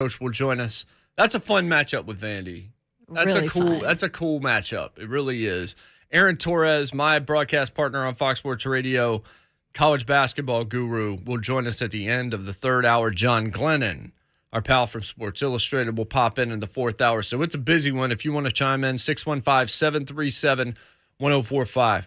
Coach will join us. That's a fun matchup with Vandy. Really fun. That's a cool matchup. It really is. Aaron Torres, my broadcast partner on Fox Sports Radio, college basketball guru, will join us at the end of the third hour. John Glennon, our pal from Sports Illustrated, will pop in the fourth hour. So it's a busy one. If you want to chime in, 615-737-1045.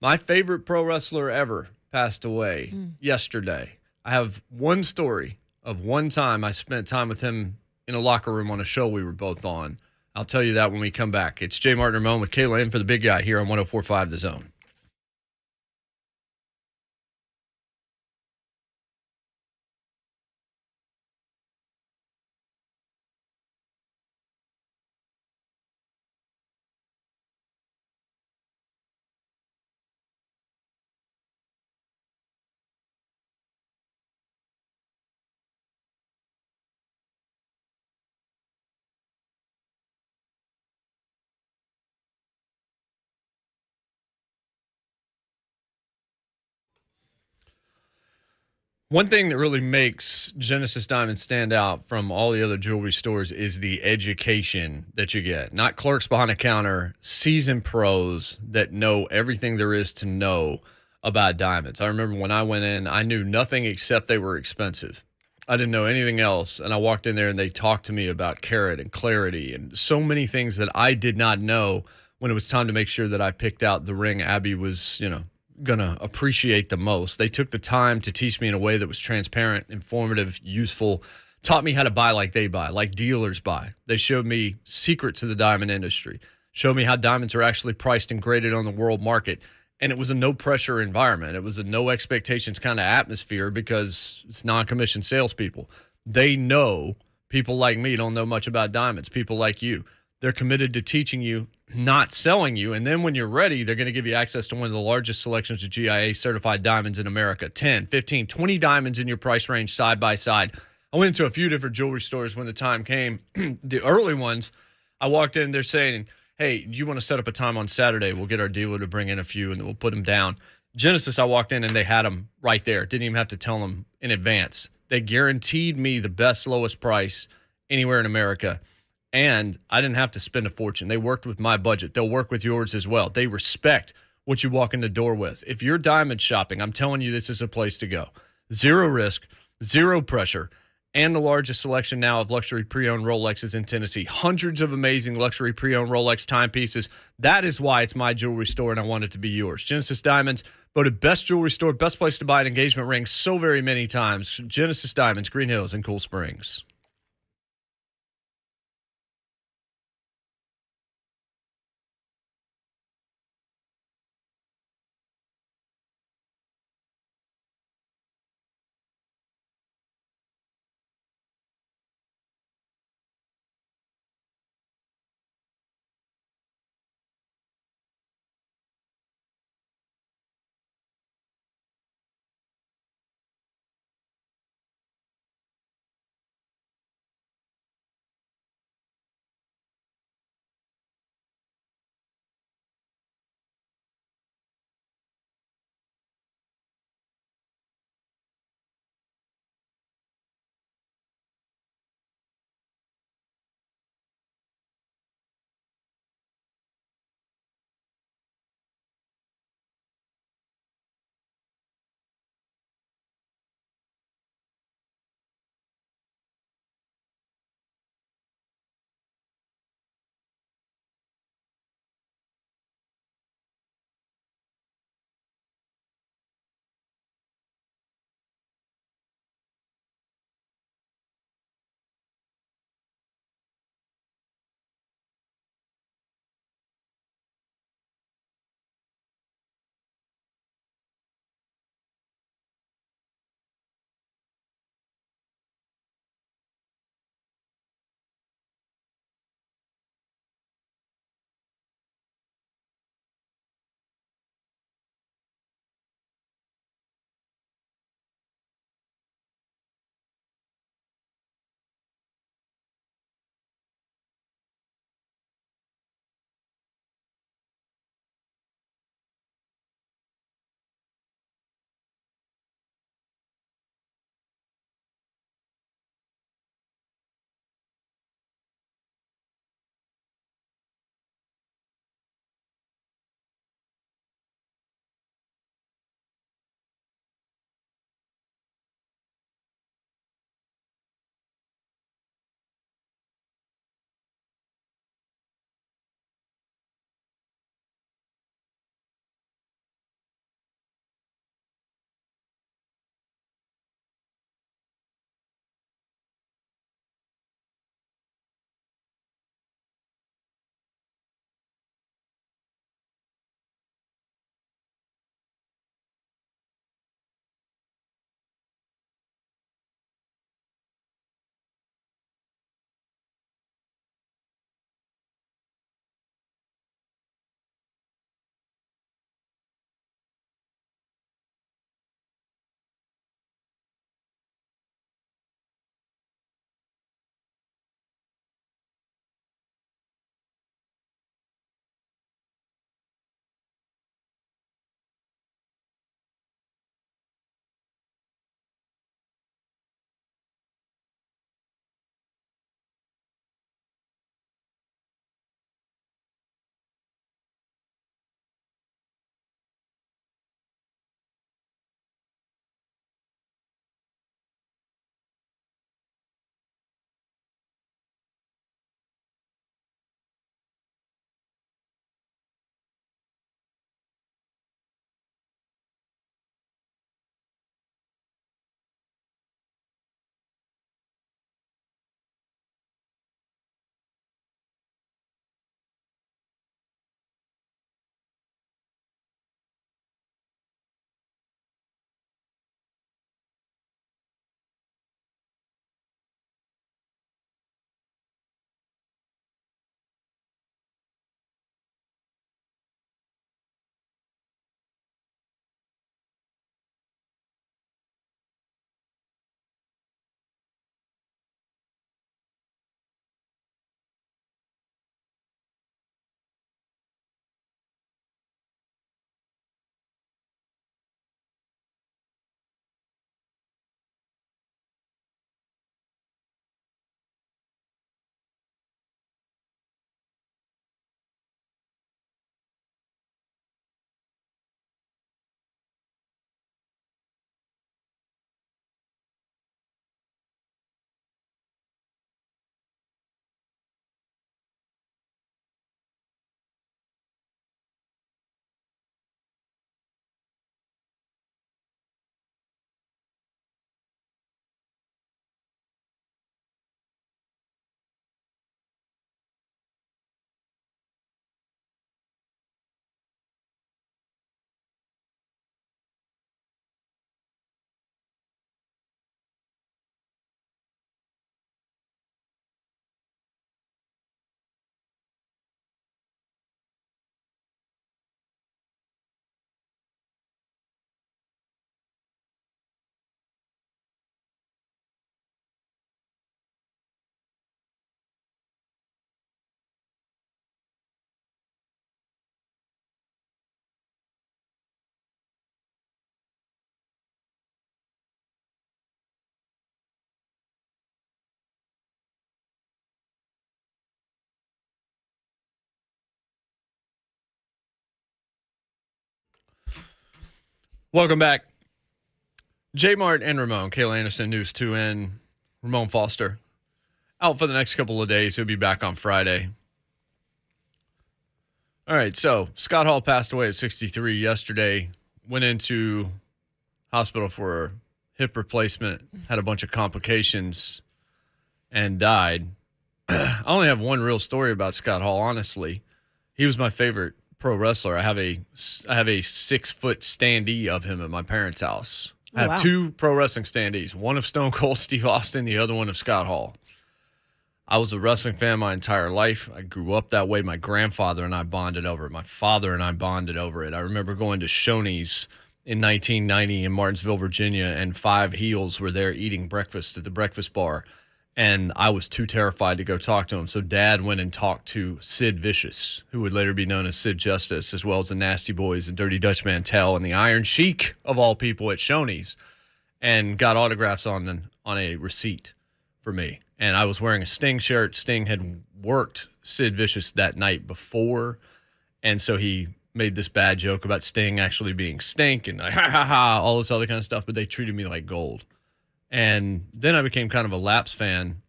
My favorite pro wrestler ever passed away yesterday. I have one story of one time I spent time with him in a locker room on a show we were both on. I'll tell you that when we come back. It's JMart and Ramon with Kayla in for the big guy here on 104.5 The Zone. One thing that really makes Genesis Diamond stand out from all the other jewelry stores is the education that you get. Not clerks behind a counter, seasoned pros that know everything there is to know about diamonds. I remember when I went in, I knew nothing except they were expensive. I didn't know anything else, and I walked in there and they talked to me about carat and clarity and so many things that I did not know when it was time to make sure that I picked out the ring Abby was, going to appreciate the most. They took the time to teach me in a way that was transparent, informative, useful, taught me how to buy like they buy, like dealers buy. They showed me secrets to the diamond industry, showed me how diamonds are actually priced and graded on the world market. And it was a no-pressure environment. It was a no-expectations kind of atmosphere because it's non-commissioned salespeople. They know people like me don't know much about diamonds, people like you. They're committed to teaching you, not selling you. And then when you're ready, they're going to give you access to one of the largest selections of GIA certified diamonds in America. 10, 15, 20 diamonds in your price range side by side. I went into a few different jewelry stores when the time came. The early ones, I walked in, they're saying, hey, do you want to set up a time on Saturday? We'll get our dealer to bring in a few and we'll put them down. Genesis, I walked in and they had them right there. Didn't even have to tell them in advance. They guaranteed me the best, lowest price anywhere in America. And I didn't have to spend a fortune. They worked with my budget. They'll work with yours as well. They respect what you walk in the door with. If you're diamond shopping, I'm telling you this is a place to go. Zero risk, zero pressure, and the largest selection now of luxury pre-owned Rolexes in Tennessee. Hundreds of amazing luxury pre-owned Rolex timepieces. That is why it's my jewelry store, and I want it to be yours. Genesis Diamonds, voted best jewelry store, best place to buy an engagement ring so very many times. Genesis Diamonds, Green Hills, and Cool Springs. Welcome back. JMart and Ramon, Kayla Anderson, News 2N, Ramon Foster. Out for the next couple of days. He'll be back on Friday. All right, so Scott Hall passed away at 63 yesterday. Went into hospital for a hip replacement, had a bunch of complications, and died. I only have one real story about Scott Hall, honestly. He was my favorite pro wrestler. I have a 6-foot standee of him at my parents' house. I have two pro wrestling standees, one of Stone Cold Steve Austin, the other one of Scott Hall. I was a wrestling fan my entire life. I grew up that way. My grandfather and I bonded over it. My father and I bonded over it. I remember going to Shoney's in 1990 in Martinsville, Virginia, and 5 heels were there eating breakfast at the breakfast bar. And I was too terrified to go talk to him. So Dad went and talked to Sid Vicious, who would later be known as Sid Justice, as well as the Nasty Boys and Dirty Dutch Mantel and the Iron Sheik, of all people, at Shoney's, and got autographs on a receipt for me. And I was wearing a Sting shirt. Sting had worked Sid Vicious that night before, and so he made this bad joke about Sting actually being Stink and all this other kind of stuff, but they treated me like gold. And then I became kind of a Laps fan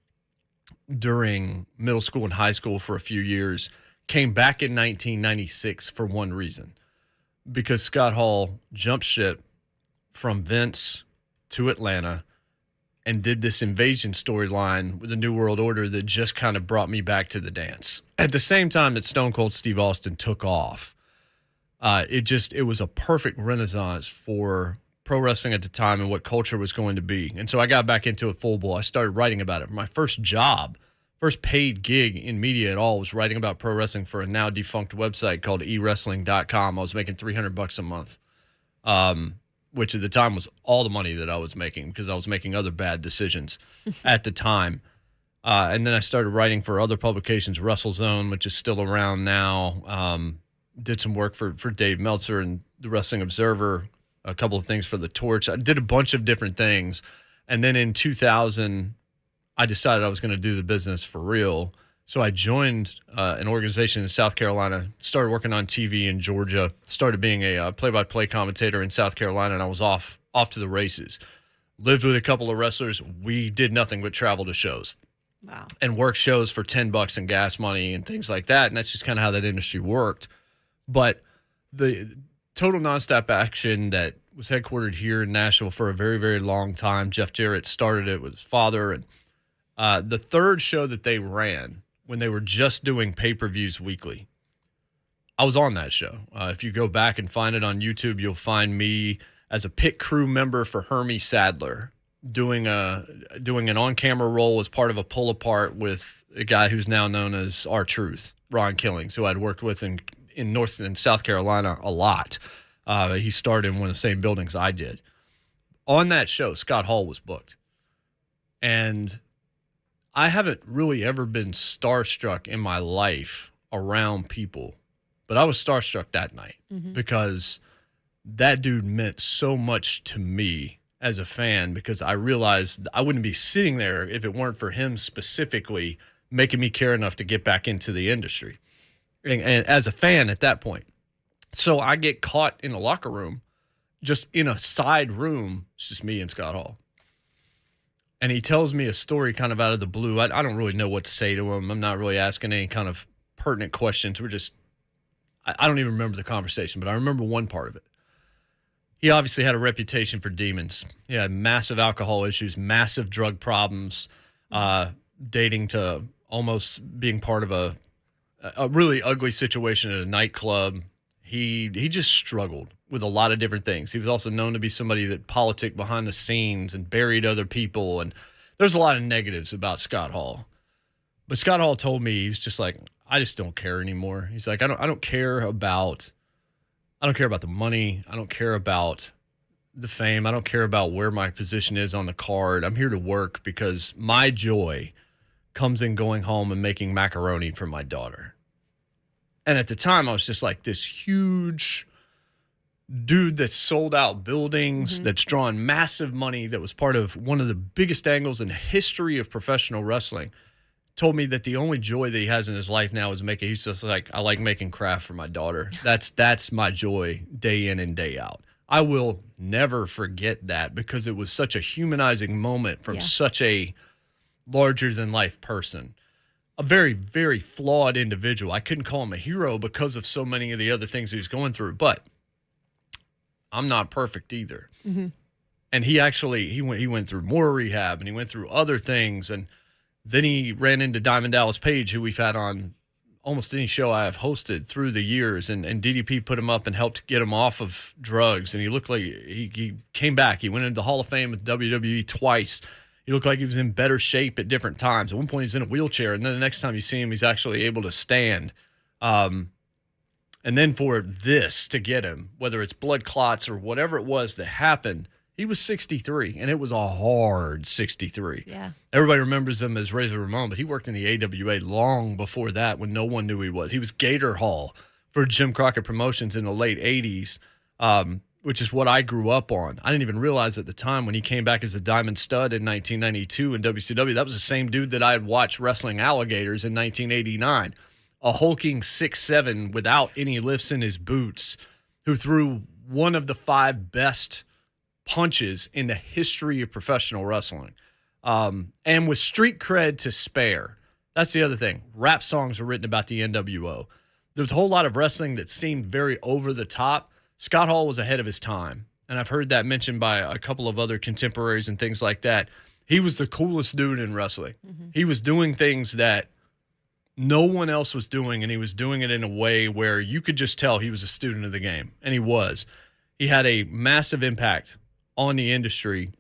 during middle school and high school for a few years. Came back in 1996 for one reason, because Scott Hall jumped ship from Vince to Atlanta and did this invasion storyline with the New World Order that just kind of brought me back to the dance. At the same time that Stone Cold Steve Austin took off, it was a perfect renaissance for pro wrestling at the time and what culture was going to be. And so I got back into it full bore. I started writing about it. My first job, first paid gig in media at all, was writing about pro wrestling for a now defunct website called eWrestling.com. I was making $300 a month, which at the time was all the money that I was making because I was making other bad decisions at the time. And then I started writing for other publications, WrestleZone, which is still around now. Did some work for Dave Meltzer and the Wrestling Observer, a couple of things for The Torch. I did a bunch of different things. And then in 2000, I decided I was going to do the business for real. So I joined an organization in South Carolina, started working on TV in Georgia, started being a play-by-play commentator in South Carolina, and I was off to the races. Lived with a couple of wrestlers. We did nothing but travel to shows. Wow. And work shows for $10 in gas money and things like that. And that's just kind of how that industry worked. But the Total Nonstop Action that was headquartered here in Nashville for a very, very long time. Jeff Jarrett started it with his father. And the third show that they ran when they were just doing pay-per-views weekly, I was on that show. If you go back and find it on YouTube, you'll find me as a pit crew member for Hermie Sadler doing an on-camera role as part of a pull-apart with a guy who's now known as R-Truth, Ron Killings, who I'd worked with in North and South Carolina a lot. He starred in one of the same buildings I did. On that show, Scott Hall was booked. And I haven't really ever been starstruck in my life around people, but I was starstruck that night because that dude meant so much to me as a fan, because I realized I wouldn't be sitting there if it weren't for him specifically making me care enough to get back into the industry. And as a fan at that point. So I get caught in a locker room, just in a side room. It's just me and Scott Hall. And he tells me a story kind of out of the blue. I don't really know what to say to him. I'm not really asking any kind of pertinent questions. I don't even remember the conversation, but I remember one part of it. He obviously had a reputation for demons. He had massive alcohol issues, massive drug problems, dating to almost being part of a really ugly situation at a nightclub. He just struggled with a lot of different things. He was also known to be somebody that politicked behind the scenes and buried other people. And there's a lot of negatives about Scott Hall. But Scott Hall told me, he was just like, I just don't care anymore. He's like, I don't care about the money. I don't care about the fame. I don't care about where my position is on the card. I'm here to work because my joy comes in going home and making macaroni for my daughter. And at the time, I was just like this huge dude that sold out buildings, that's drawn massive money, that was part of one of the biggest angles in the history of professional wrestling. Told me that the only joy that he has in his life now is he's just like, I like making craft for my daughter. That's my joy day in and day out. I will never forget that because it was such a humanizing moment from such a larger-than-life person. A very, very flawed individual. I couldn't call him a hero because of so many of the other things he was going through, but I'm not perfect either. Mm-hmm. And he went through more rehab, and he went through other things, and then he ran into Diamond Dallas Page, who we've had on almost any show I have hosted through the years, and DDP put him up and helped get him off of drugs, and he looked like he came back. He went into the Hall of Fame with WWE twice. He looked like he was in better shape at different times. At one point, he's in a wheelchair, and then the next time you see him, he's actually able to stand. And then for this to get him, whether it's blood clots or whatever it was that happened, he was 63, and it was a hard 63. Yeah. Everybody remembers him as Razor Ramon, but he worked in the AWA long before that when no one knew who he was. He was Gator Hall for Jim Crockett Promotions in the late 80s, which is what I grew up on. I didn't even realize at the time when he came back as a Diamond Stud in 1992 in WCW, that was the same dude that I had watched wrestling alligators in 1989. A hulking 6'7" without any lifts in his boots, who threw one of the 5 best punches in the history of professional wrestling. And with street cred to spare. That's the other thing. Rap songs are written about the NWO. There's a whole lot of wrestling that seemed very over the top. Scott Hall was ahead of his time, and I've heard that mentioned by a couple of other contemporaries and things like that. He was the coolest dude in wrestling. Mm-hmm. He was doing things that no one else was doing, and he was doing it in a way where you could just tell he was a student of the game, and he was. He had a massive impact on the industry,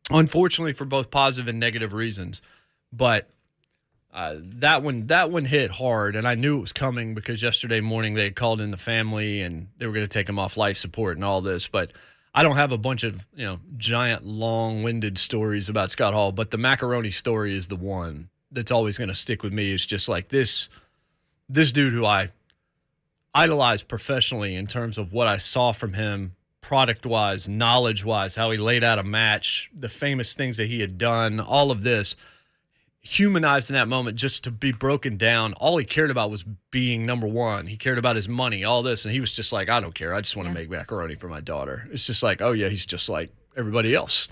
unfortunately for both positive and negative reasons. But that one hit hard, and I knew it was coming because yesterday morning they had called in the family and they were going to take him off life support and all this. But I don't have a bunch of giant, long-winded stories about Scott Hall, but the macaroni story is the one that's always going to stick with me. It's just like this dude who I idolized professionally in terms of what I saw from him, product-wise, knowledge-wise, how he laid out a match, the famous things that he had done, all of this, humanized in that moment just to be broken down. All he cared about was being number one. He cared about his money, all this, and he was just like, I don't care. I just want to make macaroni for my daughter. It's just like, oh, yeah, he's just like everybody else.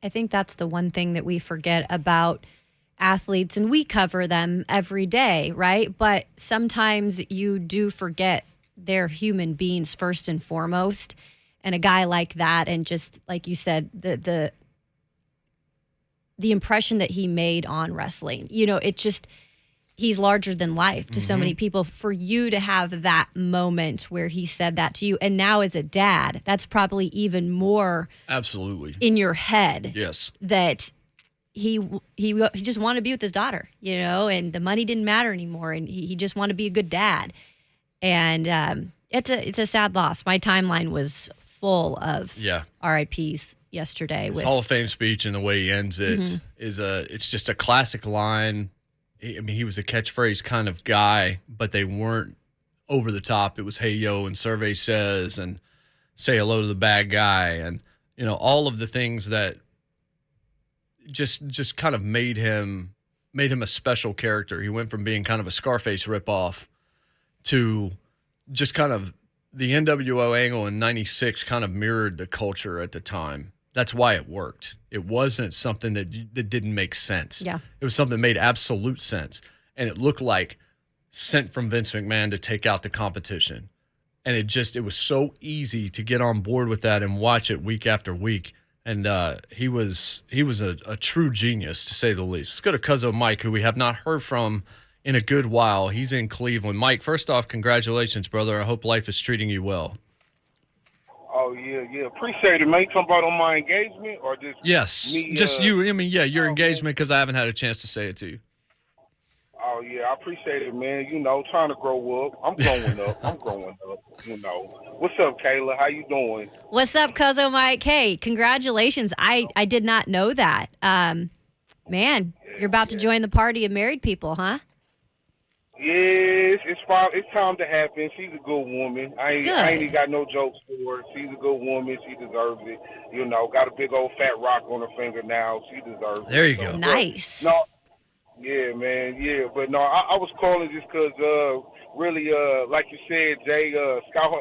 I think that's the one thing that we forget about athletes, and we cover them every day, right? But sometimes you do forget they're human beings first and foremost. And a guy like that, and just like you said, the impression that he made on wrestling, it just, he's larger than life to so many people. For you to have that moment where he said that to you, and now as a dad, that's probably even more absolutely in your head. Yes, that he just wanted to be with his daughter, and the money didn't matter anymore, and he just wanted to be a good dad. And it's a sad loss. My timeline was full of RIPs yesterday. His Hall of Fame speech and the way he ends it is it's just a classic line. He was a catchphrase kind of guy, but they weren't over the top. It was, hey, yo, and survey says, and say hello to the bad guy. And, all of the things that just kind of made him a special character. He went from being kind of a Scarface ripoff to just kind of the NWO angle in 96 kind of mirrored the culture at the time. That's why it worked. It wasn't something that didn't make sense. Yeah. It was something that made absolute sense. And it looked like sent from Vince McMahon to take out the competition. And it was so easy to get on board with that and watch it week after week. And he was a true genius, to say the least. Let's go to Cuzzo Mike, who we have not heard from in a good while. He's in Cleveland. Mike, first off, congratulations, brother. I hope life is treating you well. Oh, yeah. Appreciate it, man. You talking about on my engagement or just me? Just you. Your engagement, because I haven't had a chance to say it to you. Oh, yeah, I appreciate it, man. Trying to grow up. I'm growing up. What's up, Kayla? How you doing? What's up, Cuzzo Mike? Hey, congratulations. I did not know that. Man, you're about to join the party of married people, huh? Yes, it's time to happen. She's a good woman. I ain't even got no jokes for her. She's a good woman. She deserves it. Got a big old fat rock on her finger now. She deserves it. There you go. Nice. No, yeah, man. Yeah, but no, I was calling just because, really, like you said, Jay, Scott,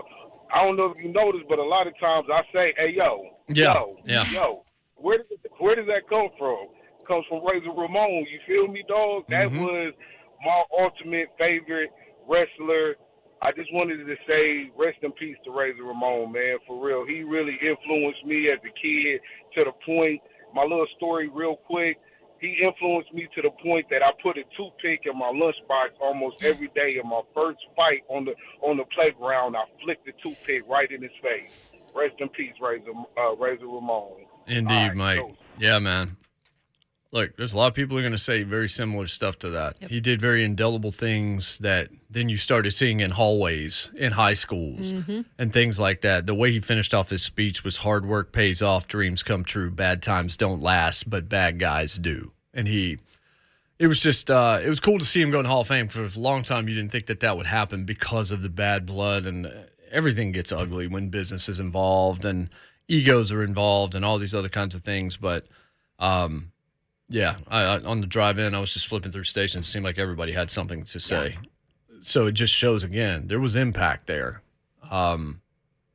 I don't know if you noticed, but a lot of times I say, "Hey, yo, Yeah. yo, Yeah. yo." Where does that come from? Comes from Razor Ramon. You feel me, dog? That Mm-hmm. was my ultimate favorite wrestler. I just wanted to say rest in peace to Razor Ramon, man. For real, he really influenced me as a kid to the point. My little story, real quick. He influenced me to the point that I put a toothpick in my lunchbox almost every day. In my first fight on the playground, I flicked the toothpick right in his face. Rest in peace, Razor Ramon. Indeed, All right, Mike. Yeah, man. Look, there's a lot of people who are going to say very similar stuff to that. Yep. He did very indelible things that then you started seeing in hallways, in high schools, and things like that. The way he finished off his speech was hard work pays off, dreams come true, bad times don't last, but bad guys do. And it was just, it was cool to see him go in the Hall of Fame. For a long time, you didn't think that would happen because of the bad blood, and everything gets ugly when business is involved and egos are involved and all these other kinds of things. But, yeah, I on the drive in, I was just flipping through stations. It seemed like everybody had something to say. Yeah. So it just shows, again, there was impact there.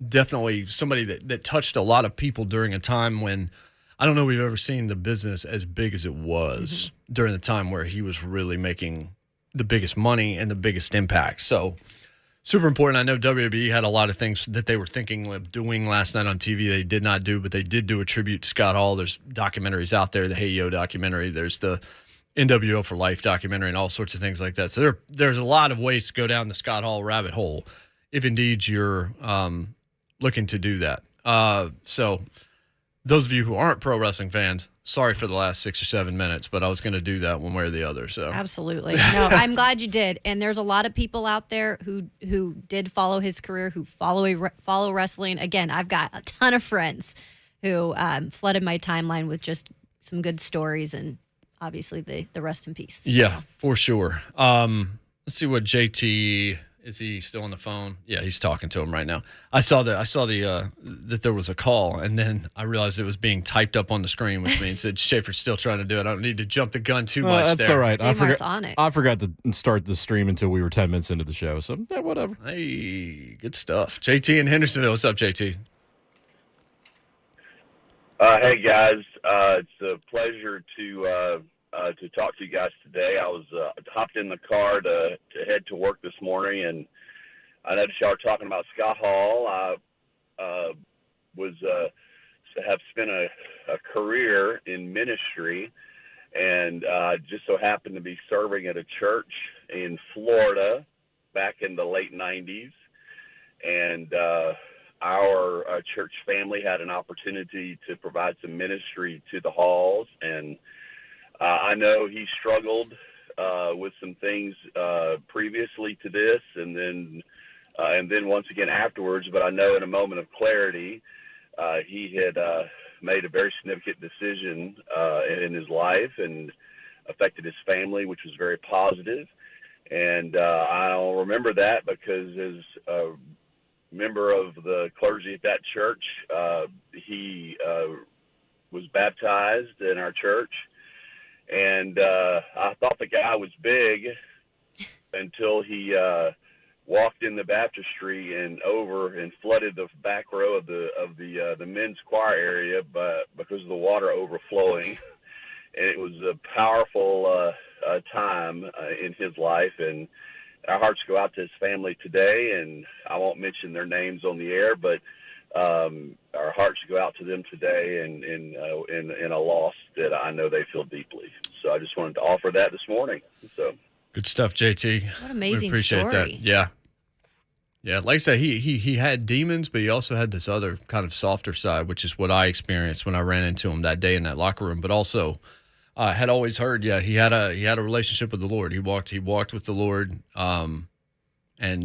Definitely somebody that touched a lot of people during a time when I don't know we've ever seen the business as big as it was during the time where he was really making the biggest money and the biggest impact. So super important. I know WWE had a lot of things that they were thinking of doing last night on TV they did not do, but they did do a tribute to Scott Hall. There's documentaries out there, the Hey Yo documentary. There's the NWO for Life documentary and all sorts of things like that. So there's a lot of ways to go down the Scott Hall rabbit hole if indeed you're looking to do that. So those of you who aren't pro wrestling fans, sorry for the last 6 or 7 minutes, but I was going to do that one way or the other. So absolutely. No, I'm glad you did. And there's a lot of people out there who did follow his career, who follow wrestling. Again, I've got a ton of friends who flooded my timeline with just some good stories, and obviously the rest in peace. Yeah, for sure. Let's see what JT. Is he still on the phone? Yeah, he's talking to him right now. I saw that there was a call, and then I realized it was being typed up on the screen, which means that Schaefer's still trying to do it. I don't need to jump the gun too much. That's there. all right. I forgot to start the stream until we were 10 minutes into the show, so yeah, whatever. Hey, good stuff. JT in Hendersonville. What's up, JT? Hey guys, it's a pleasure to talk to you guys today. I was hopped in the car to head to work this morning, and I noticed y'all were talking about Scott Hall. I have spent a career in ministry, and just so happened to be serving at a church in Florida back in the late 90s, and our church family had an opportunity to provide some ministry to the Halls, and I know he struggled with some things previously to this, and then once again afterwards. But I know in a moment of clarity, he had made a very significant decision in his life and affected his family, which was very positive. And I'll remember that because as a member of the clergy at that church, he was baptized in our church. And I thought the guy was big until he walked in the baptistry and flooded the back row of the men's choir area, but because of the water overflowing. And it was a powerful time in his life, and our hearts go out to his family today. And I won't mention their names on the air, but our hearts go out to them today in a loss that I know they feel deeply. So I just wanted to offer that this morning. So good stuff, JT. What an amazing we appreciate story. That. Yeah. Yeah, like I said, he had demons, but he also had this other kind of softer side, which is what I experienced when I ran into him that day in that locker room. But also, I had always heard, he had a relationship with the Lord. He walked with the Lord, and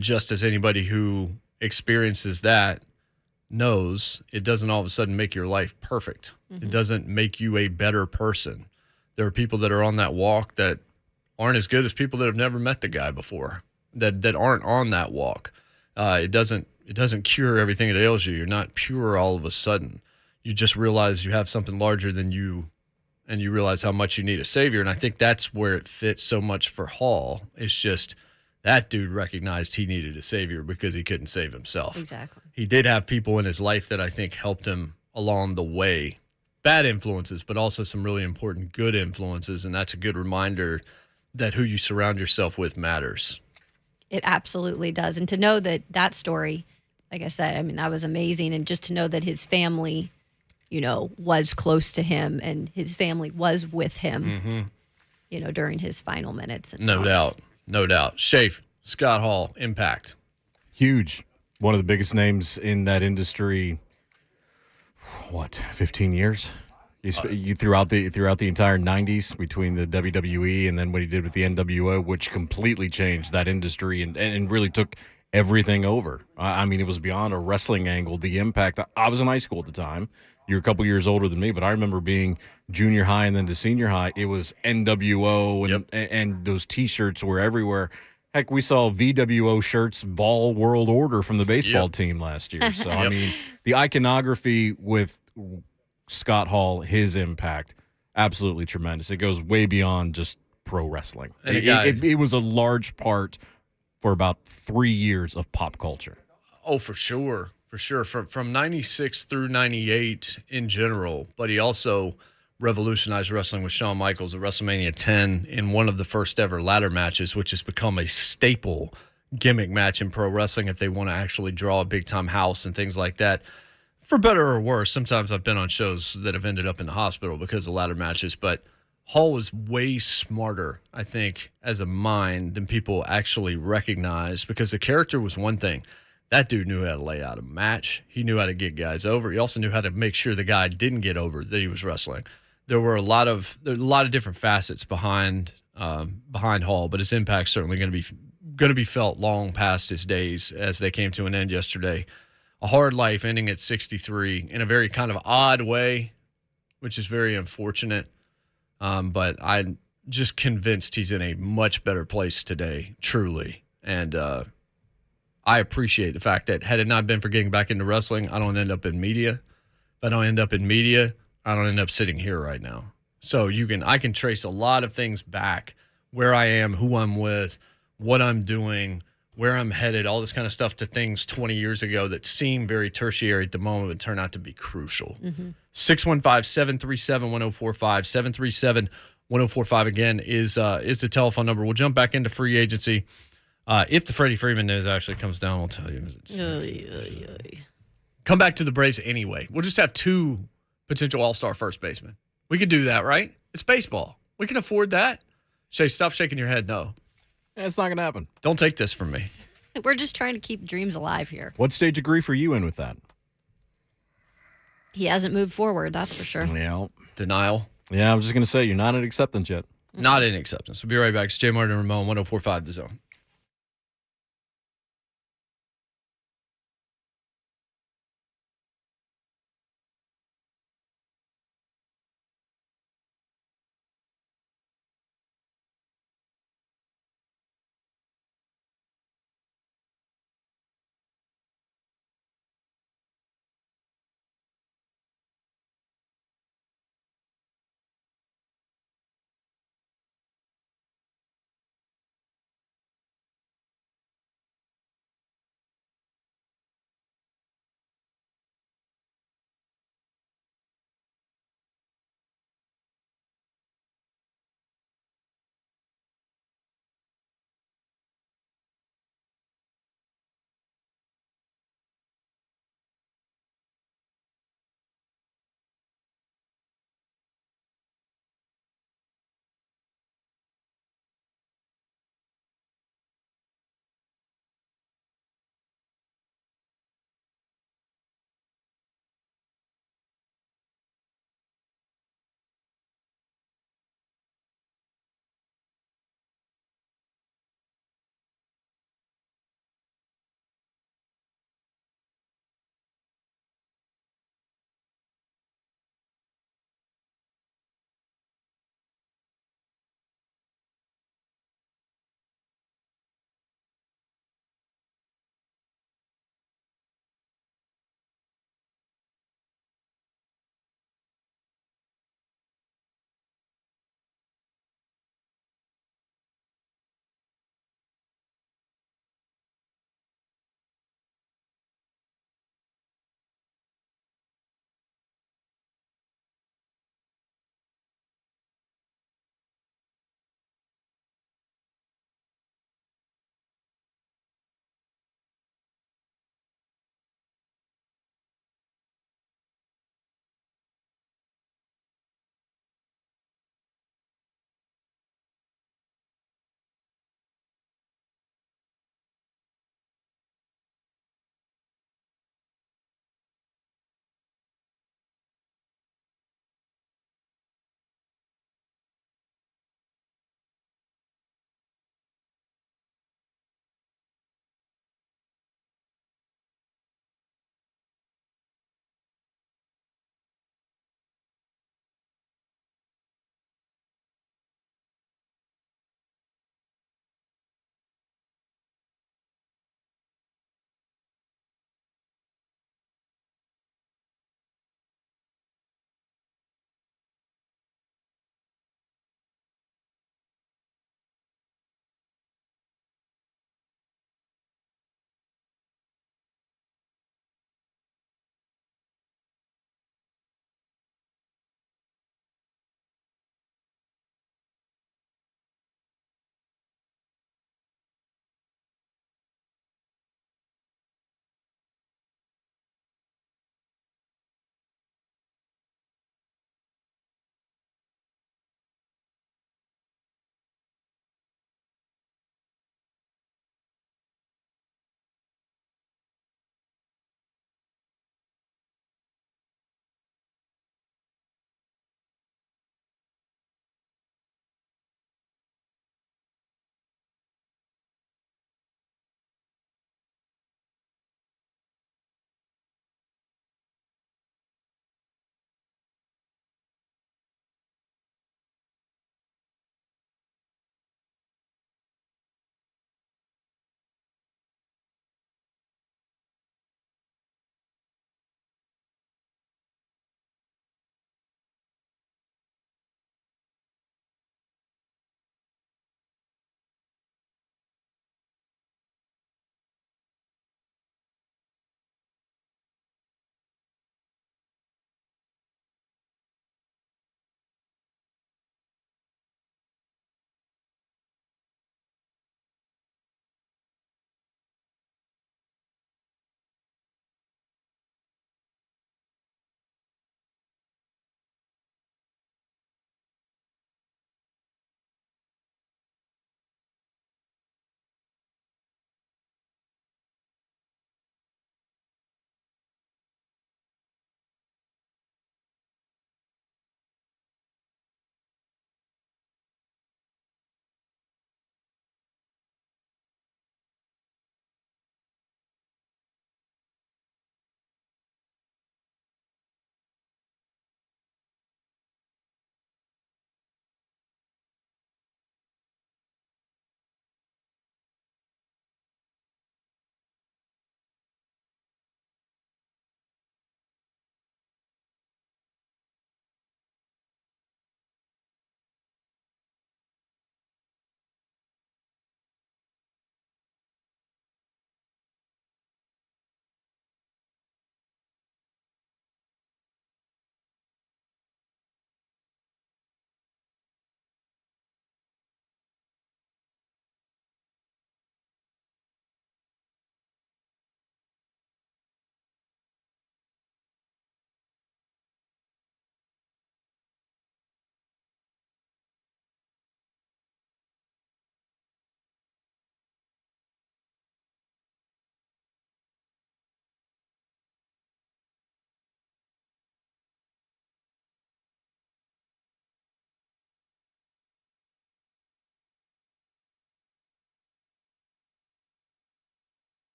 just as anybody who experiences that knows, it doesn't all of a sudden make your life perfect. Mm-hmm. It doesn't make you a better person. There are people that are on that walk that aren't as good as people that have never met the guy before, that aren't on that walk. It doesn't cure everything that ails you. You're not pure all of a sudden. You just realize you have something larger than you, and you realize how much you need a savior. And I think that's where it fits so much for Hall. It's just That dude recognized he needed a savior because he couldn't save himself. Exactly. He did have people in his life that I think helped him along the way. Bad influences, but also some really important good influences. And that's a good reminder that who you surround yourself with matters. It absolutely does. And to know that story, like I said, I mean, that was amazing. And just to know that his family, was close to him and his family was with him, during his final minutes. And No doubt. No doubt. Shafe, Scott Hall, impact. Huge. One of the biggest names in that industry. 15 years? You throughout the entire 90s between the WWE and then what he did with the NWO, which completely changed that industry and really took everything over. I mean, it was beyond a wrestling angle. The impact. I was in high school at the time. You're a couple years older than me, but I remember being junior high and then to senior high. It was NWO and those T-shirts were everywhere. Heck, we saw VWO shirts, Vol World Order from the baseball team last year. So, I mean, the iconography with Scott Hall, his impact, absolutely tremendous. It goes way beyond just pro wrestling. It was a large part for about 3 years of pop culture. Oh, for sure. For sure. From 96 through 98 in general, but he also revolutionized wrestling with Shawn Michaels at WrestleMania 10 in one of the first ever ladder matches, which has become a staple gimmick match in pro wrestling if they want to actually draw a big-time house and things like that. For better or worse, sometimes I've been on shows that have ended up in the hospital because of ladder matches, but Hall was way smarter, I think, as a mind than people actually recognize because the character was one thing. That dude knew how to lay out a match. He knew how to get guys over. He also knew how to make sure the guy didn't get over that he was wrestling. There were a lot of different facets behind Hall, but his impact's certainly going to be felt long past his days as they came to an end yesterday. A hard life ending at 63 in a very kind of odd way, which is very unfortunate. But I'm just convinced he's in a much better place today, truly. And I appreciate the fact that had it not been for getting back into wrestling, I don't end up in media. If I don't end up in media, I don't end up sitting here right now. So I can trace a lot of things back, where I am, who I'm with, what I'm doing, where I'm headed, all this kind of stuff to things 20 years ago that seemed very tertiary at the moment but turned out to be crucial. 615-737-1045, 737-1045 again is the telephone number. We'll jump back into free agency. If the Freddie Freeman news actually comes down, I'll tell you. Come back to the Braves anyway. We'll just have 2 potential all-star first basemen. We could do that, right? It's baseball. We can afford that. Shay, stop shaking your head. No. It's not going to happen. Don't take this from me. We're just trying to keep dreams alive here. What stage of grief are you in with that? He hasn't moved forward, that's for sure. Yeah. Denial. Yeah, I was just going to say, you're not at acceptance yet. Not in acceptance. We'll be right back. It's JMart and Ramon, 104.5 The Zone.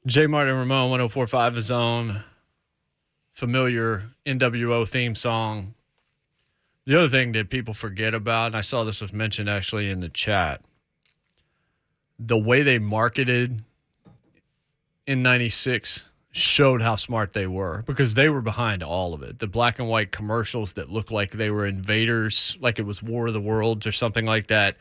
JMart and Ramon 104.5 is on. Familiar NWO theme song. The other thing that people forget about, and I saw this was mentioned actually in the chat, the way they marketed in 96 showed how smart they were because they were behind all of it. The black and white commercials that looked like they were invaders, like it was War of the Worlds or something like that,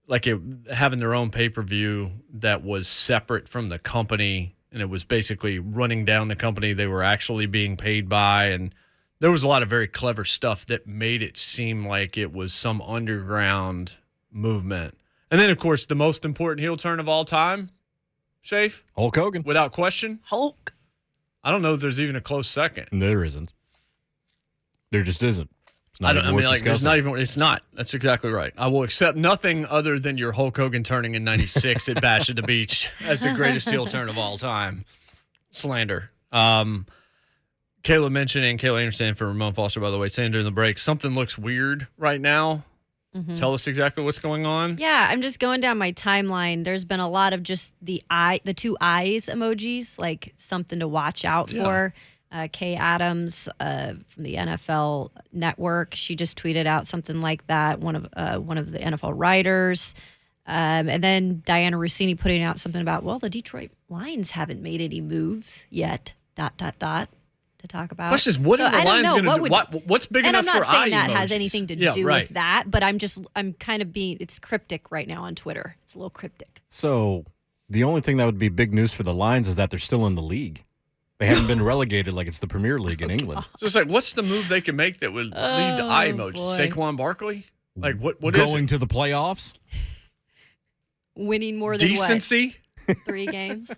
like it having their own pay-per-view that was separate from the company, and it was basically running down the company they were actually being paid by. And there was a lot of very clever stuff that made it seem like it was some underground movement. And then, of course, the most important heel turn of all time, Shafe? Hulk Hogan. Without question. Hulk. I don't know if there's even a close second. There isn't. There just isn't. It's not even worth there's discussing. not even, it's not. That's exactly right. I will accept nothing other than your Hulk Hogan turning in 96 at Bash at the Beach as the greatest heel turn of all time. Slander. Kayla Anderson for Ramon Foster, by the way, saying during the break, something looks weird right now. Mm-hmm. Tell us exactly what's going on. Yeah, I'm just going down my timeline. There's been a lot of just the two eyes emojis, like something to watch out for. Kay Adams from the NFL Network, she just tweeted out something like that. One of the NFL writers, and then Diana Rossini putting out something about, well, the Detroit Lions haven't made any moves yet. ... To talk about. Question is, what are the Lions going to do? What's big enough for eye emojis? And I'm not saying that has anything to do right. with that, but I'm kind of it's cryptic right now on Twitter. It's a little cryptic. So the only thing that would be big news for the Lions is that they're still in the league. They haven't been relegated like it's the Premier League in England. So it's like, what's the move they can make that would lead to eye emojis? Boy. Saquon Barkley? Like, what is Going to the playoffs? Winning more than decency? 3 games?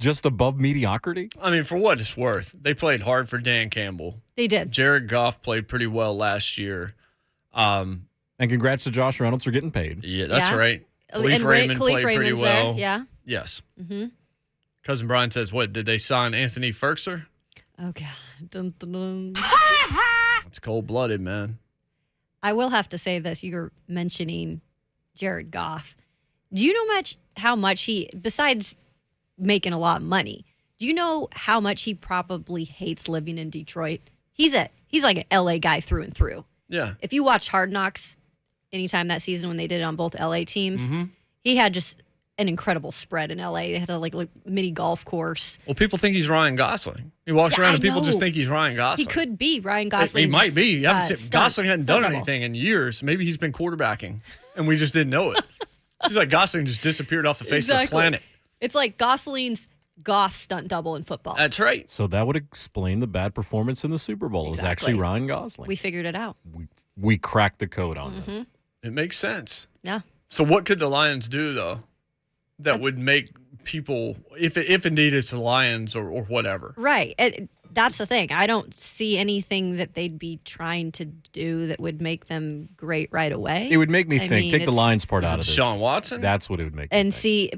Just above mediocrity? I mean, for what it's worth, they played hard for Dan Campbell. They did. Jared Goff played pretty well last year. And congrats to Josh Reynolds for getting paid. Yeah, that's right. Khalif Raymond played pretty well. There. Yeah. Yes. Mm-hmm. Cousin Brian says, what, did they sign Anthony Ferkser? Oh, God. Dun, dun, dun. It's cold-blooded, man. I will have to say this. You're mentioning Jared Goff. Do you know how much he, besides making a lot of money, do you know how much he probably hates living in Detroit? He's like an LA guy through and through. Yeah. If you watch Hard Knocks anytime that season when they did it on both LA teams, he had just an incredible spread in LA. They had a like mini golf course. Well, people think he's Ryan Gosling. He walks around and people just think he's Ryan Gosling. He could be Ryan Gosling. He might be. Gosling hadn't done anything in years. Maybe he's been quarterbacking and we just didn't know it. Seems like Gosling just disappeared off the face of the planet. It's like Gosling's Goff stunt double in football. That's right. So that would explain the bad performance in the Super Bowl. Exactly. It was actually Ryan Gosling. We figured it out. We cracked the code on this. It makes sense. Yeah. So what could the Lions do, though, that would make people, if indeed it's the Lions or whatever? Right. That's the thing. I don't see anything that they'd be trying to do that would make them great right away. It would make me think. Take the Lions part out of this. Deshaun Watson? That's what it would make me and think. see.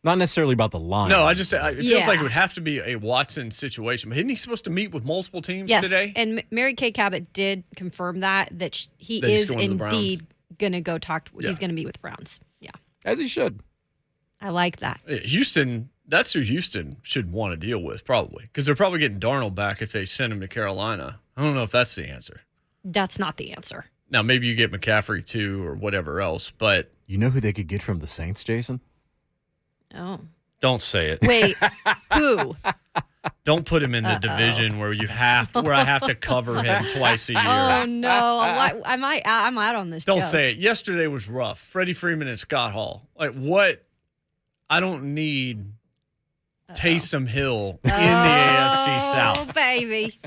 Not necessarily about the Lions. No, it feels like it would have to be a Watson situation. But isn't he supposed to meet with multiple teams today? And Mary Kay Cabot did confirm that he is indeed going to go talk. He's going to meet with the Browns. Yeah. As he should. I like that. Houston, that's who Houston should want to deal with probably because they're probably getting Darnold back if they send him to Carolina. I don't know if that's the answer. That's not the answer. Now, maybe you get McCaffrey too or whatever else, but. You know who they could get from the Saints, Jason? Oh. Don't say it. Wait, who? Don't put him in the division where I have to cover him twice a year. Oh no, I'm out on this. Don't joke. say it. Yesterday was rough. Freddie Freeman and Scott Hall. Like what? I don't need Taysom Hill in the AFC South. Oh baby,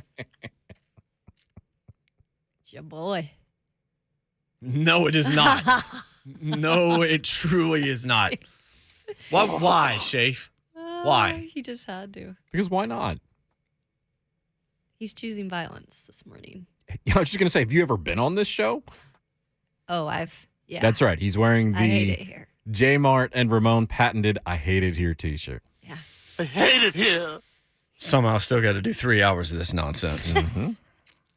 it's your boy. No, it is not. No, it truly is not. Why, Shafe? Why? He just had to. Because why not? He's choosing violence this morning. I was just going to say, have you ever been on this show? Oh, yeah. That's right. He's wearing I hate the it here. JMart and Ramon patented I Hate It Here t-shirt. Yeah. I hate it here. Somehow still got to do 3 hours of this nonsense.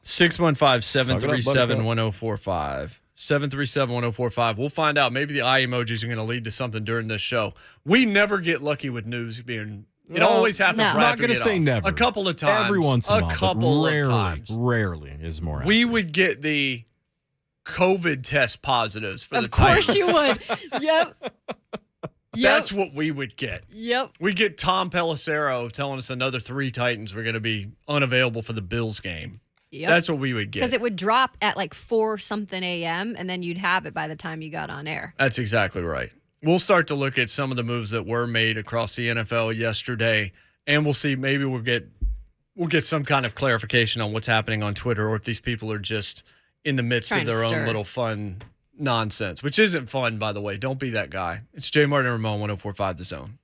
615-737-1045. 737-1045. We'll find out. Maybe the eye emojis are going to lead to something during this show. We never get lucky with news being. It always happens. No. Right I'm not going to say never. A couple of times. Every once in a while. couple Rarely, of times. Rarely is more. We accurate. would get the COVID test positives for the Of course Titans. you would. Yep. That's what we would get. Yep. We get Tom Pelissero telling us another 3 Titans were going to be unavailable for the Bills game. Yep. That's what we would get. Because it would drop at like 4-something a.m. and then you'd have it by the time you got on air. That's exactly right. We'll start to look at some of the moves that were made across the NFL yesterday, and we'll see. Maybe we'll get some kind of clarification on what's happening on Twitter, or if these people are just in the midst Trying of to their own stir. little fun nonsense, which isn't fun, by the way. Don't be that guy. It's JMart and Ramon, 104.5 The Zone.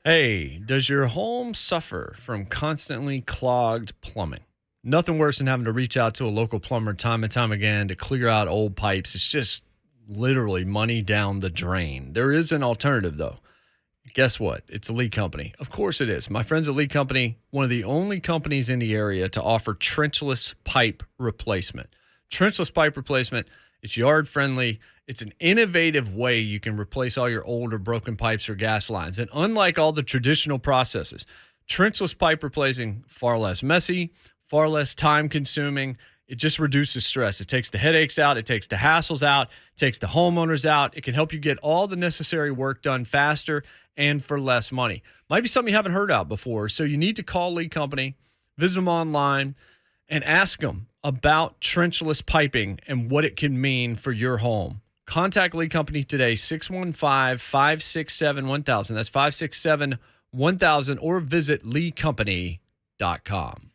Hey, does your home suffer from constantly clogged plumbing? Nothing worse than having to reach out to a local plumber time and time again to clear out old pipes. It's just literally money down the drain. There is an alternative, though. Guess what? It's a Lee Company. Of course it is. My friends at Lee Company, one of the only companies in the area to offer trenchless pipe replacement. Trenchless pipe replacement, it's yard friendly. It's an innovative way you can replace all your old or broken pipes or gas lines. And unlike all the traditional processes, trenchless pipe replacing far less messy, far less time consuming. It just reduces stress. It takes the headaches out. It takes the hassles out. It takes the homeowners out. It can help you get all the necessary work done faster and for less money. Might be something you haven't heard out before. So you need to call Lee Company, visit them online, and ask them about trenchless piping and what it can mean for your home. Contact Lee Company today, 615-567-1000. That's 567-1000, or visit leecompany.com.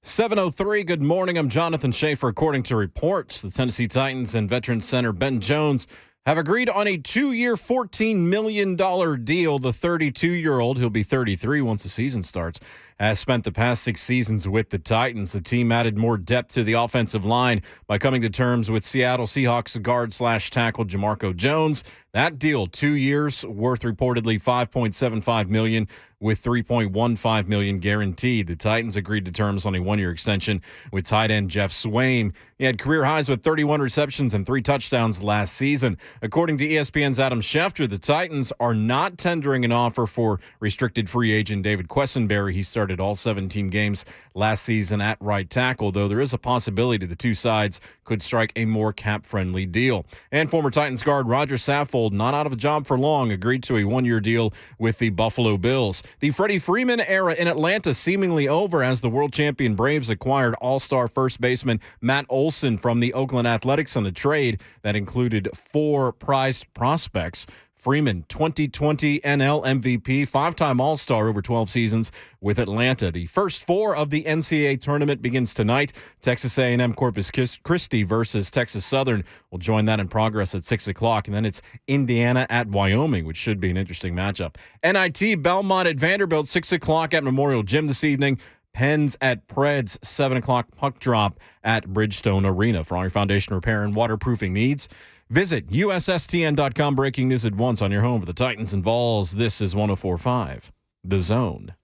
7:03, good morning. I'm Jonathan Schaefer. According to reports, the Tennessee Titans and Veterans Center Ben Jones have agreed on a 2-year, $14 million deal. The 32-year-old, who'll be 33 once the season starts, has spent the past 6 seasons with the Titans. The team added more depth to the offensive line by coming to terms with Seattle Seahawks guard/tackle Jamarco Jones. That deal, 2 years, worth reportedly $5.75 million, with $3.15 million guaranteed. The Titans agreed to terms on a 1-year extension with tight end Geoff Swaim. He had career highs with 31 receptions and 3 touchdowns last season. According to ESPN's Adam Schefter, the Titans are not tendering an offer for restricted free agent David Quessenberry. He started all 17 games last season at right tackle, though there is a possibility the two sides could strike a more cap-friendly deal. And former Titans guard Roger Saffold, not out of a job for long, agreed to a 1-year deal with the Buffalo Bills. The Freddie Freeman era in Atlanta seemingly over as the world champion Braves acquired all-star first baseman Matt Olson from the Oakland Athletics on a trade that included 4 prized prospects. Freeman, 2020 NL MVP, 5-time All-Star over 12 seasons with Atlanta. The first 4 of the NCAA tournament begins tonight. Texas A&M Corpus Christi versus Texas Southern. We'll join that in progress at 6 o'clock. And then it's Indiana at Wyoming, which should be an interesting matchup. NIT Belmont at Vanderbilt, 6 o'clock at Memorial Gym this evening. Pens at Preds, 7 o'clock puck drop at Bridgestone Arena. For all your foundation repair and waterproofing needs, visit USSTN.com. Breaking news at once on your home for the Titans and Vols. This is 104.5 The Zone.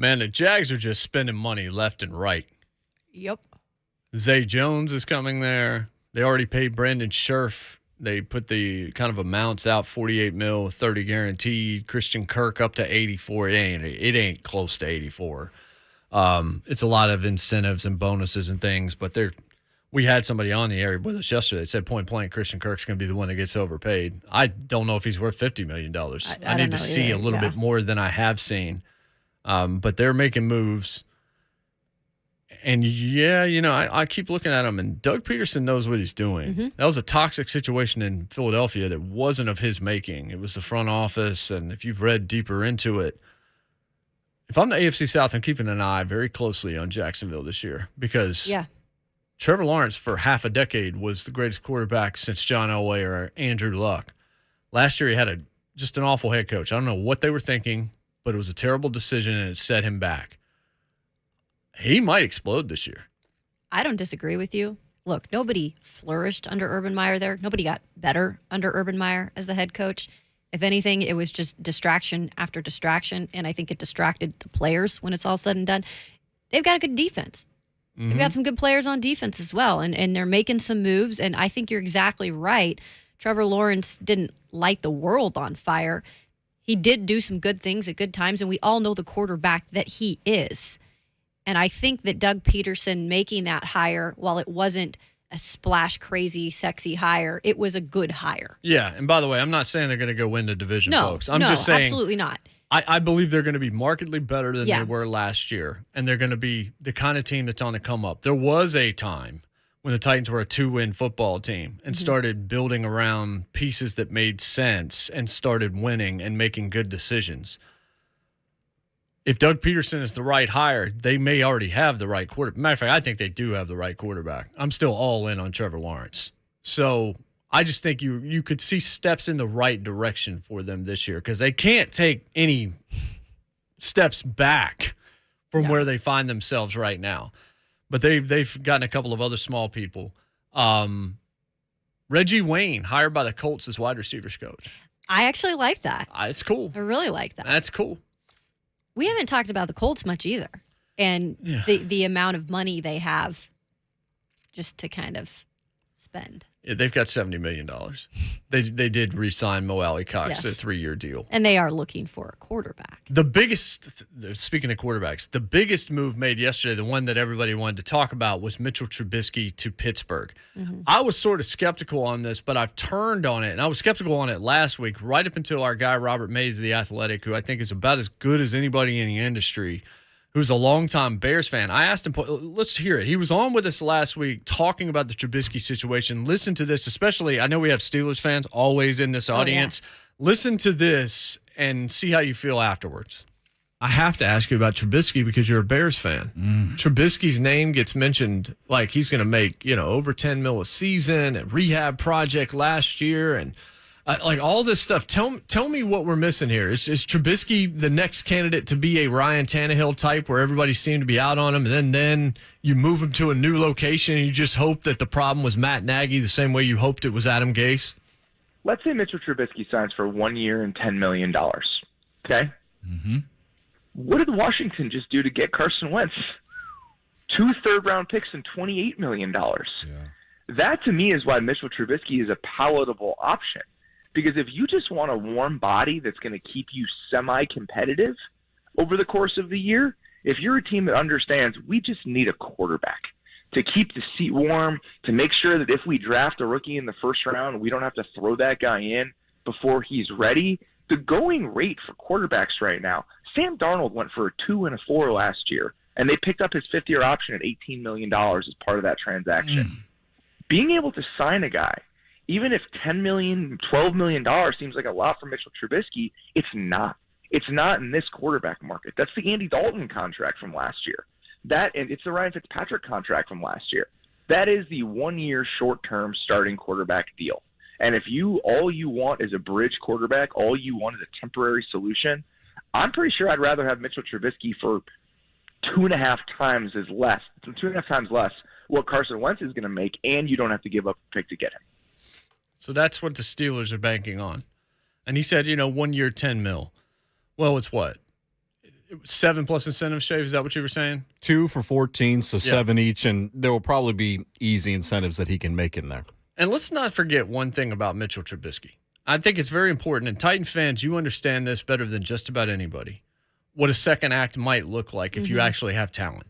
Man, the Jags are just spending money left and right. Yep. Zay Jones is coming there. They already paid Brandon Scherf. They put the kind of amounts out, 48 mil, 30 guaranteed. Christian Kirk up to 84. It ain't close to 84. It's a lot of incentives and bonuses and things, but we had somebody on the air with us yesterday that said point blank Christian Kirk's going to be the one that gets overpaid. I don't know if he's worth $50 million. I need to see a little bit more than I have seen. But they're making moves. And, I keep looking at him, and Doug Peterson knows what he's doing. Mm-hmm. That was a toxic situation in Philadelphia that wasn't of his making. It was the front office, and if you've read deeper into it, if I'm the AFC South, I'm keeping an eye very closely on Jacksonville this year because Trevor Lawrence for half a decade was the greatest quarterback since John Elway or Andrew Luck. Last year he had just an awful head coach. I don't know what they were thinking, but it was a terrible decision, and it set him back. He might explode this year. I don't disagree with you. Look, nobody flourished under Urban Meyer there. Nobody got better under Urban Meyer as the head coach. If anything, it was just distraction after distraction, and I think it distracted the players when it's all said and done. They've got a good defense. Mm-hmm. They've got some good players on defense as well, and they're making some moves, and I think you're exactly right. Trevor Lawrence didn't light the world on fire. He did do some good things at good times, and we all know the quarterback that he is. And I think that Doug Peterson making that hire, while it wasn't a splash, crazy, sexy hire, it was a good hire. Yeah, and by the way, I'm not saying they're going to go win the division, folks. I'm just saying absolutely not. I believe they're going to be markedly better than they were last year, and they're going to be the kind of team that's on the come up. There was a time when the Titans were a 2-win football team and started building around pieces that made sense and started winning and making good decisions. If Doug Peterson is the right hire, they may already have the right quarterback. Matter of fact, I think they do have the right quarterback. I'm still all in on Trevor Lawrence. So I just think you could see steps in the right direction for them this year because they can't take any steps back from where they find themselves right now. But they've gotten a couple of other small people. Reggie Wayne, hired by the Colts as wide receivers coach. I actually like that. It's cool. I really like that. That's cool. We haven't talked about the Colts much either, and the amount of money they have just to kind of spend. Yeah, they've got $70 million. They did re-sign Mo Alley Cox to a 3-year deal. And they are looking for a quarterback. The biggest, speaking of quarterbacks, the biggest move made yesterday, the one that everybody wanted to talk about, was Mitchell Trubisky to Pittsburgh. Mm-hmm. I was sort of skeptical on this, but I've turned on it. And I was skeptical on it last week, right up until our guy Robert Mays of The Athletic, who I think is about as good as anybody in the industry, who's a longtime Bears fan. I asked him, let's hear it. He was on with us last week talking about the Trubisky situation. Listen to this, especially, I know we have Steelers fans always in this audience. Yeah. Listen to this and see how you feel afterwards. I have to ask you about Trubisky because you're a Bears fan. Trubisky's name gets mentioned like he's going to make, over $10 million a season, a rehab project last year, and like all this stuff. Tell me what we're missing here. Is Trubisky the next candidate to be a Ryan Tannehill type where everybody seemed to be out on him, and then you move him to a new location and you just hope that the problem was Matt Nagy the same way you hoped it was Adam Gase? Let's say Mitchell Trubisky signs for 1 year and $10 million. Okay? Mm-hmm. What did Washington just do to get Carson Wentz? 2 third-round picks and $28 million. Yeah. That, to me, is why Mitchell Trubisky is a palatable option. Because if you just want a warm body that's going to keep you semi-competitive over the course of the year, if you're a team that understands we just need a quarterback to keep the seat warm, to make sure that if we draft a rookie in the first round, we don't have to throw that guy in before he's ready. The going rate for quarterbacks right now, Sam Darnold went for a 2 and a 4 last year, and they picked up his 5th-year option at $18 million as part of that transaction. Being able to sign a guy, even if $10 million, $12 million seems like a lot for Mitchell Trubisky, it's not. It's not in this quarterback market. That's the Andy Dalton contract from last year. And it's the Ryan Fitzpatrick contract from last year. That is the 1-year short-term starting quarterback deal. And if all you want is a bridge quarterback, all you want is a temporary solution, I'm pretty sure I'd rather have Mitchell Trubisky for 2.5 times less what Carson Wentz is going to make, and you don't have to give up a pick to get him. So that's what the Steelers are banking on. And he said, 1 year, $10 million. Well, it's what? 7 plus incentive shave? Is that what you were saying? 2 for 14, so 7 each, and there will probably be easy incentives that he can make in there. And let's not forget one thing about Mitchell Trubisky. I think it's very important, and Titan fans, you understand this better than just about anybody, what a second act might look like if you actually have talent.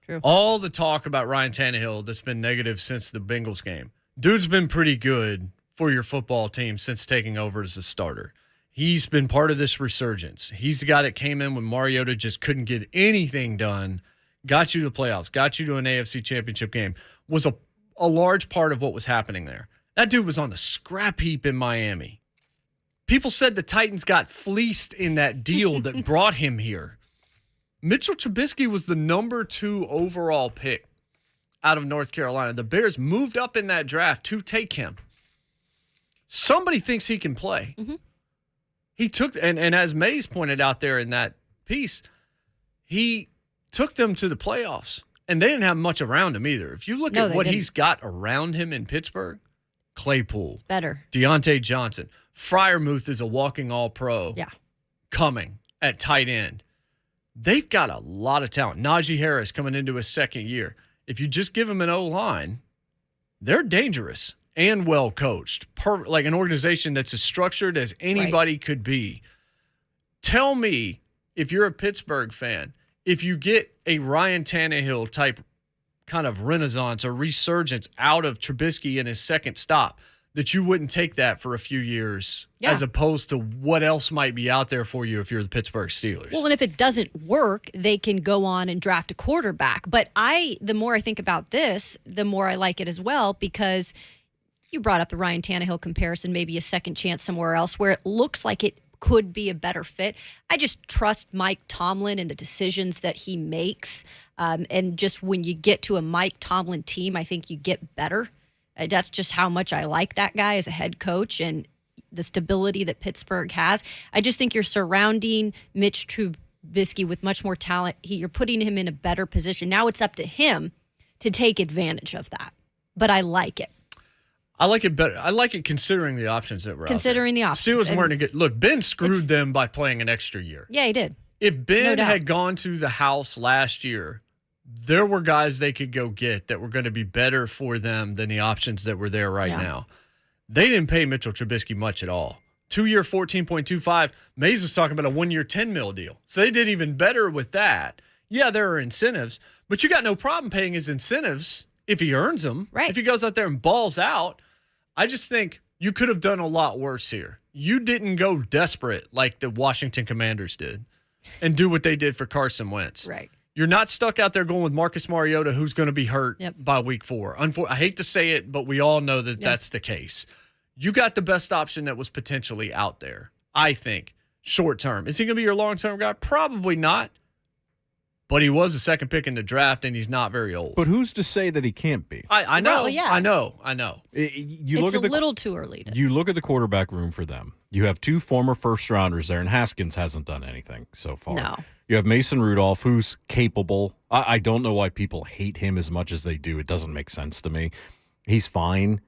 True. All the talk about Ryan Tannehill that's been negative since the Bengals game. Dude's been pretty good for your football team since taking over as a starter. He's been part of this resurgence. He's the guy that came in when Mariota just couldn't get anything done, got you to the playoffs, got you to an AFC championship game, was a large part of what was happening there. That dude was on the scrap heap in Miami. People said the Titans got fleeced in that deal that brought him here. Mitchell Trubisky was the number 2 overall pick out of North Carolina. The Bears moved up in that draft to take him. Somebody thinks he can play. Mm-hmm. He took, and as Mays pointed out there in that piece, he took them to the playoffs, and they didn't have much around him either. If you look at what he's got around him in Pittsburgh, Claypool, it's better. Deontay Johnson, Freiermuth is a walking all-pro. Yeah. Coming at tight end. They've got a lot of talent. Najee Harris coming into his 2nd year. If you just give them an O-line, they're dangerous and well coached, like an organization that's as structured as anybody could be. Tell me, if you're a Pittsburgh fan, if you get a Ryan Tannehill type kind of renaissance or resurgence out of Trubisky in his 2nd stop, that you wouldn't take that for a few years as opposed to what else might be out there for you if you're the Pittsburgh Steelers. Well, and if it doesn't work, they can go on and draft a quarterback. But the more I think about this, the more I like it as well, because you brought up the Ryan Tannehill comparison, maybe a second chance somewhere else where it looks like it could be a better fit. I just trust Mike Tomlin and the decisions that he makes. And just when you get to a Mike Tomlin team, I think you get better. That's just how much I like that guy as a head coach and the stability that Pittsburgh has. I just think you're surrounding Mitch Trubisky with much more talent. You're putting him in a better position. Now it's up to him to take advantage of that. But I like it. I like it better. I like it considering the options that were considering the options. Steelers weren't a good look. Ben screwed them by playing an extra year. Yeah, he did. If Ben had gone to the house last year, there were guys they could go get that were going to be better for them than the options that were there right now. They didn't pay Mitchell Trubisky much at all. 2-year, 14.25. Mays was talking about a 1-year, $10 million deal. So they did even better with that. Yeah, there are incentives, but you got no problem paying his incentives if he earns them. Right. If he goes out there and balls out. I just think you could have done a lot worse here. You didn't go desperate like the Washington Commanders did and do what they did for Carson Wentz. Right. You're not stuck out there going with Marcus Mariota, who's going to be hurt Yep. by week 4. I hate to say it, but we all know that that's the case. You got the best option that was potentially out there, I think, short term. Is he going to be your long-term guy? Probably not. But he was the second pick in the draft, and he's not very old. But who's to say that he can't be? I know. Well, yeah. I know. It's a little too early. You look at the quarterback room for them. You have 2 former first-rounders there, and Haskins hasn't done anything so far. No. You have Mason Rudolph, who's capable. I don't know why people hate him as much as they do. It doesn't make sense to me. He's fine.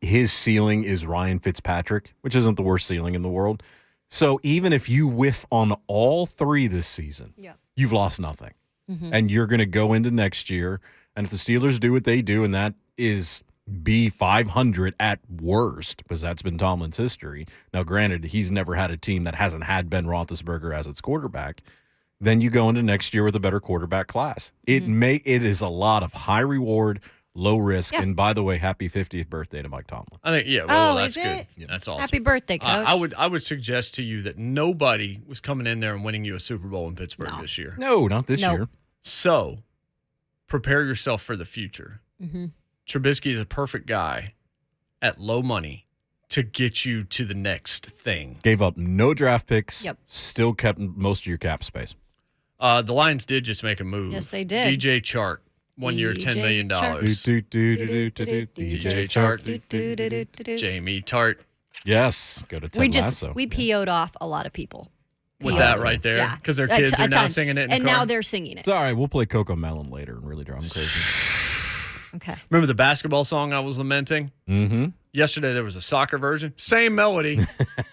His ceiling is Ryan Fitzpatrick, which isn't the worst ceiling in the world. So even if you whiff on all 3 this season, you've lost nothing. Mm-hmm. And you're going to go into next year, and if the Steelers do what they do, and that is be 500 at worst, because that's been Tomlin's history. Now, granted, he's never had a team that hasn't had Ben Roethlisberger as its quarterback. Then you go into next year with a better quarterback class. It is a lot of high reward, low risk. Yeah. And by the way, happy 50th birthday to Mike Tomlin. I think, that's is good. it? Yeah, that's awesome. Happy birthday, Coach. I would suggest to you that nobody was coming in there and winning you a Super Bowl in Pittsburgh this year. No, not this No. year. So prepare yourself for the future. Mm-hmm. Trubisky is a perfect guy at low money to get you to the next thing. Gave up no draft picks. Yep. Still kept most of your cap space. The Lions did just make a move. Yes, they did. DJ Chark, 1 year, $10 million. Chark. DJ Chark, Jamie Tart. Yes, go to Ted Lasso. We PO'd off a lot of people. With PO'd. that right there, Yeah. because their A kids t- are a now ton. singing it in and the car. now they're singing it. It's all right. We'll play Coco Melon later and really drive them crazy. Okay. Remember the basketball song I was lamenting? Mm-hmm. Yesterday there was a soccer version. Same melody.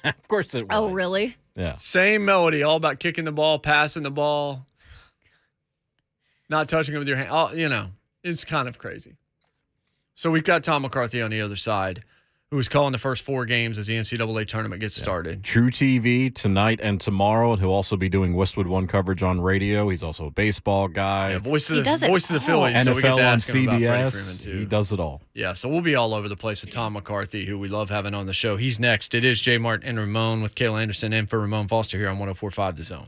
Of course it was. Oh, really? Yeah. Same melody. All about kicking the ball, passing the ball, not touching it with your hand. Oh, it's kind of crazy. So we've got Tom McCarthy on the other side, who is calling the first 4 games as the NCAA tournament gets started. True TV tonight and tomorrow, and he'll also be doing Westwood One coverage on radio. He's also a baseball guy. Yeah, voice of He the does it Phillies. So we get NFL to on ask him about Freddie CBS. Freeman, too. He does it all. Yeah, so we'll be all over the place with Tom McCarthy, who we love having on the show. He's next. It is JMart and Ramon with Kayla Anderson in for Ramon Foster here on 104.5 The Zone.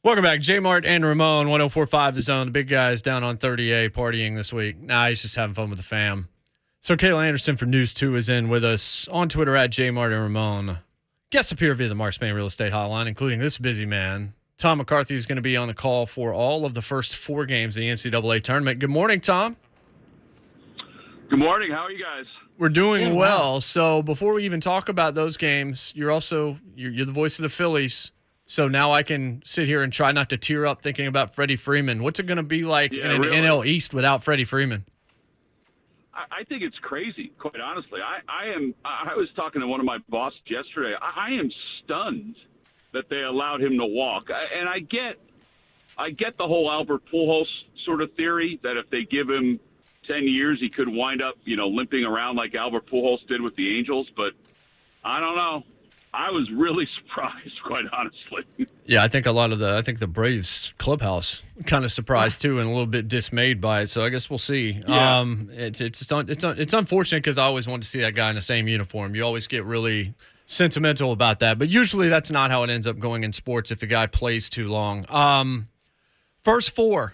Welcome back. JMart and Ramon, 104.5 The Zone. The big guys down on 30A partying this week. Nah, he's just having fun with the fam. So Kayla Anderson from News 2 is in with us on Twitter at JMart and Ramon. Guests appear via the Mark Spain Real Estate Hotline, including this busy man. Tom McCarthy is going to be on the call for all of the first 4 games of the NCAA tournament. Good morning, Tom. Good morning. How are you guys? We're doing well. So before we even talk about those games, you're the voice of the Phillies. So now I can sit here and try not to tear up thinking about Freddie Freeman. What's it going to be like in an NL East without Freddie Freeman? I think it's crazy, quite honestly. I was talking to one of my bosses yesterday. I am stunned that they allowed him to walk. And I get the whole Albert Pujols sort of theory that if they give him 10 years, he could wind up, limping around like Albert Pujols did with the Angels. But I don't know. I was really surprised, quite honestly. Yeah, I think the Braves clubhouse kind of surprised too, and a little bit dismayed by it. So I guess we'll see. Yeah. It's unfortunate because I always wanted to see that guy in the same uniform. You always get really sentimental about that, but usually that's not how it ends up going in sports if the guy plays too long. First 4.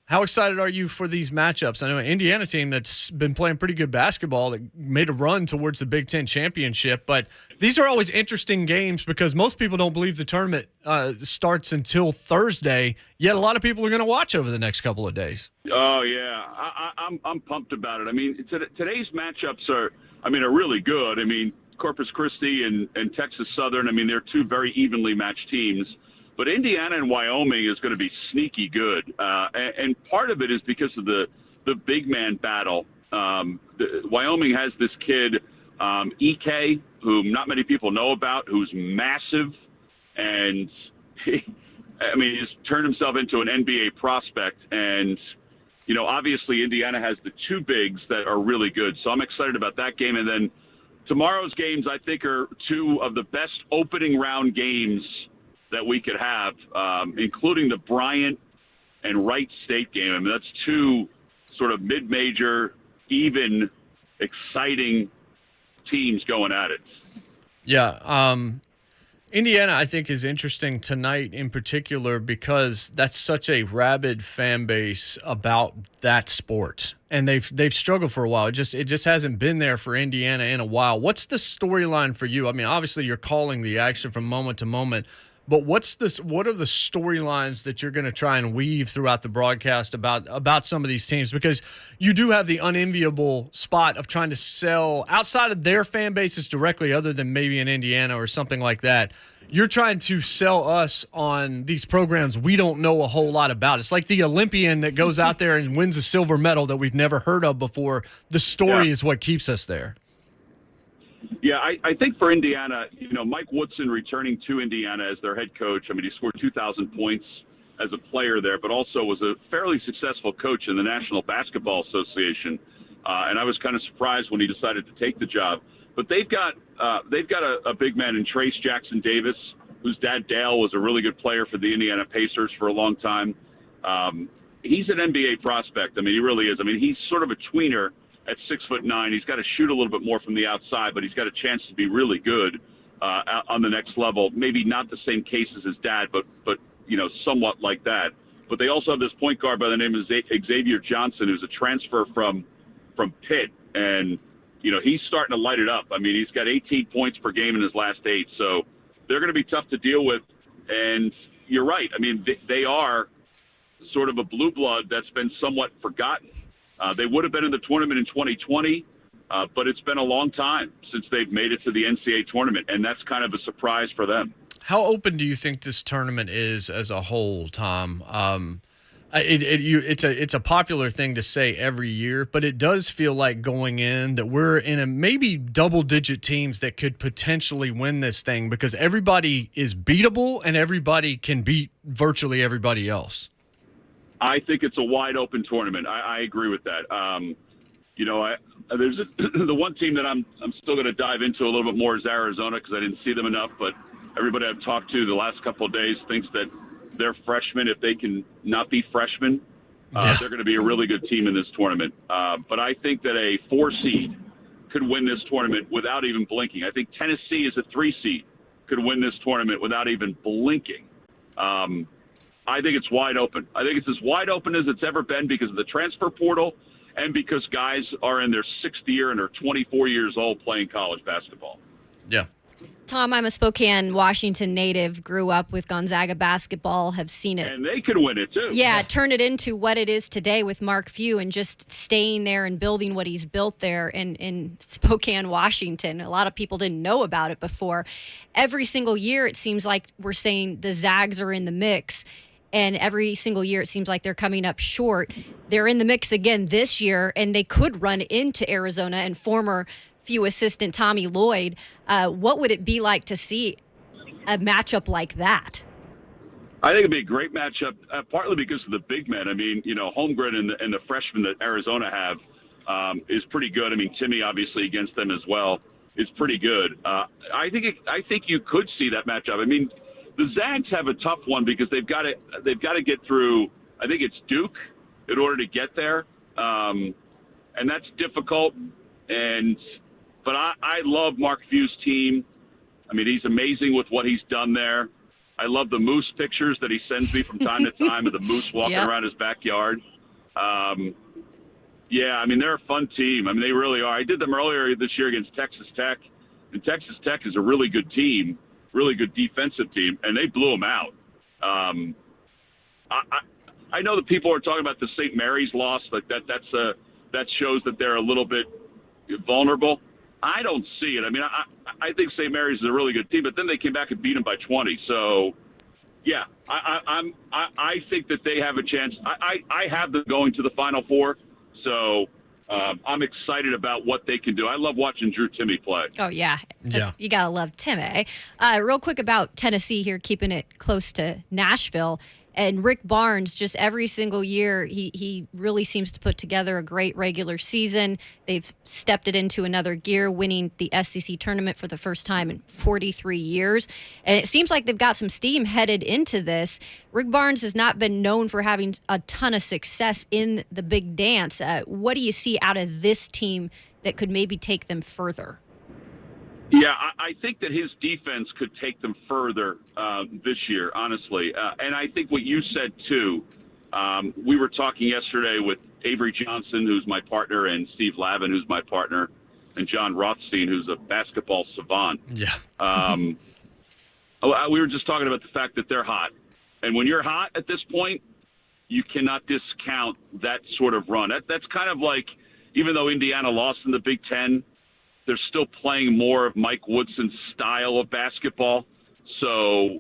How excited are you for these matchups? I know an Indiana team that's been playing pretty good basketball that made a run towards the Big Ten championship, but these are always interesting games because most people don't believe the tournament starts until Thursday, yet a lot of people are going to watch over the next couple of days. Oh, yeah. I'm pumped about it. I mean, today's matchups are really good. I mean, Corpus Christi and Texas Southern, they're 2 very evenly matched teams. But Indiana and Wyoming is going to be sneaky good, and part of it is because of the big man battle. Wyoming has this kid, EK, whom not many people know about, who's massive, and he's turned himself into an NBA prospect. And obviously Indiana has the 2 bigs that are really good, so I'm excited about that game. And then tomorrow's games, I think, are 2 of the best opening round games that we could have, including the Bryant and Wright State game. That's 2 sort of mid-major, even, exciting teams going at it. Yeah. Indiana, I think, is interesting tonight in particular because that's such a rabid fan base about that sport. And they've struggled for a while. It just hasn't been there for Indiana in a while. What's the storyline for you? Obviously you're calling the action from moment to moment, but what are the storylines that you're going to try and weave throughout the broadcast about some of these teams? Because you do have the unenviable spot of trying to sell outside of their fan bases directly, other than maybe in Indiana or something like that. You're trying to sell us on these programs we don't know a whole lot about. It's like the Olympian that goes out there and wins a silver medal that we've never heard of before. The story is what keeps us there. Yeah, I think for Indiana, Mike Woodson returning to Indiana as their head coach. He scored 2,000 points as a player there, but also was a fairly successful coach in the National Basketball Association. And I was kind of surprised when he decided to take the job. But they've got a big man in Trace Jackson Davis, whose dad Dale was a really good player for the Indiana Pacers for a long time. He's an NBA prospect. He really is. He's sort of a tweener. At 6'9", he's got to shoot a little bit more from the outside, but he's got a chance to be really good on the next level. Maybe not the same case as his dad, but somewhat like that. But they also have this point guard by the name of Xavier Johnson, who's a transfer from Pitt, and he's starting to light it up. He's got 18 points per game in his last 8, so they're going to be tough to deal with. And you're right. They are sort of a blue blood that's been somewhat forgotten. They would have been in the tournament in 2020, but it's been a long time since they've made it to the NCAA tournament, and that's kind of a surprise for them. How open do you think this tournament is as a whole, Tom? It's a popular thing to say every year, but it does feel like going in that we're in a maybe double-digit teams that could potentially win this thing because everybody is beatable and everybody can beat virtually everybody else. I think it's a wide open tournament. I agree with that. There's the one team that I'm still going to dive into a little bit more is Arizona because I didn't see them enough. But everybody I've talked to the last couple of days thinks that they're freshmen. If they can not be freshmen, they're going to be a really good team in this tournament. But I think that a 4 seed could win this tournament without even blinking. I think Tennessee is a 3 seed could win this tournament without even blinking. I think it's wide open. I think it's as wide open as it's ever been because of the transfer portal and because guys are in their 6th year and are 24 years old playing college basketball. Yeah. Tom, I'm a Spokane, Washington native, grew up with Gonzaga basketball, have seen it. And they could win it, too. Yeah, turn it into what it is today with Mark Few and just staying there and building what he's built there in Spokane, Washington. A lot of people didn't know about it before. Every single year, it seems like we're saying the Zags are in the mix. And every single year, it seems like they're coming up short. They're in the mix again this year, and they could run into Arizona and former Few assistant Tommy Lloyd. What would it be like to see a matchup like that? I think it'd be a great matchup, partly because of the big men. I mean, Holmgren and the freshmen that Arizona have is pretty good. I mean, Timmy obviously against them as well is pretty good. I think you could see that matchup. I mean, the Zags have a tough one because they've got to get through. I think it's Duke in order to get there, and that's difficult. But I love Mark Few's team. I mean, he's amazing with what he's done there. I love the moose pictures that he sends me from time to time of the moose walking around his backyard. Yeah, I mean, they're a fun team. I mean, they really are. I did them earlier this year against Texas Tech, and Texas Tech is a really good team, really good defensive team, and they blew them out. I know that people are talking about the St. Mary's loss, like that shows that they're a little bit vulnerable. I don't see it. I mean, I think St. Mary's is a really good team, but then they came back and beat them by 20. So, yeah, I think that they have a chance. I have them going to the Final Four, so I'm excited about what they can do. I love watching Drew Timme play. Oh, yeah. Yeah. You got to love Timme. Real quick about Tennessee here, keeping it close to Nashville. And Rick Barnes, just every single year, he really seems to put together a great regular season. They've stepped it into another gear, winning the SEC tournament for the first time in 43 years. And it seems like they've got some steam headed into this. Rick Barnes has not been known for having a ton of success in the big dance. What do you see out of this team that could maybe take them further? Yeah, I think that his defense could take them further this year, honestly. And I think what you said, too, we were talking yesterday with Avery Johnson, who's my partner, and Steve Lavin, who's my partner, and John Rothstein, who's a basketball savant. Yeah. We were just talking about the fact that they're hot. And when you're hot at this point, you cannot discount that sort of run. That's kind of like, even though Indiana lost in the Big Ten, they're still playing more of Mike Woodson's style of basketball. So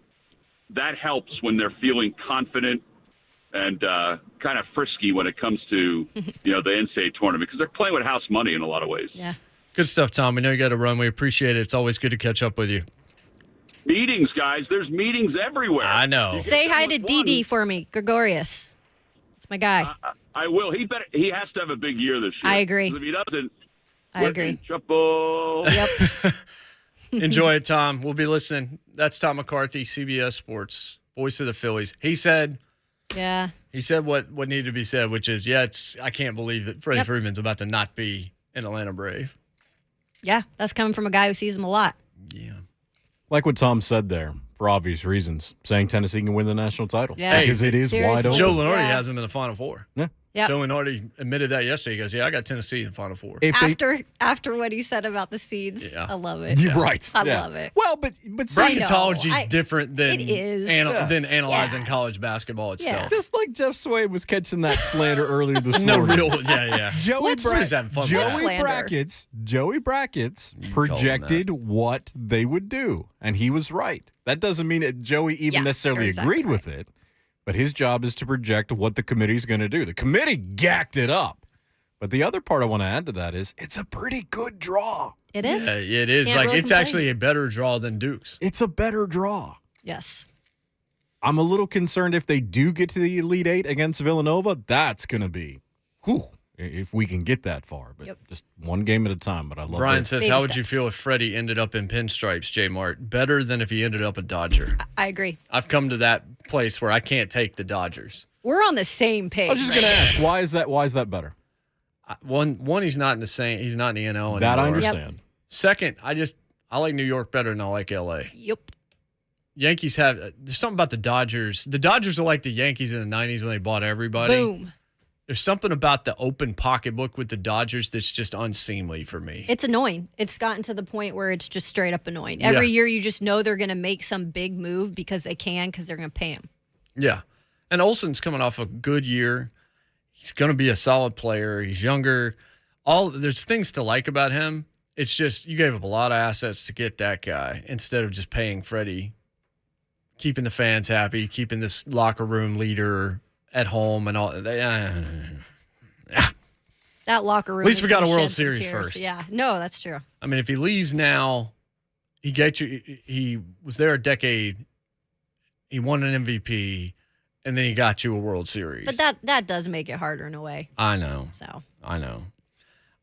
that helps when they're feeling confident and kind of frisky when it comes to, the NCAA tournament, because they're playing with house money in a lot of ways. Yeah. Good stuff, Tom. We know you got to run. We appreciate it. It's always good to catch up with you. Meetings, guys. There's meetings everywhere. I know. Say hi to Didi for me, Gregorius. It's my guy. I will. He has to have a big year this year. I agree. If he doesn't, I agree. in trouble. Yep. Enjoy it, Tom. We'll be listening. That's Tom McCarthy, CBS Sports, voice of the Phillies. He said what needed to be said, which is, I can't believe that Freddie Freeman's about to not be an Atlanta Brave. Yeah, that's coming from a guy who sees him a lot. Yeah. Like what Tom said there, for obvious reasons, saying Tennessee can win the national title. Yeah. Because it is Seriously. wide open. Joe Lenardi has him in the Final Four. Yeah. Yep. Joe Lenardi admitted that yesterday. He goes, I got Tennessee in the Final Four. After what he said about the seeds, I love it. You're right. I love it. Well, but bracketology is different than it is. than analyzing college basketball itself. just like Jeff Swaim was catching that slander earlier this No morning. real, yeah. Joey having fun with that. Joey Brackets projected what they would do, and he was right. That doesn't mean that Joey even necessarily agreed with it. But his job is to project what the committee's going to do. The committee gacked it up. But the other part I want to add to that is it's a pretty good draw. It is. Yeah, it is. Can't really it's complain. actually a better draw than Duke's. It's a better draw. Yes. I'm a little concerned if they do get to the Elite Eight against Villanova, that's going to be, if we can get that far. But just one game at a time. But I love Brian that. says, how would you feel if Freddie ended up in pinstripes, JMart? Better than if he ended up a Dodger. I agree. I've come to that place where I can't take the Dodgers. We're on the same page. I was just going to ask, why is that better? One, he's not in the same. He's not in the NL anymore. That I understand. Second, I like New York better than I like LA. Yep. Yankees have there's something about the Dodgers. The Dodgers are like the Yankees in the 90s when they bought everybody. Boom. There's something about the open pocketbook with the Dodgers that's just unseemly for me. It's annoying. It's gotten to the point where it's just straight up annoying. Every year you just know they're going to make some big move because they can, because they're going to pay him. Yeah. And Olsen's coming off a good year. He's going to be a solid player. He's younger. There's things to like about him. It's just you gave up a lot of assets to get that guy instead of just paying Freddie, keeping the fans happy, keeping this locker room leader at home and all. That locker room. At least we got a gonna World shed some Series tears. first. Yeah. No, that's true. I mean, if he leaves now, he was there a decade. He won an MVP, and then he got you a World Series. But that does make it harder in a way. I know. So I know.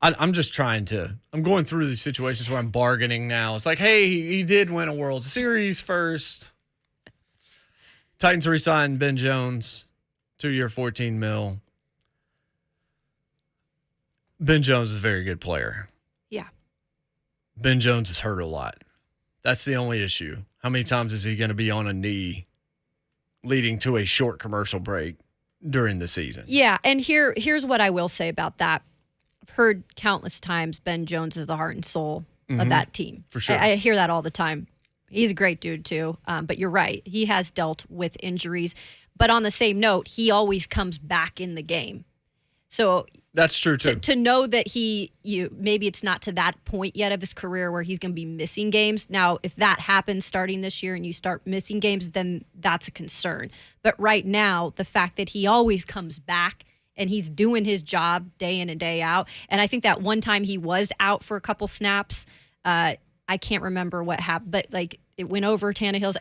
I'm just trying to. I'm going through these situations where I'm bargaining now. It's like, hey, he did win a World Series first. Titans re-signed Ben Jones, 2-year, $14 million. Ben Jones is a very good player. yeah. Ben Jones is hurt a lot. That's the only issue. How many times is he going to be on a knee, leading to a short commercial break during the season? Yeah, and here's what I will say about that. I've heard countless times Ben Jones is the heart and soul of that team. For sure. I hear that all the time. He's a great dude too, but you're right. He has dealt with injuries. But on the same note, he always comes back in the game. So That's true too. to know that maybe it's not to that point yet of his career where he's going to be missing games. Now, if that happens starting this year and you start missing games, then that's a concern. But right now, the fact that he always comes back and he's doing his job day in and day out. And I think that one time he was out for a couple snaps. I can't remember what happened, but like it went over Tannehill's.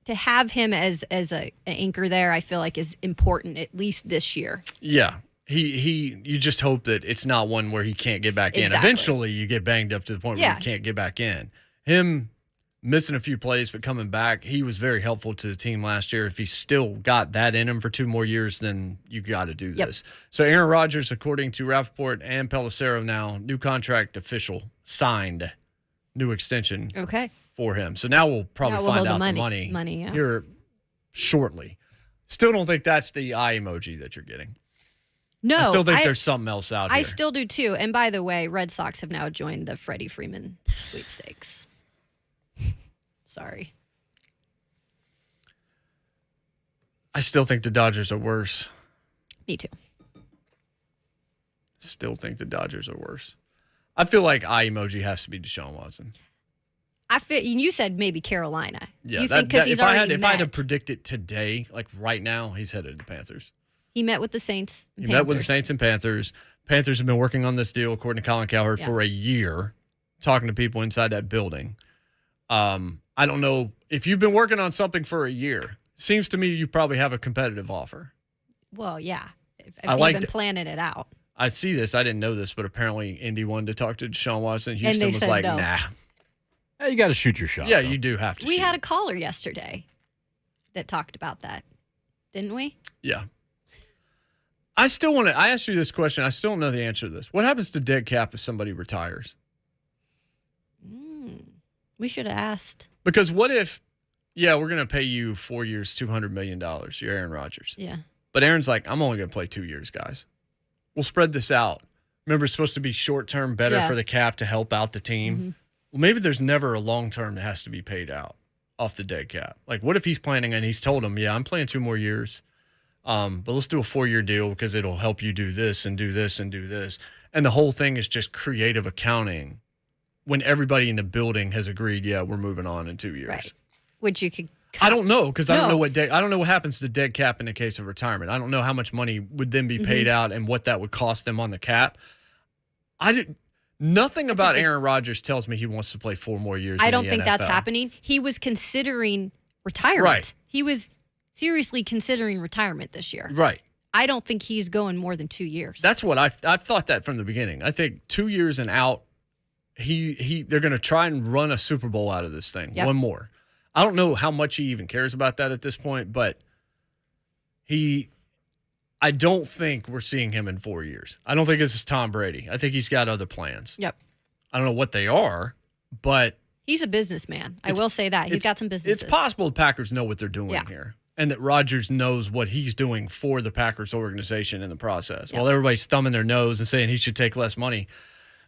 To have him as an anchor there, I feel like is important, at least this year. Yeah. You just hope that it's not one where he can't get back in. Exactly. Eventually, you get banged up to the point where you can't get back in. Him missing a few plays but coming back, he was very helpful to the team last year. If he's still got that in him for 2 more years, then you got to do this. So Aaron Rodgers, according to Rappaport and Pelissero now, new contract official, signed, new extension for him. So now we'll probably find out the money here shortly. Still don't think that's the eye emoji that you're getting. No, I still think there's something else out here. I still do too. And by the way, Red Sox have now joined the Freddie Freeman sweepstakes. Sorry. I still think the Dodgers are worse. Me too. Still think the Dodgers are worse. I feel like eye emoji has to be Deshaun Watson. You said maybe Carolina. Yeah, you think because he's already if met. I had to predict it today, like right now, he's headed to the Panthers. He met with the Saints. He met with the Saints and Panthers. Panthers have been working on this deal, according to Colin Cowherd, for a year, talking to people inside that building. I don't know if you've been working on something for a year. Seems to me you probably have a competitive offer. Well, yeah. If I you've been planning it out. I see this. I didn't know this, but apparently Indy wanted to talk to Deshaun Watson. Houston was said like, no. nah. You got to shoot your shot. Yeah, though. you do have to. We shoot. had a caller yesterday that talked about that, didn't we? Yeah. I asked you this question. I still don't know the answer to this. What happens to dead cap if somebody retires? We should have asked. Because what if, we're going to pay you 4 years, $200 million. You're Aaron Rodgers. Yeah. But Aaron's like, I'm only going to play 2 years, guys. We'll spread this out. Remember, it's supposed to be short-term, better for the cap to help out the team. Mm-hmm. Well, maybe there's never a long-term that has to be paid out off the dead cap. Like, what if he's planning and he's told him, I'm playing 2 more years, but let's do a 4-year deal because it'll help you do this and do this and do this. And the whole thing is just creative accounting when everybody in the building has agreed, we're moving on in 2 years. Right. Which you could. I don't know because I don't know what happens to dead cap in the case of retirement. I don't know how much money would then be paid out and what that would cost them on the cap. Nothing about Aaron Rodgers tells me he wants to play 4 more years. I don't think that's happening. He was considering retirement. Right. He was seriously considering retirement this year. Right. I don't think he's going more than 2 years. That's what I've thought that from the beginning. I think 2 years and out, they're going to try and run a Super Bowl out of this thing. One more. I don't know how much he even cares about that at this point, but I don't think we're seeing him in 4 years. I don't think this is Tom Brady. I think he's got other plans. Yep. I don't know what they are, but He's a businessman. I will say that. He's got some businesses. It's possible the Packers know what they're doing here, and that Rodgers knows what he's doing for the Packers organization in the process. While everybody's thumbing their nose and saying he should take less money,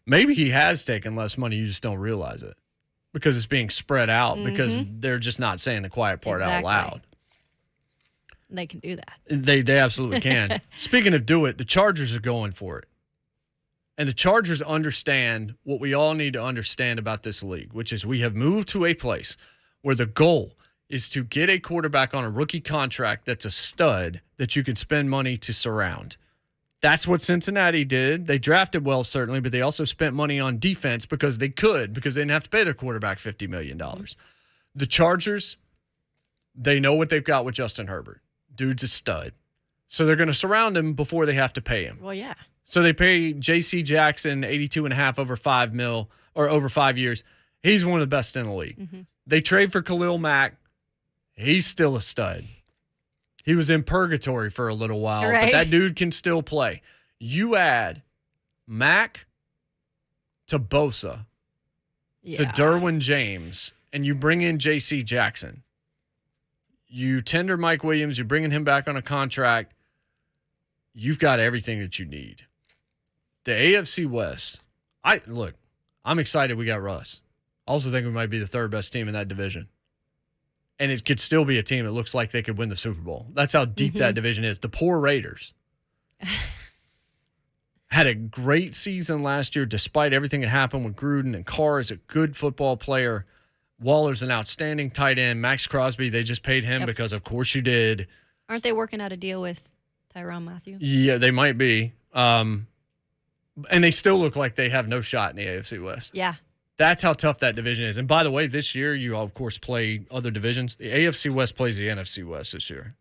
maybe he has taken less money. You just don't realize it because it's being spread out because they're just not saying the quiet part out loud. They can do that. They absolutely can. Speaking of do it, the Chargers are going for it. And the Chargers understand what we all need to understand about this league, which is we have moved to a place where the goal is to get a quarterback on a rookie contract that's a stud that you can spend money to surround. That's what Cincinnati did. They drafted well, certainly, but they also spent money on defense because they could, because they didn't have to pay their quarterback $50 million. The Chargers, they know what they've got with Justin Herbert. Dude's a stud. So they're going to surround him before they have to pay him. Well, yeah. So they pay J.C. Jackson $82.5 over $5 million or over 5 years. He's one of the best in the league. They trade for Khalil Mack. He's still a stud. He was in purgatory for a little while, but that dude can still play. You add Mack to Bosa to Derwin James, and you bring in J.C. Jackson. You tender Mike Williams. You're bringing him back on a contract. You've got everything that you need. The AFC West, I'm excited we got Russ. I also think we might be the third best team in that division. And it could still be a team that looks like they could win the Super Bowl. That's how deep that division is. The poor Raiders had a great season last year despite everything that happened with Gruden, and Carr is a good football player. Waller's an outstanding tight end. Max Crosby, they just paid him because of course you did. Aren't they working out a deal with Tyrann Mathieu? Yeah, they might be. And they still look like they have no shot in the AFC West. Yeah. That's how tough that division is. And by the way, this year you, of course, play other divisions. The AFC West plays the NFC West this year.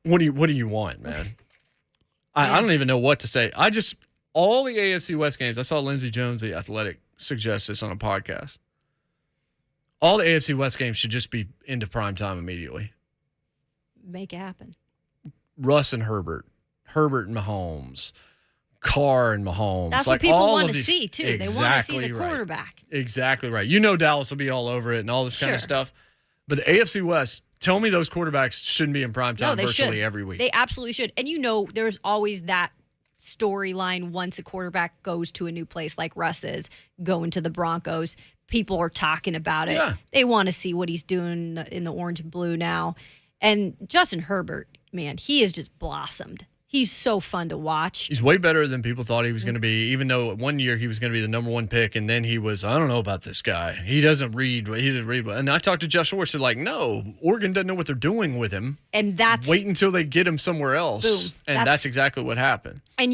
What do you want, man? I don't even know what to say. All the AFC West games, I saw Lindsey Jones, the Athletic, suggest this on a podcast. All the AFC West games should just be into prime time immediately. Make it happen. Russ and Herbert and Mahomes, Carr and Mahomes. That's what people want to see, too. They want to see the quarterback. Exactly right. You know Dallas will be all over it and all this kind of stuff. But the AFC West, tell me those quarterbacks shouldn't be in prime time virtually every week. They absolutely should. And there's always that storyline once a quarterback goes to a new place like Russ is, going to the Broncos. People are talking about it. Yeah. They want to see what he's doing in the orange and blue now. And Justin Herbert, man, he has just blossomed. He's so fun to watch. He's way better than people thought he was going to be, even though one year he was going to be the number one pick, and then he was, I don't know about this guy. He didn't read. And I talked to Geoff Schwartz, said like, no, Oregon doesn't know what they're doing with him. And that's... Wait until they get him somewhere else. Boom. And that's exactly what happened. And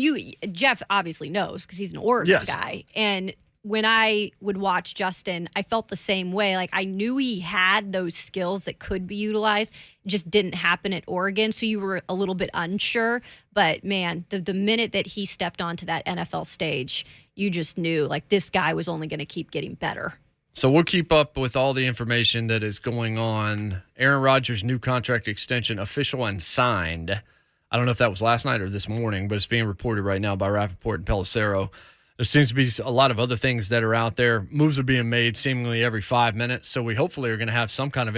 Geoff obviously knows because he's an Oregon guy. And when I would watch Justin, I felt the same way. Like, I knew he had those skills that could be utilized. It just didn't happen at Oregon. So you were a little bit unsure. But, man, the minute that he stepped onto that NFL stage, you just knew, like, this guy was only going to keep getting better. So we'll keep up with all the information that is going on. Aaron Rodgers' new contract extension, official and signed. I don't know if that was last night or this morning, but it's being reported right now by Rappaport and Pelissero. There seems to be a lot of other things that are out there. Moves are being made seemingly every 5 minutes. So we hopefully are going to have some kind of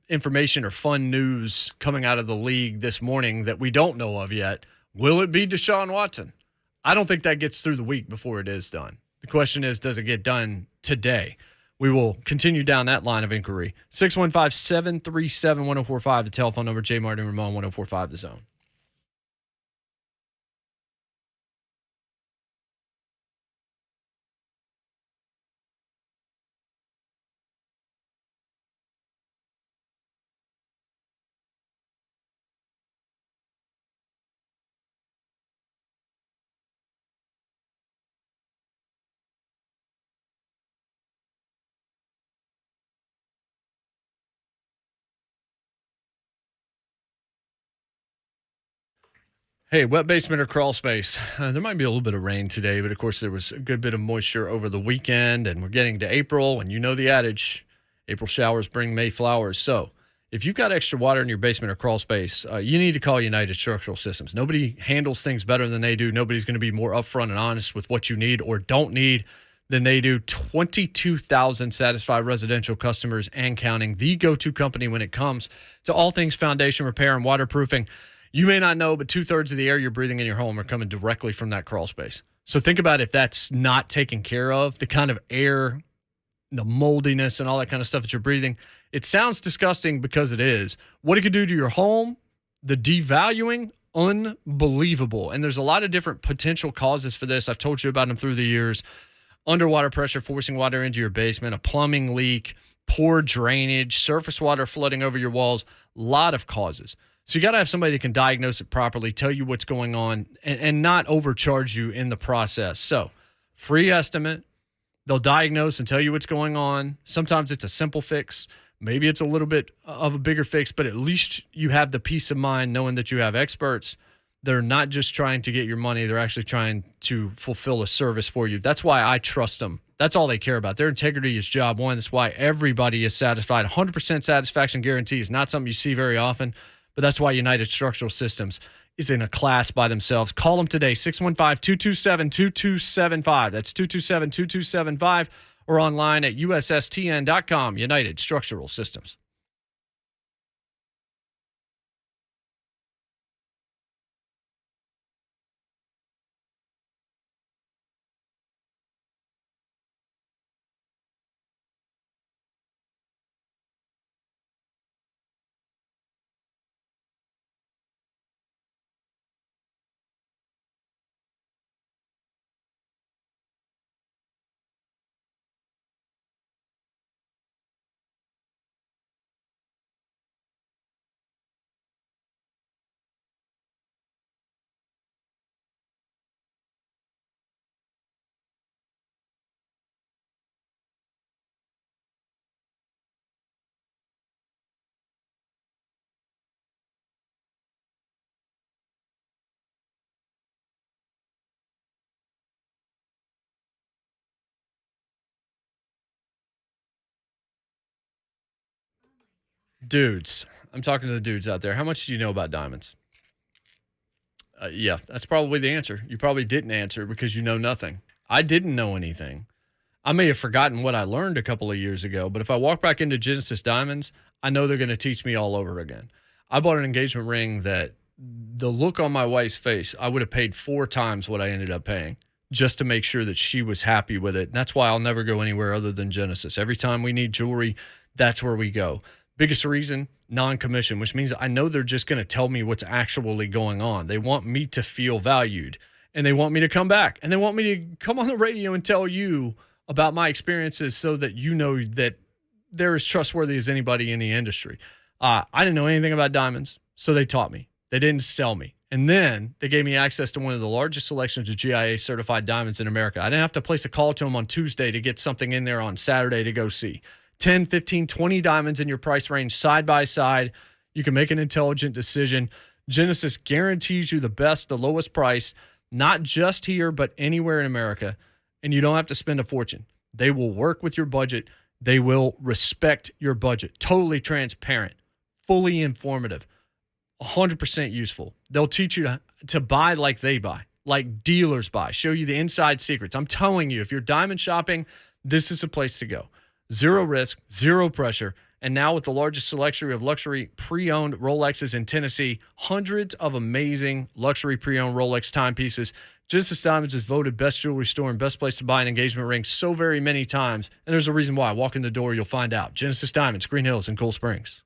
information or fun news coming out of the league this morning that we don't know of yet. Will it be Deshaun Watson? I don't think that gets through the week before it is done. The question is, does it get done today? We will continue down that line of inquiry. 615-737-1045, the telephone number, JMart and Ramon, 1045 The Zone. Hey, wet basement or crawl space. There might be a little bit of rain today, but of course there was a good bit of moisture over the weekend, and we're getting to April, and you know the adage, April showers bring May flowers. So If you've got extra water in your basement or crawl space, you need to call United Structural Systems. Nobody handles things better than they do. Nobody's going to be more upfront and honest with what you need or don't need than they do. 22,000 satisfied residential customers and counting. The go-to company when it comes to all things foundation repair and waterproofing. You may not know, but 2/3 of the air you're breathing in your home are coming directly from that crawl space. So think about if that's not taken care of, the kind of air, the moldiness and all that kind of stuff that you're breathing. It sounds disgusting because it is. What it could do to your home, the devaluing, unbelievable. And there's a lot of different potential causes for this. I've told you about them through the years. Underwater pressure forcing water into your basement, a plumbing leak, poor drainage, surface water flooding over your walls, a lot of causes. So you got to have somebody that can diagnose it properly, tell you what's going on, and not overcharge you in the process. So free estimate. They'll diagnose and tell you what's going on. Sometimes it's a simple fix. Maybe it's a little bit of a bigger fix, but at least you have the peace of mind knowing that you have experts. They're not just trying to get your money. They're actually trying to fulfill a service for you. That's why I trust them. That's all they care about. Their integrity is job one. That's why everybody is satisfied. 100% satisfaction guarantee is not something you see very often, but that's why United Structural Systems is in a class by themselves. Call them today, 615-227-2275. That's 227-2275, or online at ussTN.com. United Structural Systems. Dudes, I'm talking to the dudes out there. How much do you know about diamonds? Yeah, that's probably the answer. You probably didn't answer because you know nothing. I didn't know anything. I may have forgotten what I learned a couple of years ago, but if I walk back into Genesis Diamonds, I know they're going to teach me all over again. I bought an engagement ring that the look on my wife's face, I would have paid 4 times what I ended up paying just to make sure that she was happy with it. And that's why I'll never go anywhere other than Genesis. Every time we need jewelry, that's where we go. Biggest reason, non-commission, which means I know they're just going to tell me what's actually going on. They want me to feel valued, and they want me to come back, and they want me to come on the radio and tell you about my experiences so that you know that they're as trustworthy as anybody in the industry. I didn't know anything about diamonds, so they taught me. They didn't sell me. And then they gave me access to one of the largest selections of GIA certified diamonds in America. I didn't have to place a call to them on Tuesday to get something in there on Saturday to go see. 10, 15, 20 diamonds in your price range side by side. You can make an intelligent decision. Genesis guarantees you the best, the lowest price, not just here, but anywhere in America. And you don't have to spend a fortune. They will work with your budget. They will respect your budget. Totally transparent, fully informative, 100% useful. They'll teach you to buy like they buy, like dealers buy, show you the inside secrets. I'm telling you, if you're diamond shopping, this is a place to go. Zero risk, zero pressure. And now with the largest selection of luxury pre-owned Rolexes in Tennessee, hundreds of amazing luxury pre-owned Rolex timepieces. Genesis Diamonds is voted best jewelry store and best place to buy an engagement ring so very many times. And there's a reason why. Walk in the door, you'll find out. Genesis Diamonds, Green Hills, and Cool Springs.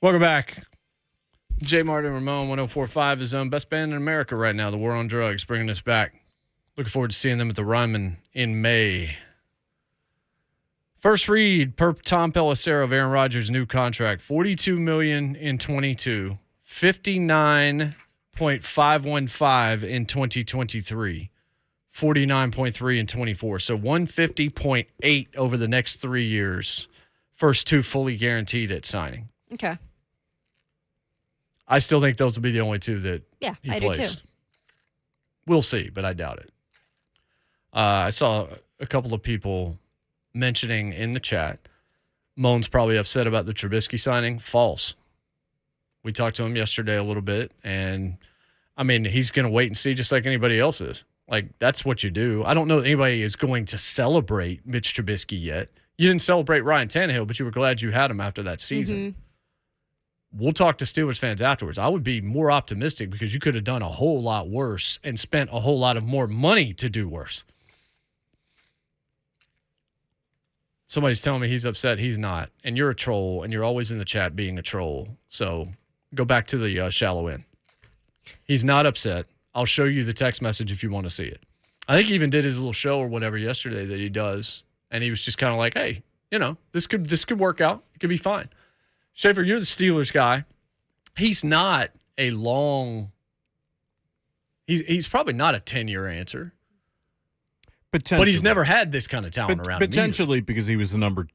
Welcome back. JMart and Ramon 104.5 is best band in America right now. The War on Drugs bringing us back. Looking forward to seeing them at the Ryman in May. First read per Tom Pelissero of Aaron Rodgers' new contract: $42 million in 22, $59.515 in 2023, $49.3 in 24. So $150.8 over the next 3 years. First two fully guaranteed at signing. Okay. I still think those will be the only two that he I plays. do too. We'll see, but I doubt it. I saw a couple of people mentioning in the chat, Moan's probably upset about the Trubisky signing. False. We talked to him yesterday a little bit, and, I mean, he's going to wait and see just like anybody else is. Like, that's what you do. I don't know that anybody is going to celebrate Mitch Trubisky yet. You didn't celebrate Ryan Tannehill, but you were glad you had him after that season. Mm-hmm. We'll talk to Steelers fans afterwards. I would be more optimistic because you could have done a whole lot worse and spent a whole lot of more money to do worse. Somebody's telling me he's upset. He's not. And you're a troll, and you're always in the chat being a troll. So go back to the shallow end. He's not upset. I'll show you the text message if you want to see it. I think he even did his little show or whatever yesterday that he does, and he was just kind of like, hey, you know, this could work out. It could be fine. Schaefer, you're the Steelers guy. He's not a long – he's probably not a 10-year answer. But he's never had this kind of talent around him. Potentially because he was the number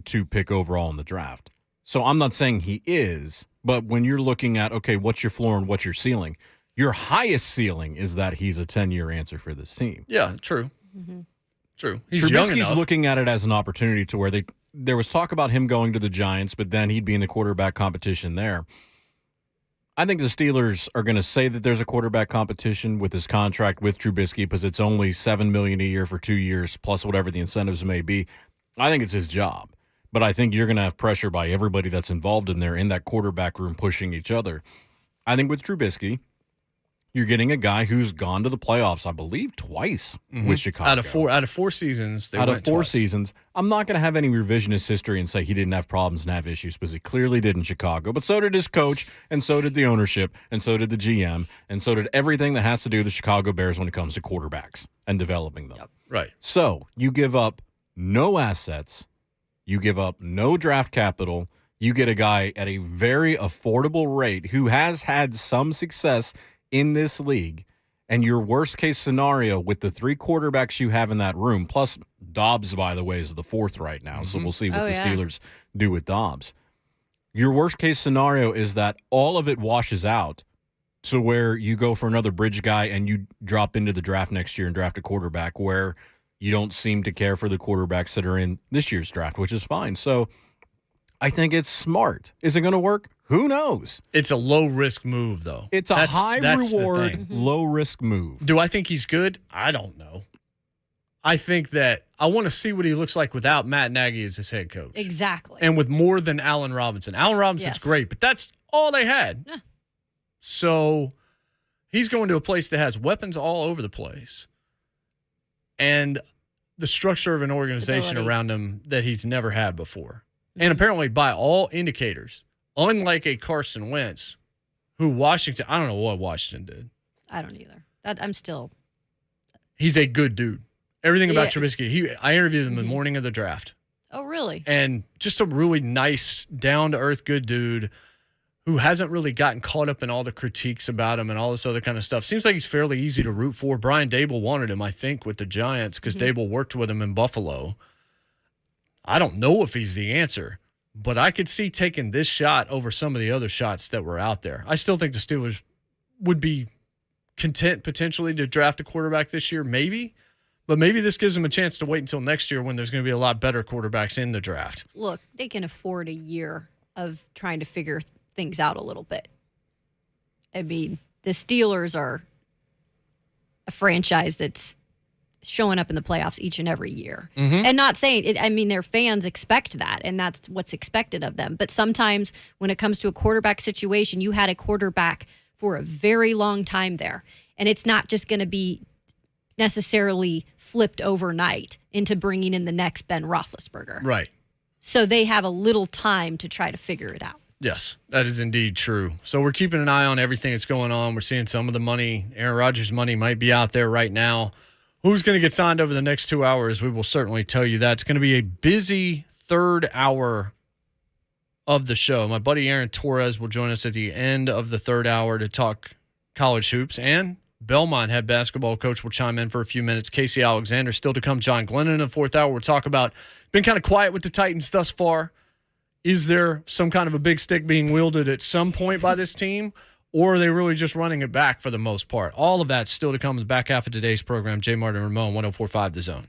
2 pick overall in the draft. So I'm not saying he is, but when you're looking at, okay, what's your floor and what's your ceiling, your highest ceiling is that he's a 10-year answer for this team. Yeah, true. Mm-hmm. True. He's Trubisky's young enough. looking at it as an opportunity to where there was talk about him going to the Giants, but then he'd be in the quarterback competition there. I think the Steelers are going to say that there's a quarterback competition with his contract with Trubisky because it's only $7 million a year for 2 years plus whatever the incentives may be. I think it's his job, but I think you're going to have pressure by everybody that's involved in there in that quarterback room pushing each other. I think with Trubisky, you're getting a guy who's gone to the playoffs, I believe, twice with Chicago. Out of four seasons, out of 4 seasons. I'm not going to have any revisionist history and say he didn't have problems and have issues because he clearly did in Chicago. But so did his coach, and so did the ownership, and so did the GM, and so did everything that has to do with the Chicago Bears when it comes to quarterbacks and developing them. Yep. Right. So you give up no assets, you give up no draft capital, you get a guy at a very affordable rate who has had some success in this league, and your worst case scenario with the 3 quarterbacks you have in that room, plus Dobbs, by the way, is the 4th right now, so we'll see what the Steelers do with Dobbs. Your worst case scenario is that all of it washes out to where you go for another bridge guy and you drop into the draft next year and draft a quarterback where you don't seem to care for the quarterbacks that are in this year's draft, which is fine. So I think it's smart. Is it going to work? Who knows? It's a low-risk move, though. It's a high-reward, low-risk move. Do I think he's good? I don't know. I think that I want to see what he looks like without Matt Nagy as his head coach. Exactly. And with more than Allen Robinson. Allen Robinson's great, but that's all they had. Yeah. So he's going to a place that has weapons all over the place and the structure of an organization around him that he's never had before. And apparently, by all indicators, unlike a Carson Wentz, who Washington, I don't know what Washington did. I don't either. He's a good dude. Everything about Trubisky. I interviewed him the morning of the draft. Oh, really? And just a really nice, down-to-earth, good dude who hasn't really gotten caught up in all the critiques about him and all this other kind of stuff. Seems like he's fairly easy to root for. Brian Dable wanted him, I think, with the Giants because Dable worked with him in Buffalo. I don't know if he's the answer, but I could see taking this shot over some of the other shots that were out there. I still think the Steelers would be content potentially to draft a quarterback this year, maybe. But maybe this gives them a chance to wait until next year when there's going to be a lot better quarterbacks in the draft. Look, they can afford a year of trying to figure things out a little bit. I mean, the Steelers are a franchise that's showing up in the playoffs each and every year. And not saying it, I mean, their fans expect that, and that's what's expected of them. But sometimes when it comes to a quarterback situation, you had a quarterback for a very long time there, and it's not just going to be necessarily flipped overnight into bringing in the next Ben Roethlisberger. Right. So they have a little time to try to figure it out. Yes, that is indeed true. So we're keeping an eye on everything that's going on. We're seeing some of the money. Aaron Rodgers' money might be out there right now. Who's going to get signed over the next 2 hours? We will certainly tell you that. It's going to be a busy third hour of the show. My buddy Aaron Torres will join us at the end of the third hour to talk college hoops, and Belmont head basketball coach will chime in for a few minutes. Casey Alexander still to come. John Glennon in the fourth hour. We'll talk about been kind of quiet with the Titans thus far. Is there some kind of a big stick being wielded at some point by this team, or are they really just running it back for the most part? All of that's still to come in the back half of today's program. JMart and Ramon, 104.5 The Zone.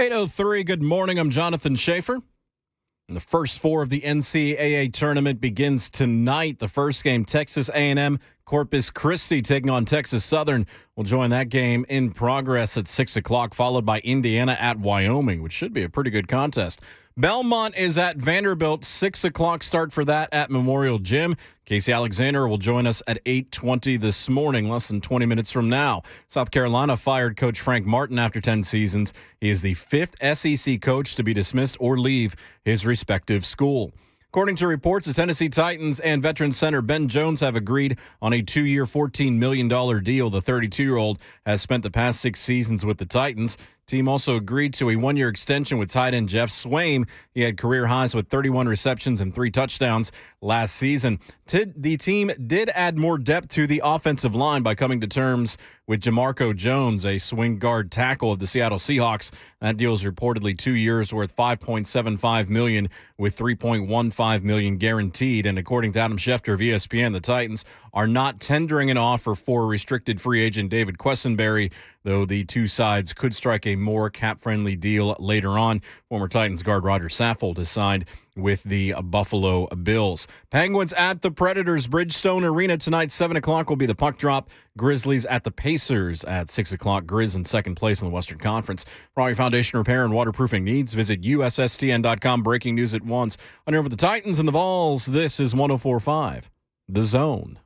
8:03, good morning. I'm Jonathan Schaefer. And the first four of the NCAA tournament begins tonight. The first game, Texas A&M Corpus Christi taking on Texas Southern. We'll join that game in progress at 6 o'clock, followed by Indiana at Wyoming, which should be a pretty good contest. Belmont is at Vanderbilt, 6 o'clock start for that at Memorial Gym. Casey Alexander will join us at 8:20 this morning, less than 20 minutes from now. South Carolina fired Coach Frank Martin after 10 seasons. He is the fifth SEC coach to be dismissed or leave his respective school. According to reports, the Tennessee Titans and veteran center Ben Jones have agreed on a 2-year, $14 million deal. The 32-year-old has spent the past 6 seasons with the Titans. Team also agreed to a 1-year extension with tight end Geoff Swaim. He had career highs with 31 receptions and 3 touchdowns last season. The team did add more depth to the offensive line by coming to terms with Jamarco Jones, a swing guard tackle of the Seattle Seahawks. That deal is reportedly 2 years worth $5.75 million with $3.15 million guaranteed. And according to Adam Schefter of ESPN, the Titans are not tendering an offer for restricted free agent David Quessenberry, though the two sides could strike a more cap-friendly deal later on. Former Titans guard Roger Saffold has signed with the Buffalo Bills. Penguins at the Predators, Bridgestone Arena tonight, 7 o'clock will be the puck drop. Grizzlies at the Pacers at 6 o'clock. Grizz in second place in the Western Conference. For all your foundation repair and waterproofing needs, visit USSTN.com. Breaking news at once. On over the Titans and the Vols, this is 104.5 The Zone.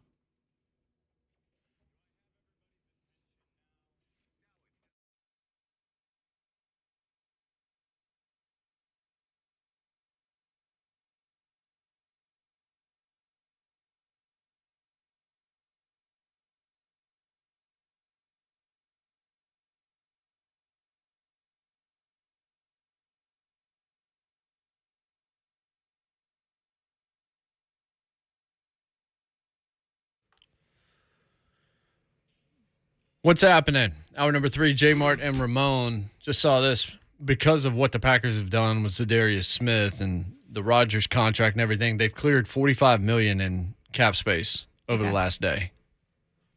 What's happening? Hour number 3, JMart and Ramon. Just saw this. Because of what the Packers have done with Zadarius Smith and the Rodgers contract and everything, they've cleared $45 million in cap space over the last day.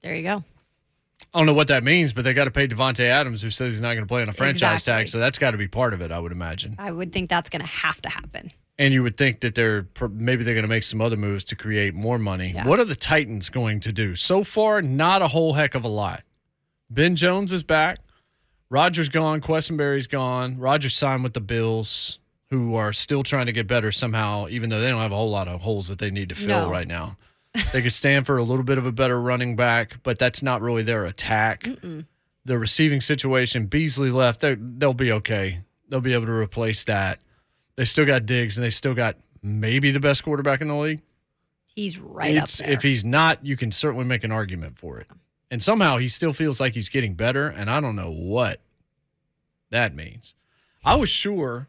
There you go. I don't know what that means, but they got to pay Devontae Adams, who says he's not going to play on a franchise tag, so that's got to be part of it, I would imagine. I would think that's going to have to happen. And you would think that maybe they're going to make some other moves to create more money. Yeah. What are the Titans going to do? So far, not a whole heck of a lot. Ben Jones is back. Rodgers gone. Quessenberry's gone. Rodgers signed with the Bills, who are still trying to get better somehow, even though they don't have a whole lot of holes that they need to fill right now. They could stand for a little bit of a better running back, but that's not really their attack. The receiving situation, Beasley left. They'll be okay. They'll be able to replace that. They still got Diggs, and they still got maybe the best quarterback in the league. He's right up there. If he's not, you can certainly make an argument for it. And somehow he still feels like he's getting better, and I don't know what that means. I was sure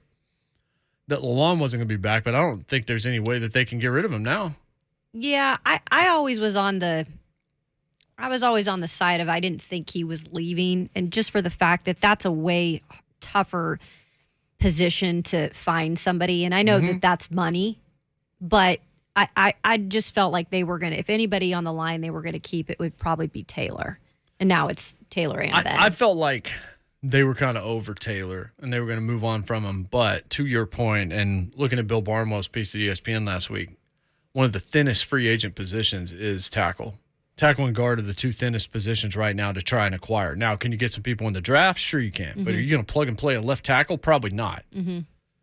that Lalonde wasn't going to be back, but I don't think there's any way that they can get rid of him now. Yeah, I always was on the side of I didn't think he was leaving, and just for the fact that that's a way tougher position to find somebody, and I know that that's money, but I just felt like they were going to, if anybody on the line they were going to keep, it would probably be Taylor. And now it's Taylor and Ben. I felt like they were kind of over Taylor and they were going to move on from him. But to your point, and looking at Bill Barnwell's piece at ESPN last week, one of the thinnest free agent positions is tackle. Tackle and guard are the two thinnest positions right now to try and acquire. Now, can you get some people in the draft? Sure you can. But are you going to plug and play a left tackle? Probably not.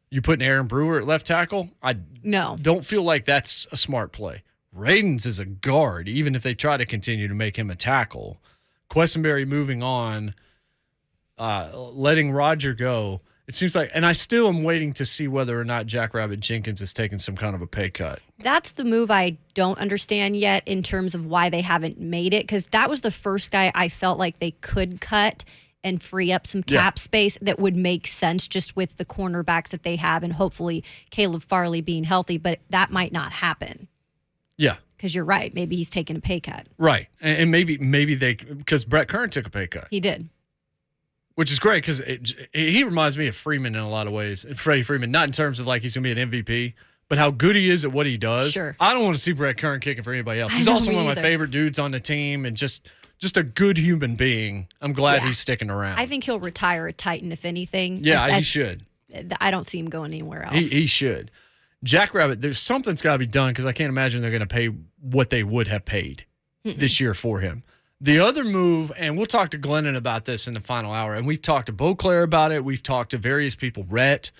You putting Aaron Brewer at left tackle? I don't feel like that's a smart play. Radens is a guard, even if they try to continue to make him a tackle. Quessenberry moving on, letting Roger go. It seems like, and I still am waiting to see whether or not Jackrabbit Jenkins is taking some kind of a pay cut. That's the move I don't understand yet in terms of why they haven't made it, because that was the first guy I felt like they could cut and free up some cap space that would make sense just with the cornerbacks that they have and hopefully Caleb Farley being healthy, but that might not happen. Yeah. Because you're right. Maybe he's taking a pay cut. Right. And maybe they, because Brett Kern took a pay cut. He did. Which is great because he reminds me of Freeman in a lot of ways. Freddie Freeman, not in terms of like he's going to be an MVP, but how good he is at what he does. Sure. I don't want to see Brett Kern kicking for anybody else. He's also one of my favorite dudes on the team and just just a good human being. I'm glad he's sticking around. I think he'll retire a Titan, if anything. Yeah, he should. I don't see him going anywhere else. He should. Jackrabbit, there's something's got to be done because I can't imagine they're going to pay what they would have paid this year for him. The other move, and we'll talk to Glennon about this in the final hour, and we've talked to Beauclair about it. We've talked to various people, Rhett.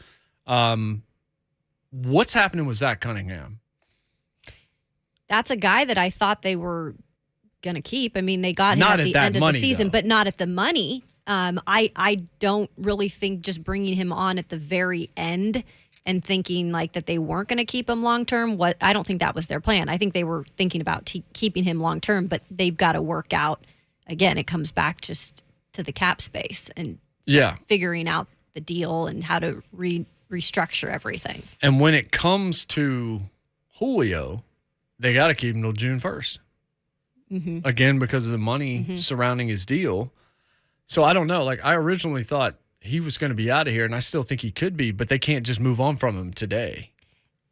What's happening with Zach Cunningham? That's a guy that I thought they were going to keep. I mean, they got him at the end of the season, but not at the money. I don't really think just bringing him on at the very end and thinking like that they weren't going to keep him long term. I don't think that was their plan. I think they were thinking about keeping him long term, but they've got to work out. Again, it comes back just to the cap space and figuring out the deal and how to restructure everything. And when it comes to Julio, they got to keep him till June 1st. Again, because of the money surrounding his deal. So I don't know. Like, I originally thought he was going to be out of here, and I still think he could be, but they can't just move on from him today.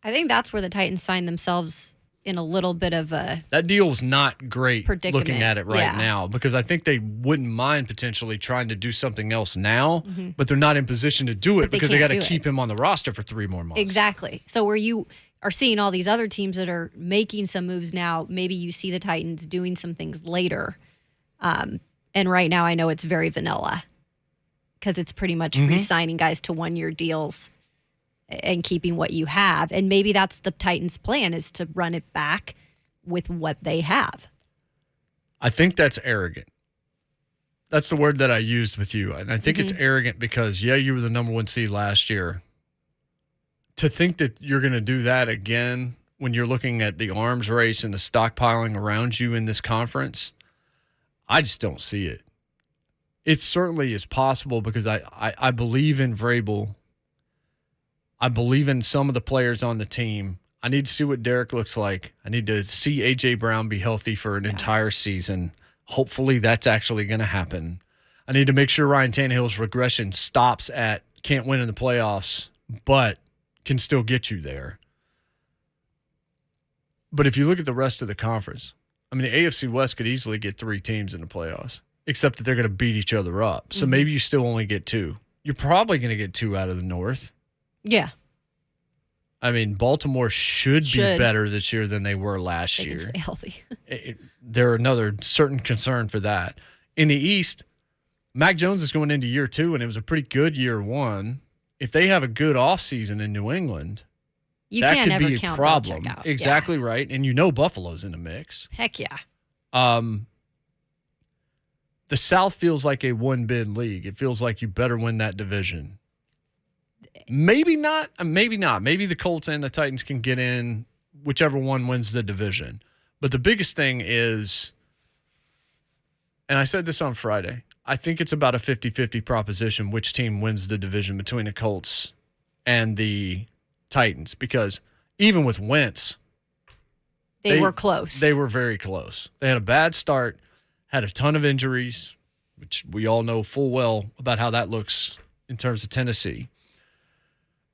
I think that's where the Titans find themselves in a little bit of a that deal's not great looking at it right now, because I think they wouldn't mind potentially trying to do something else now, but they're not in position to do it because they got to keep him on the roster for 3 more months. Exactly. So where you are seeing all these other teams that are making some moves now, maybe you see the Titans doing some things later. And right now I know it's very vanilla because it's pretty much re-signing guys to 1-year deals and keeping what you have. And maybe that's the Titans' plan, is to run it back with what they have. I think that's arrogant. That's the word that I used with you. And I think it's arrogant because, you were the number 1 seed last year. To think that you're going to do that again when you're looking at the arms race and the stockpiling around you in this conference, I just don't see it. It certainly is possible because I believe in Vrabel. I believe in some of the players on the team. I need to see what Derek looks like. I need to see A.J. Brown be healthy for an entire season. Hopefully that's actually going to happen. I need to make sure Ryan Tannehill's regression stops at can't win in the playoffs, but can still get you there. But if you look at the rest of the conference, I mean, the AFC West could easily get 3 teams in the playoffs, except that they're going to beat each other up. So maybe you still only get 2. You're probably going to get 2 out of the North. Yeah. I mean, Baltimore should be better this year than they were last year. They can stay healthy. They're another certain concern for that. In the East, Mac Jones is going into year 2, and it was a pretty good year 1. If they have a good offseason in New England, that could be a problem. Exactly right. And Buffalo's in the mix. Heck yeah. The South feels like a one-bid league. It feels like you better win that division. Maybe not. Maybe not. Maybe the Colts and the Titans can get in, whichever one wins the division. But the biggest thing is, and I said this on Friday, I think it's about a 50-50 proposition which team wins the division between the Colts and the Titans, because even with Wentz, they were close. They were very close. They had a bad start, had a ton of injuries, which we all know full well about how that looks in terms of Tennessee.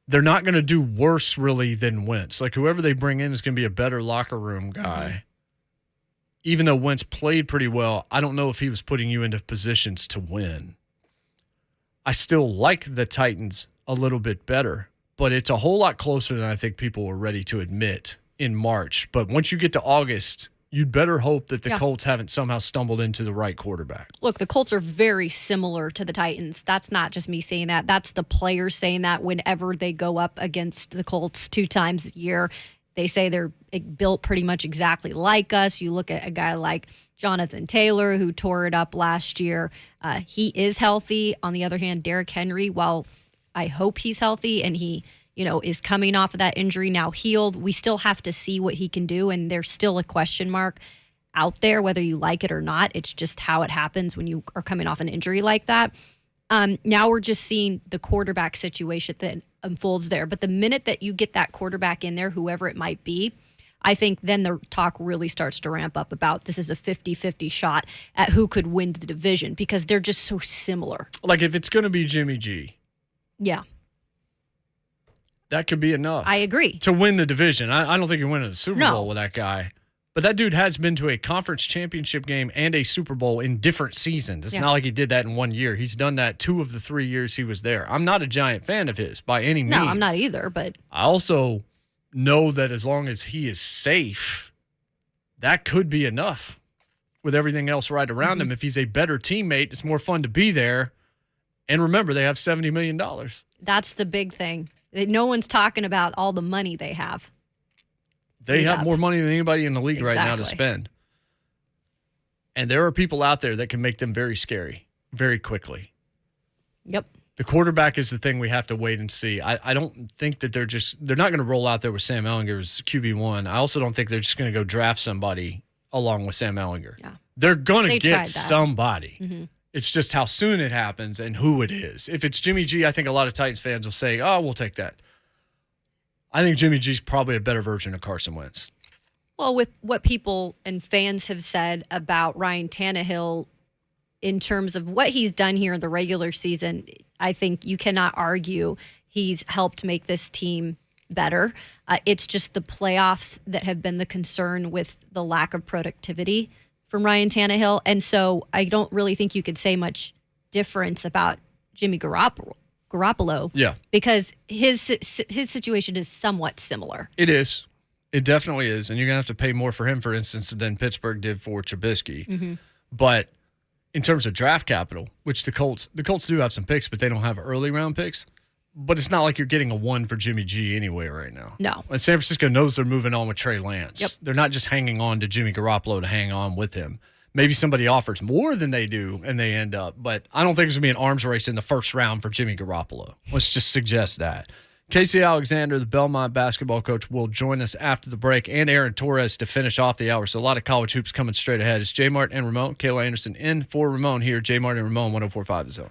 They're not going to do worse, really, than Wentz. Like, whoever they bring in is going to be a better locker room guy. Even though Wentz played pretty well, I don't know if he was putting you into positions to win. I still like the Titans a little bit better, but it's a whole lot closer than I think people were ready to admit in March. But once you get to August, you'd better hope that the Colts haven't somehow stumbled into the right quarterback. Look, the Colts are very similar to the Titans. That's not just me saying that. That's the players saying that whenever they go up against the Colts 2 times a year. They say they're built pretty much exactly like us. You look at a guy like Jonathan Taylor, who tore it up last year. He is healthy. On the other hand, Derrick Henry, while I hope he's healthy and he is coming off of that injury now healed, we still have to see what he can do, and there's still a question mark out there whether you like it or not. It's just how it happens when you are coming off an injury like that. Now we're just seeing the quarterback situation that unfolds there. But the minute that you get that quarterback in there, whoever it might be, I think then the talk really starts to ramp up about this is a 50-50 shot at who could win the division, because they're just so similar. Like, if it's going to be Jimmy G. Yeah. That could be enough. I agree. To win the division. I don't think you're winning the Super Bowl with that guy. But that dude has been to a conference championship game and a Super Bowl in different seasons. It's not like he did that in 1 year. He's done that 2 of the 3 years he was there. I'm not a giant fan of his by any means. No, I'm not either, but I also know that as long as he is safe, that could be enough with everything else right around him. If he's a better teammate, it's more fun to be there. And remember, they have $70 million. that's the big thing. No one's talking about all the money they have. They have more money than anybody in the league right now to spend. And there are people out there that can make them very scary very quickly. Yep. The quarterback is the thing we have to wait and see. I don't think that they're not going to roll out there with Sam Ehlinger as QB1. I also don't think they're just going to go draft somebody along with Sam Ehlinger. Yeah. They're going to They get tried that. somebody. Mm-hmm. It's just how soon it happens and who it is. If it's Jimmy G, I think a lot of Titans fans will say, oh, we'll take that. I think Jimmy G's probably a better version of Carson Wentz. Well, with what people and fans have said about Ryan Tannehill in terms of what he's done here in the regular season, I think you cannot argue he's helped make this team better. It's just the playoffs that have been the concern with the lack of productivity from Ryan Tannehill. And so I don't really think you could say much difference about Jimmy Garoppolo. Yeah. Because his situation is somewhat similar. It is. It definitely is. And you're going to have to pay more for him, for instance, than Pittsburgh did for Trubisky. Mm-hmm. But in terms of draft capital, which the Colts do have some picks, but they don't have early round picks. But it's not like you're getting a 1 for Jimmy G anyway right now. No. And San Francisco knows they're moving on with Trey Lance. Yep. They're not just hanging on to Jimmy Garoppolo to hang on with him. Maybe somebody offers more than they do and they end up. But I don't think there's going to be an arms race in the first round for Jimmy Garoppolo. Let's just suggest that. Casey Alexander, the Belmont basketball coach, will join us after the break, and Aaron Torres to finish off the hour. So a lot of college hoops coming straight ahead. It's JMart and Ramon. Kayla Anderson in for Ramon here. JMart and Ramon, 104.5 The Zone.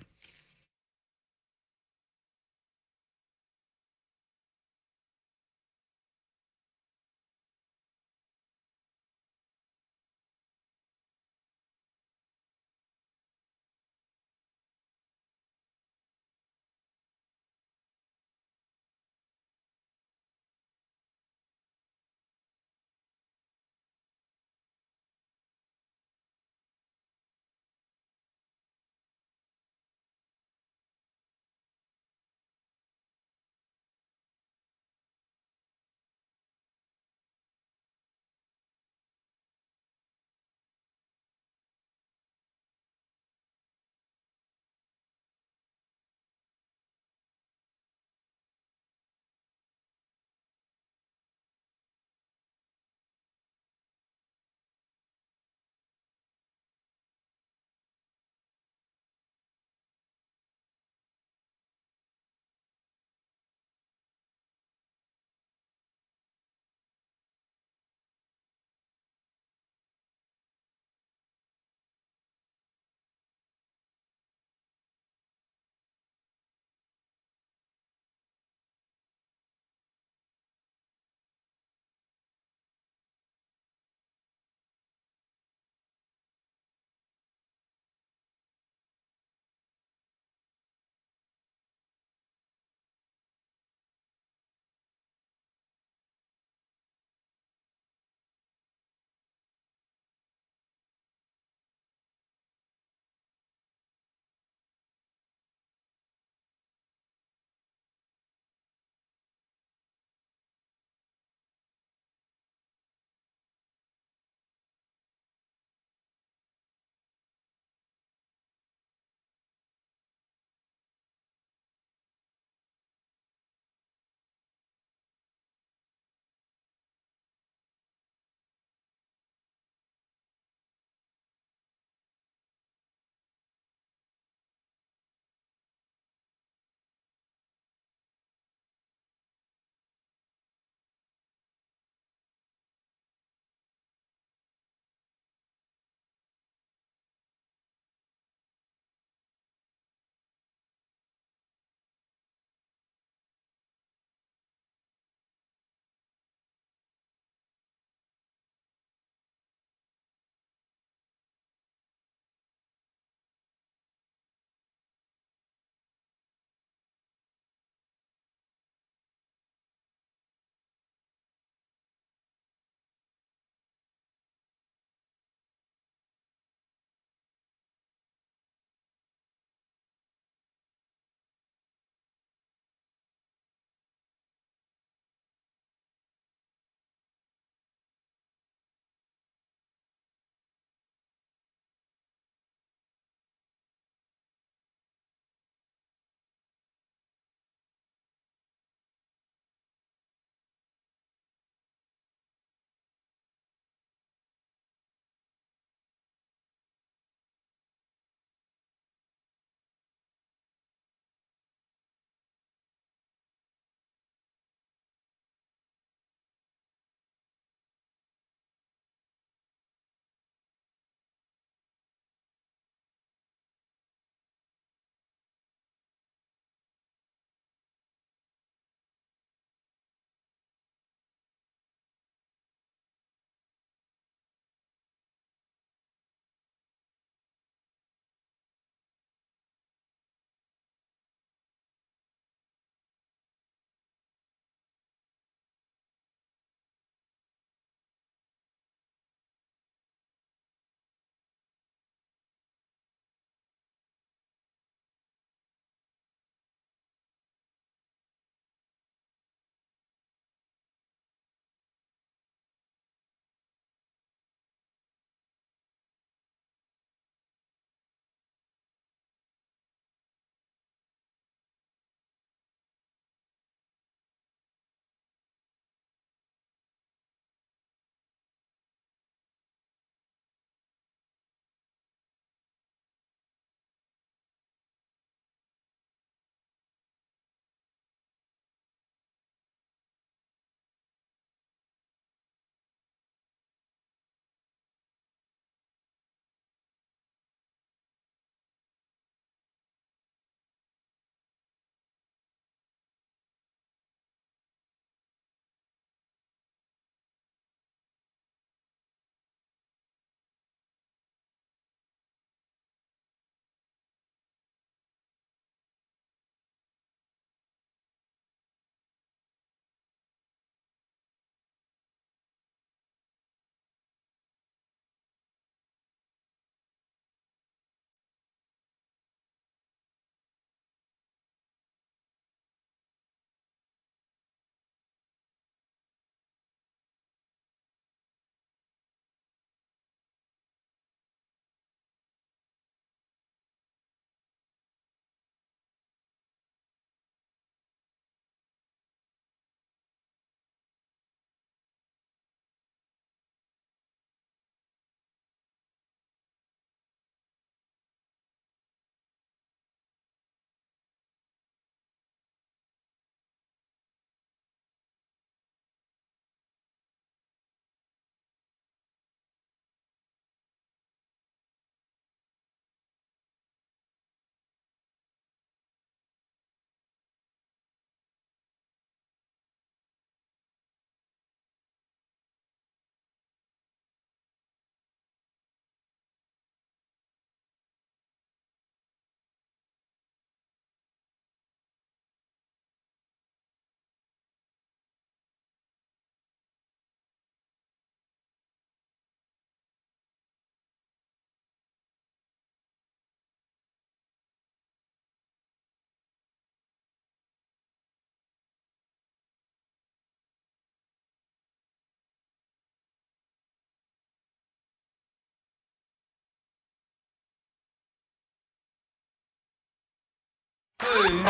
Welcome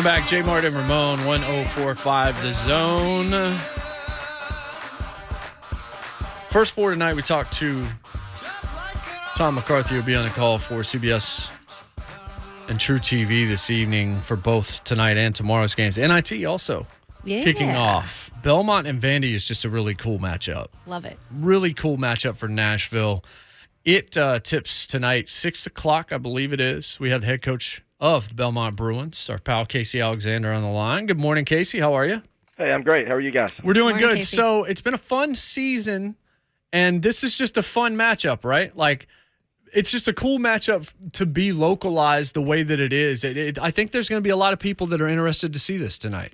back, JMart and Ramon, 104.5 The Zone. First four tonight, we talked to Tom McCarthy, who'll be on the call for CBS and True TV this evening for both tonight and tomorrow's games. NIT also kicking off. Belmont and Vandy is just a really cool matchup. Love it. Really cool matchup for Nashville. It tips tonight, 6 o'clock, I believe it is. We have the head coach of the Belmont Bruins, our pal Casey Alexander, on the line. Good morning, Casey. How are you? Hey, I'm great. How are you guys? We're doing Morning, good. Casey. So it's been a fun season, and this is just a fun matchup, right? Like, it's just a cool matchup to be localized the way that it is. I think there's going to be a lot of people that are interested to see this tonight.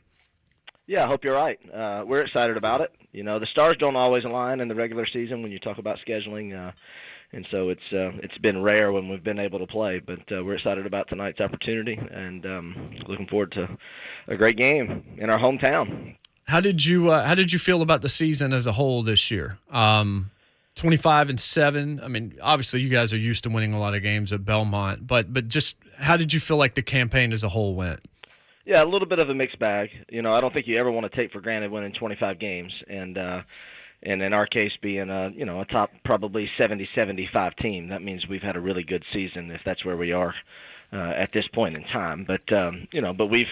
Yeah, I hope you're right. We're excited about it. You know, the stars don't always align in the regular season when you talk about scheduling, and so it's been rare when we've been able to play. But we're excited about tonight's opportunity, and looking forward to a great game in our hometown. How did you feel about the season as a whole this year? 25-7. I mean, obviously you guys are used to winning a lot of games at Belmont, but just how did you feel like the campaign as a whole went? Yeah, a little bit of a mixed bag. You know, I don't think you ever want to take for granted winning 25 games, and in our case being a top probably 70-75 team, that means we've had a really good season if that's where we are at this point in time. But we've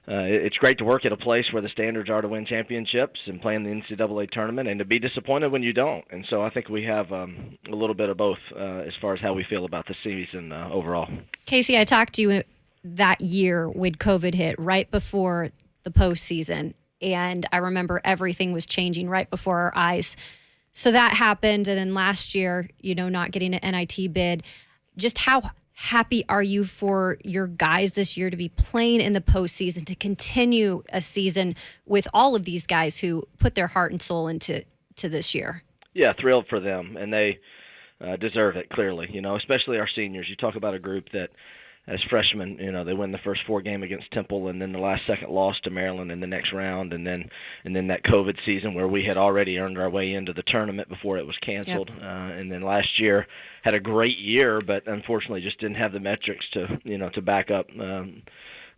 it's great to work at a place where the standards are to win championships and play in the NCAA tournament, and to be disappointed when you don't. And so I think we have a little bit of both as far as how we feel about the season overall. Casey, I talked to you that year when COVID hit, right before the postseason, and I remember everything was changing right before our eyes. So that happened, and then last year, not getting an NIT bid. Just how happy are you for your guys this year to be playing in the postseason, to continue a season with all of these guys who put their heart and soul into this year? Yeah, thrilled for them, and they deserve it, clearly, especially our seniors. You talk about a group that, as freshmen, they win the first 4 game against Temple, and then the last second loss to Maryland in the next round, and then that COVID season where we had already earned our way into the tournament before it was canceled. Yep. And then last year had a great year, but unfortunately just didn't have the metrics to back up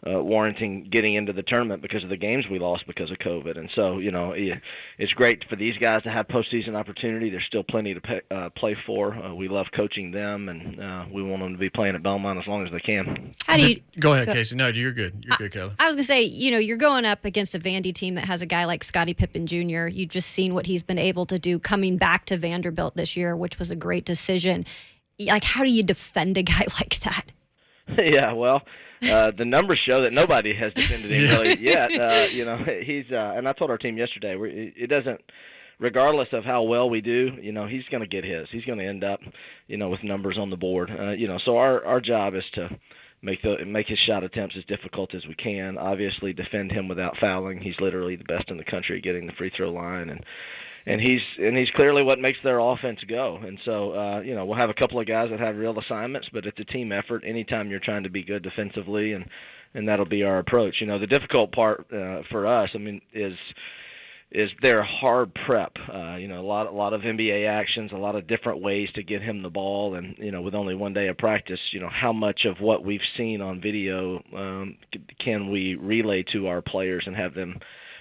warranting getting into the tournament because of the games we lost because of COVID. And so, it's great for these guys to have postseason opportunity. There's still plenty to play for. We love coaching them, and we want them to be playing at Belmont as long as they can. How do you Go ahead, Casey. No, you're good. You're good, Kayla. I was going to say, you're going up against a Vandy team that has a guy like Scottie Pippen Jr. You've just seen what he's been able to do coming back to Vanderbilt this year, which was a great decision. Like, how do you defend a guy like that? Yeah, well, the numbers show that nobody has defended him really yet. He's and I told our team yesterday, it doesn't, regardless of how well we do, he's going to get his. He's going to end up, with numbers on the board. So our job is to make his shot attempts as difficult as we can. Obviously, defend him without fouling. He's literally the best in the country at getting the free throw line, and he's clearly what makes their offense go. And so, we'll have a couple of guys that have real assignments, but it's a team effort anytime you're trying to be good defensively, and that'll be our approach. The difficult part for us, is their hard prep. A lot of NBA actions, a lot of different ways to get him the ball, and with only 1 day of practice, how much of what we've seen on video can we relay to our players and have them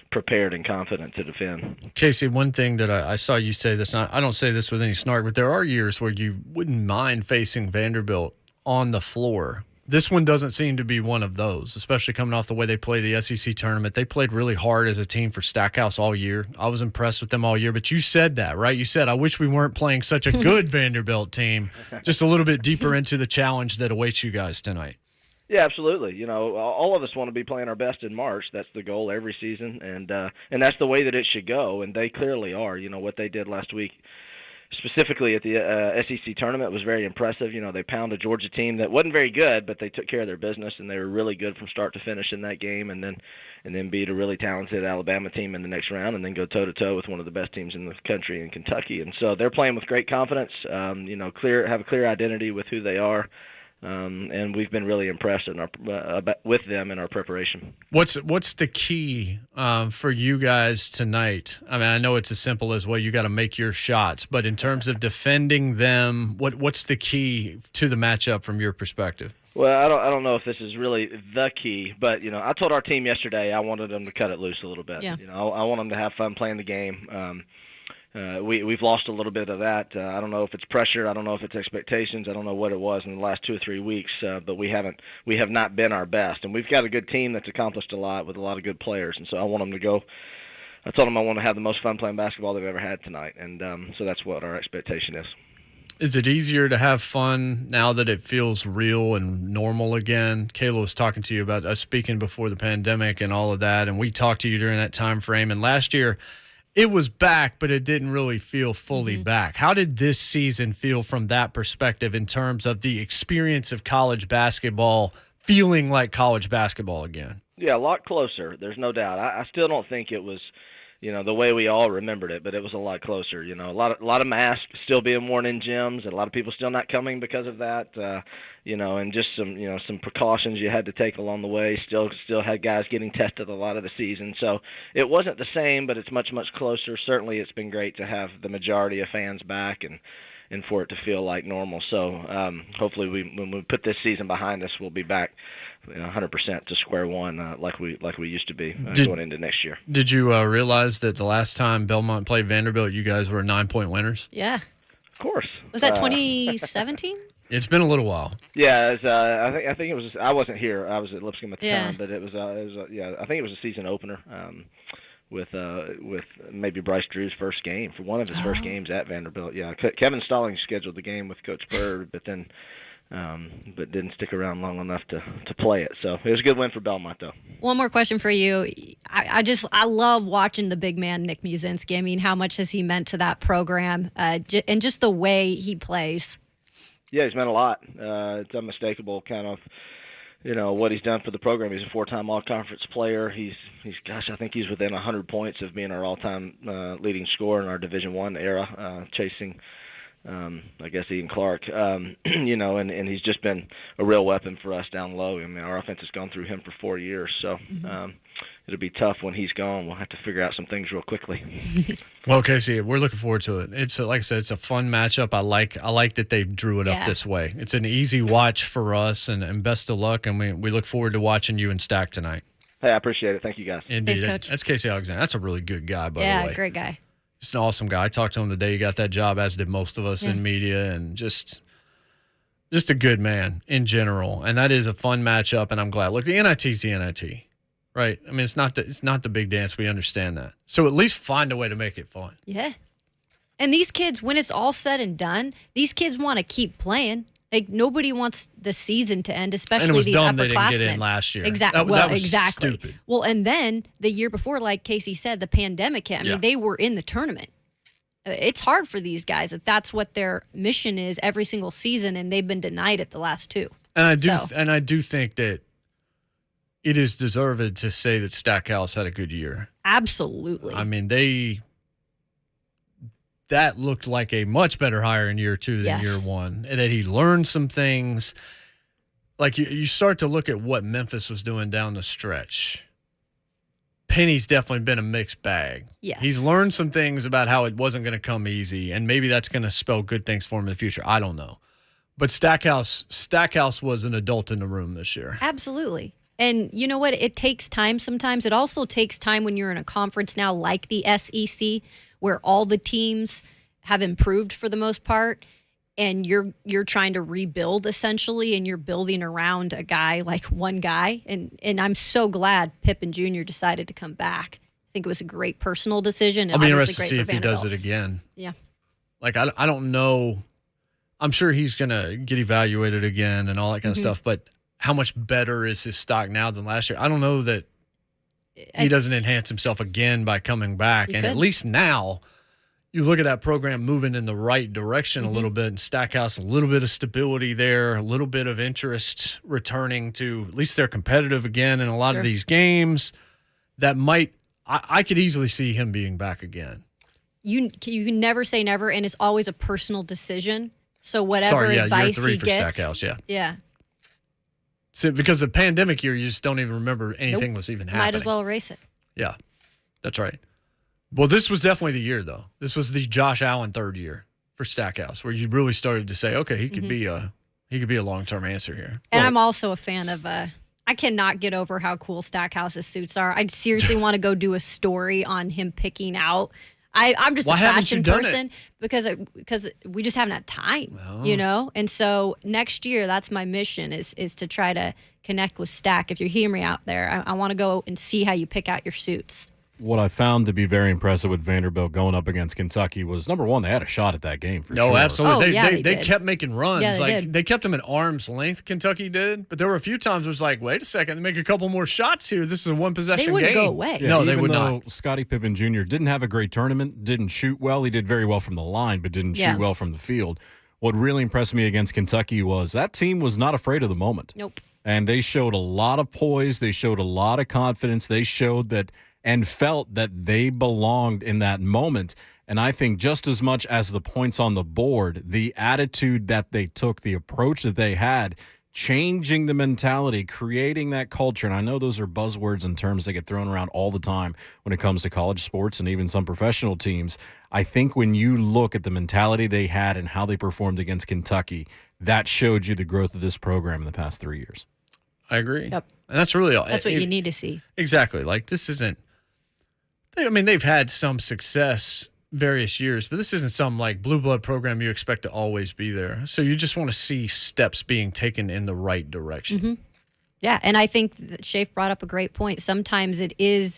prepared and confident to defend. Casey, one thing that I saw you say this, I don't say this with any snark, but there are years where you wouldn't mind facing Vanderbilt on the floor. This one doesn't seem to be one of those, especially coming off the way they played the SEC tournament. They played really hard as a team for Stackhouse all year. I was impressed with them all year, but you said that, right? You said, I wish we weren't playing such a good Vanderbilt team, just a little bit deeper into the challenge that awaits you guys tonight. Yeah, absolutely. All of us want to be playing our best in March. That's the goal every season, and that's the way that it should go. And they clearly are. What they did last week, specifically at the SEC tournament, was very impressive. They pounded a Georgia team that wasn't very good, but they took care of their business, and they were really good from start to finish in that game. And then beat a really talented Alabama team in the next round, and then go toe to toe with one of the best teams in the country in Kentucky. And so they're playing with great confidence. Have a clear identity with who they are. and we've been really impressed with them in our preparation. What's the key for you guys tonight? I mean, I know it's as simple as, well, you got to make your shots, but in terms of defending them, what's the key to the matchup from your perspective? Well, I don't know if this is really the key, but I told our team yesterday I wanted them to cut it loose a little bit. Yeah. I want them to have fun playing the game. We've lost a little bit of that. I don't know if it's pressure. I don't know if it's expectations. I don't know what it was in the last 2 or 3 weeks, but we have not been our best. And we've got a good team that's accomplished a lot with a lot of good players. And so I want them to go. I told them I want to have the most fun playing basketball they've ever had tonight. And so that's what our expectation is. Is it easier to have fun now that it feels real and normal again? Kayla was talking to you about us speaking before the pandemic and all of that, and we talked to you during that time frame. And last year, it was back, but it didn't really feel fully back. How did this season feel from that perspective in terms of the experience of college basketball feeling like college basketball again? Yeah, a lot closer. There's no doubt. I still don't think it was, the way we all remembered it, but it was a lot closer. A lot of masks still being worn in gyms, and a lot of people still not coming because of that. And just some precautions you had to take along the way. Still had guys getting tested a lot of the season, so it wasn't the same, but it's much closer. Certainly, it's been great to have the majority of fans back and for it to feel like normal. So hopefully, when we put this season behind us, we'll be back 100% to square one, like we used to be going into next year. Did you realize that the last time Belmont played Vanderbilt, you guys were 9-point winners? Yeah. Of course. Was that 2017? It's been a little while. Yeah, I think it was. I wasn't here. I was at Lipscomb at the time, but it was. I think it was a season opener with maybe Bryce Drew's first game for one of his first games at Vanderbilt. Yeah, Kevin Stallings scheduled the game with Coach Bird, but then. But didn't stick around long enough to play it. So it was a good win for Belmont, though. One more question for you. I love watching the big man, Nick Muszynski. I mean, how much has he meant to that program and just the way he plays? Yeah, he's meant a lot. It's unmistakable kind of, what he's done for the program. He's a 4-time all-conference player. He's I think he's within 100 points of being our all-time leading scorer in our Division I era, chasing I guess Ian Clark, and he's just been a real weapon for us down low. I mean, our offense has gone through him for 4 years, so it'll be tough when he's gone. We'll have to figure out some things real quickly. Well, Casey, we're looking forward to it. It's like I said, it's a fun matchup. I like that they drew it up this way. It's an easy watch for us, and best of luck. And we look forward to watching you and Stack tonight. Hey, I appreciate it. Thank you, guys. Indeed. Thanks, Coach. That's Casey Alexander. That's a really good guy, by the way. Yeah, great guy. Just an awesome guy. I talked to him the day he got that job, as did most of us in media, and just a good man in general. And that is a fun matchup, and I'm glad. Look, the NIT is the NIT, right? I mean, it's not the big dance. We understand that. So at least find a way to make it fun. Yeah. And these kids, when it's all said and done, these kids want to keep playing. Like, nobody wants the season to end, especially and it was these dumb upperclassmen. they didn't get in last year. Exactly. That was exactly. stupid. Well, and then the year before, like Casey said, the pandemic hit. I mean, they were in the tournament. It's hard for these guys if that's what their mission is every single season, and they've been denied it the last two. And I do think that it is deserved to say that Stackhouse had a good year. Absolutely. I mean, that looked like a much better hire in year two than year one. And that he learned some things. Like, you start to look at what Memphis was doing down the stretch. Penny's definitely been a mixed bag. Yes. He's learned some things about how it wasn't going to come easy, and maybe that's going to spell good things for him in the future. I don't know. But Stackhouse was an adult in the room this year. Absolutely. And you know what? It takes time sometimes. It also takes time when you're in a conference now like the SEC, where all the teams have improved for the most part, and you're trying to rebuild essentially, and you're building around a guy, like one guy. And I'm so glad Pippen Jr. decided to come back. I think it was a great personal decision. I'll be interested to see if he does it again. Yeah. Like, I don't know. I'm sure he's going to get evaluated again and all that kind of stuff, but how much better is his stock now than last year? I don't know that he doesn't enhance himself again by coming back. And at least now, you look at that program moving in the right direction a little bit, and Stackhouse, a little bit of stability there, a little bit of interest returning to, at least they're competitive again in a lot of these games. That might, I could easily see him being back again. You can never say never, and it's always a personal decision. So whatever advice year 3 he for gets, Stackhouse, yeah, So because the pandemic year, you just don't even remember anything was even happening. Might as well erase it. Yeah, that's right. Well, this was definitely the year, though. This was the Josh Allen third year for Stackhouse, where you really started to say, okay, he could be a long-term answer here. And I'm also a fan of I cannot get over how cool Stackhouse's suits are. I seriously want to go do a story on him picking out. I'm just Why a haven't you fashion done person because we just haven't had time, And so next year, that's my mission is to try to connect with Stack. If you hear me out there, I want to go and see how you pick out your suits. What I found to be very impressive with Vanderbilt going up against Kentucky was, number one, they had a shot at that game for sure. No, absolutely. Oh, They kept making runs. Yeah, they did. They kept them at arm's length, Kentucky did. But there were a few times where it was like, wait a second, they make a couple more shots here. This is a one-possession game. They wouldn't go away. Yeah, no, they would not. not. Scottie Pippen Jr. didn't have a great tournament, didn't shoot well. He did very well from the line, but didn't shoot well from the field. What really impressed me against Kentucky was that team was not afraid of the moment. Nope. And they showed a lot of poise. They showed a lot of confidence. They showed that and felt that they belonged in that moment. And I think just as much as the points on the board, the attitude that they took, the approach that they had, changing the mentality, creating that culture. And I know those are buzzwords and terms that get thrown around all the time when it comes to college sports and even some professional teams. I think when you look at the mentality they had and how they performed against Kentucky, that showed you the growth of this program in the past 3 years. I agree. Yep. And that's really all. That's what you need to see. Exactly. Like, this isn't – I mean, they've had some success various years, but this isn't some, like, blue blood program you expect to always be there. So you just want to see steps being taken in the right direction. Mm-hmm. Yeah, and I think that Shafe brought up a great point. Sometimes it is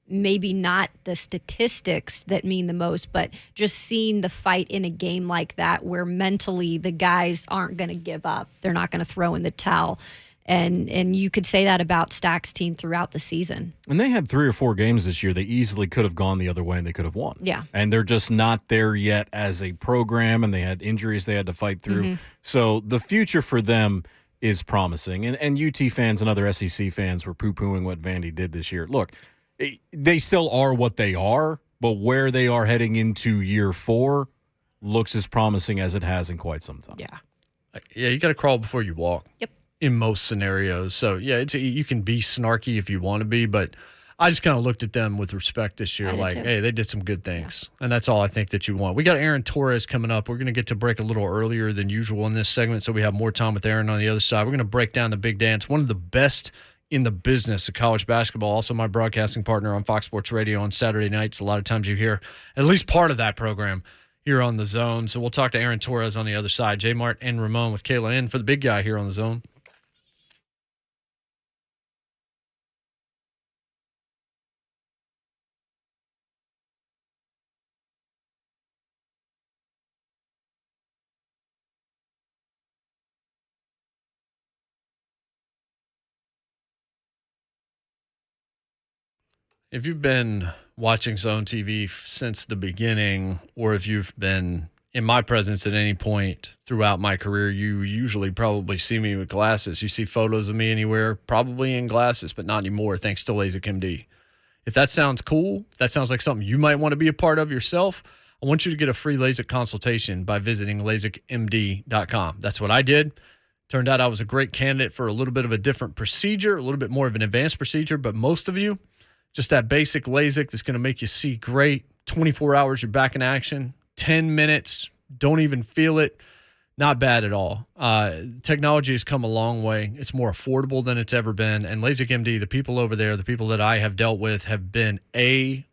maybe not the statistics that mean the most, but just seeing the fight in a game like that where mentally the guys aren't going to give up. They're not going to throw in the towel. And you could say that about Stack's team throughout the season. And they had 3 or 4 games this year. They easily could have gone the other way and they could have won. Yeah. And they're just not there yet as a program, and they had injuries they had to fight through. Mm-hmm. So the future for them is promising. And UT fans and other SEC fans were poo-pooing what Vandy did this year. Look, they still are what they are, but where they are heading into year 4 looks as promising as it has in quite some time. Yeah. Yeah, you got to crawl before you walk. Yep. In most scenarios. So, yeah, you can be snarky if you want to be, but I just kind of looked at them with respect this year. Like, hey, they did some good things. Yeah. And that's all I think that you want. We got Aaron Torres coming up. We're going to get to break a little earlier than usual in this segment, so we have more time with Aaron on the other side. We're going to break down the big dance, one of the best in the business of college basketball, also my broadcasting partner on Fox Sports Radio on Saturday nights. A lot of times you hear at least part of that program here on The Zone. So we'll talk to Aaron Torres on the other side. JMart and Ramon with Kayla in for the big guy here on The Zone. If you've been watching Zone TV since the beginning, or if you've been in my presence at any point throughout my career, you usually probably see me with glasses. You see photos of me anywhere, probably in glasses, but not anymore, thanks to Lasik MD. If that sounds cool, if that sounds like something you might want to be a part of yourself, I want you to get a free LASIK consultation by visiting LASIKMD.com. That's what I did. Turned out I was a great candidate for a little bit of a different procedure, a little bit more of an advanced procedure, but most of you, just that basic LASIK that's going to make you see great. 24 hours, you're back in action. 10 minutes, don't even feel it. Not bad at all. Technology has come a long way. It's more affordable than it's ever been. And Lasik MD, the people over there, the people that I have dealt with have been A1.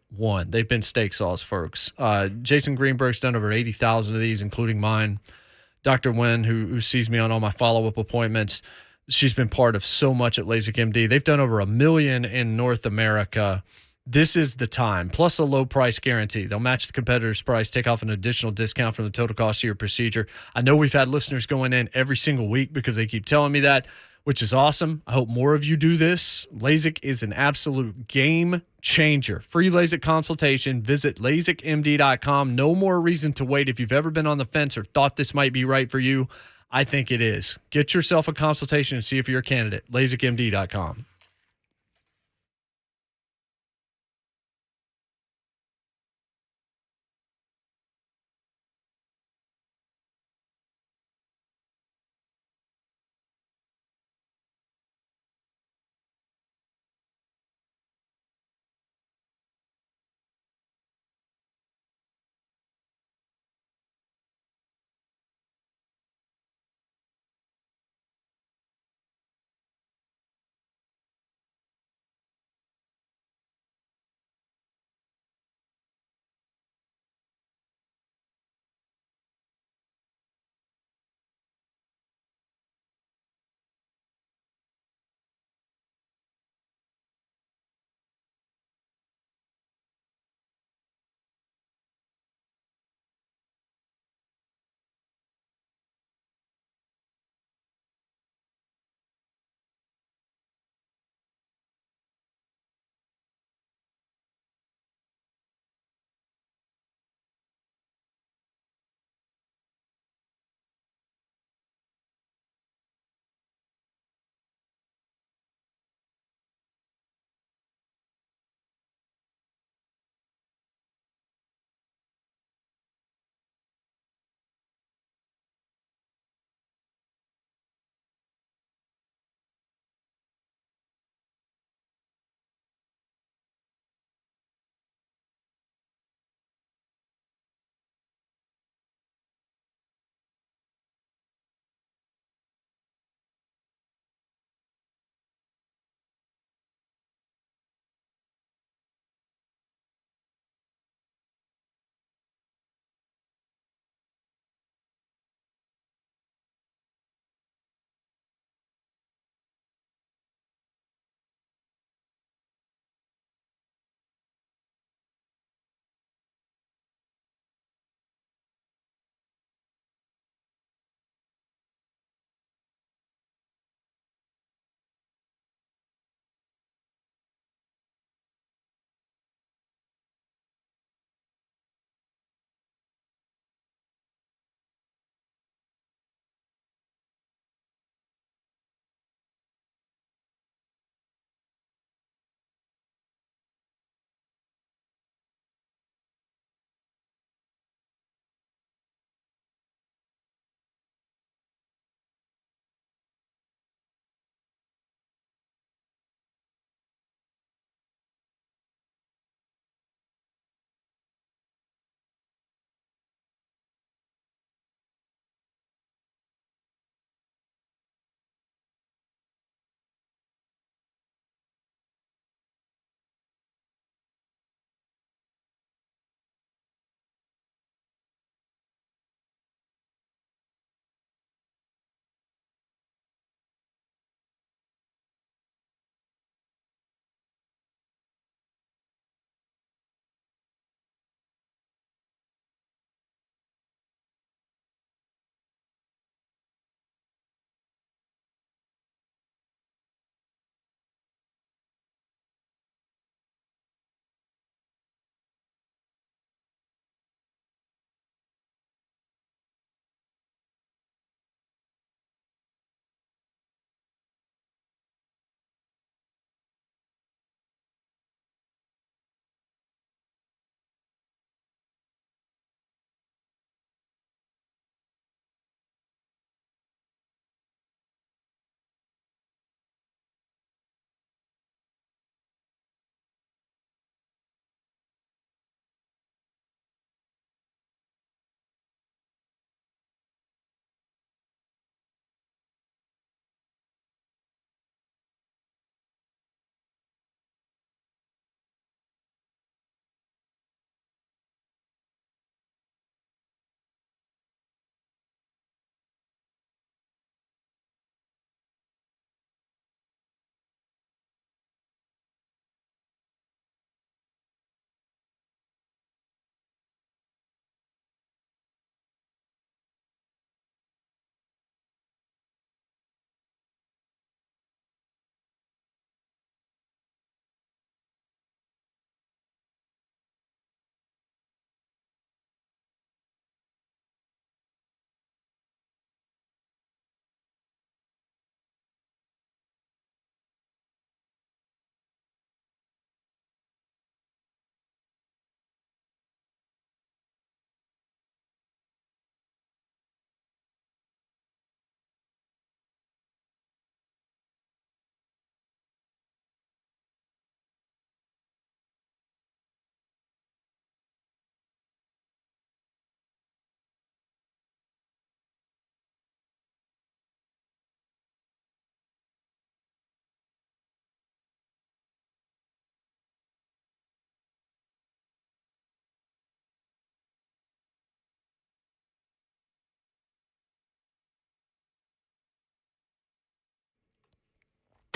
They've been steak sauce folks. Jason Greenberg's done over 80,000 of these, including mine. Dr. Wen, who sees me on all my follow-up appointments, she's been part of so much at Lasik MD. They've done over 1 million in North America. This is the time, plus a low price guarantee. They'll match the competitor's price, take off an additional discount from the total cost of your procedure. I know we've had listeners going in every single week because they keep telling me that, which is awesome. I hope more of you do this. LASIK is an absolute game changer. Free LASIK consultation. Visit LASIKMD.com. No more reason to wait. If you've ever been on the fence or thought this might be right for you, I think it is. Get yourself a consultation and see if you're a candidate. LASIKMD.com.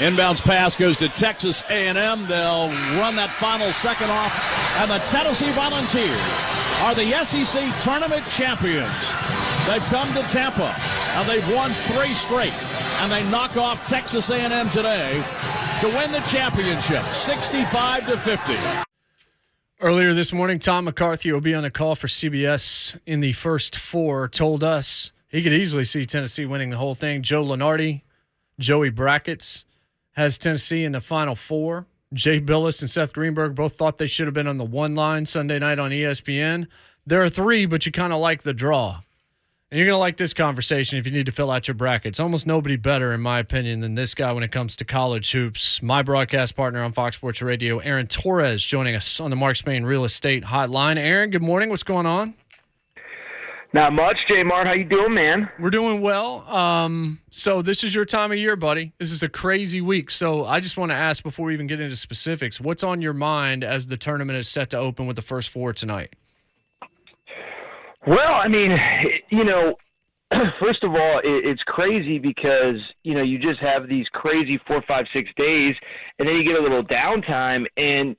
Inbounds pass goes to Texas A&M. They'll run that final second off. And the Tennessee Volunteers are the SEC tournament champions. They've come to Tampa, and they've won 3 straight. And they knock off Texas A&M today to win the championship, 65-50. Earlier this morning, Tom McCarthy will be on a call for CBS in the first 4, told us he could easily see Tennessee winning the whole thing. Joe Lunardi, Joey Brackets, has Tennessee in the Final 4. Jay Billis and Seth Greenberg both thought they should have been on the 1 line Sunday night on ESPN. There are 3, but you kind of like the draw. And you're going to like this conversation if you need to fill out your brackets. Almost nobody better, in my opinion, than this guy when it comes to college hoops. My broadcast partner on Fox Sports Radio, Aaron Torres, joining us on the Mark Spain Real Estate Hotline. Aaron, good morning. What's going on? Not much, JMart. How you doing, man? We're doing well. So this is your time of year, buddy. This is a crazy week. So I just want to ask before we even get into specifics, what's on your mind as the tournament is set to open with the first 4 tonight? Well, I mean, first of all, it's crazy because, you just have these crazy 4, 5, 6 days, and then you get a little downtime, and,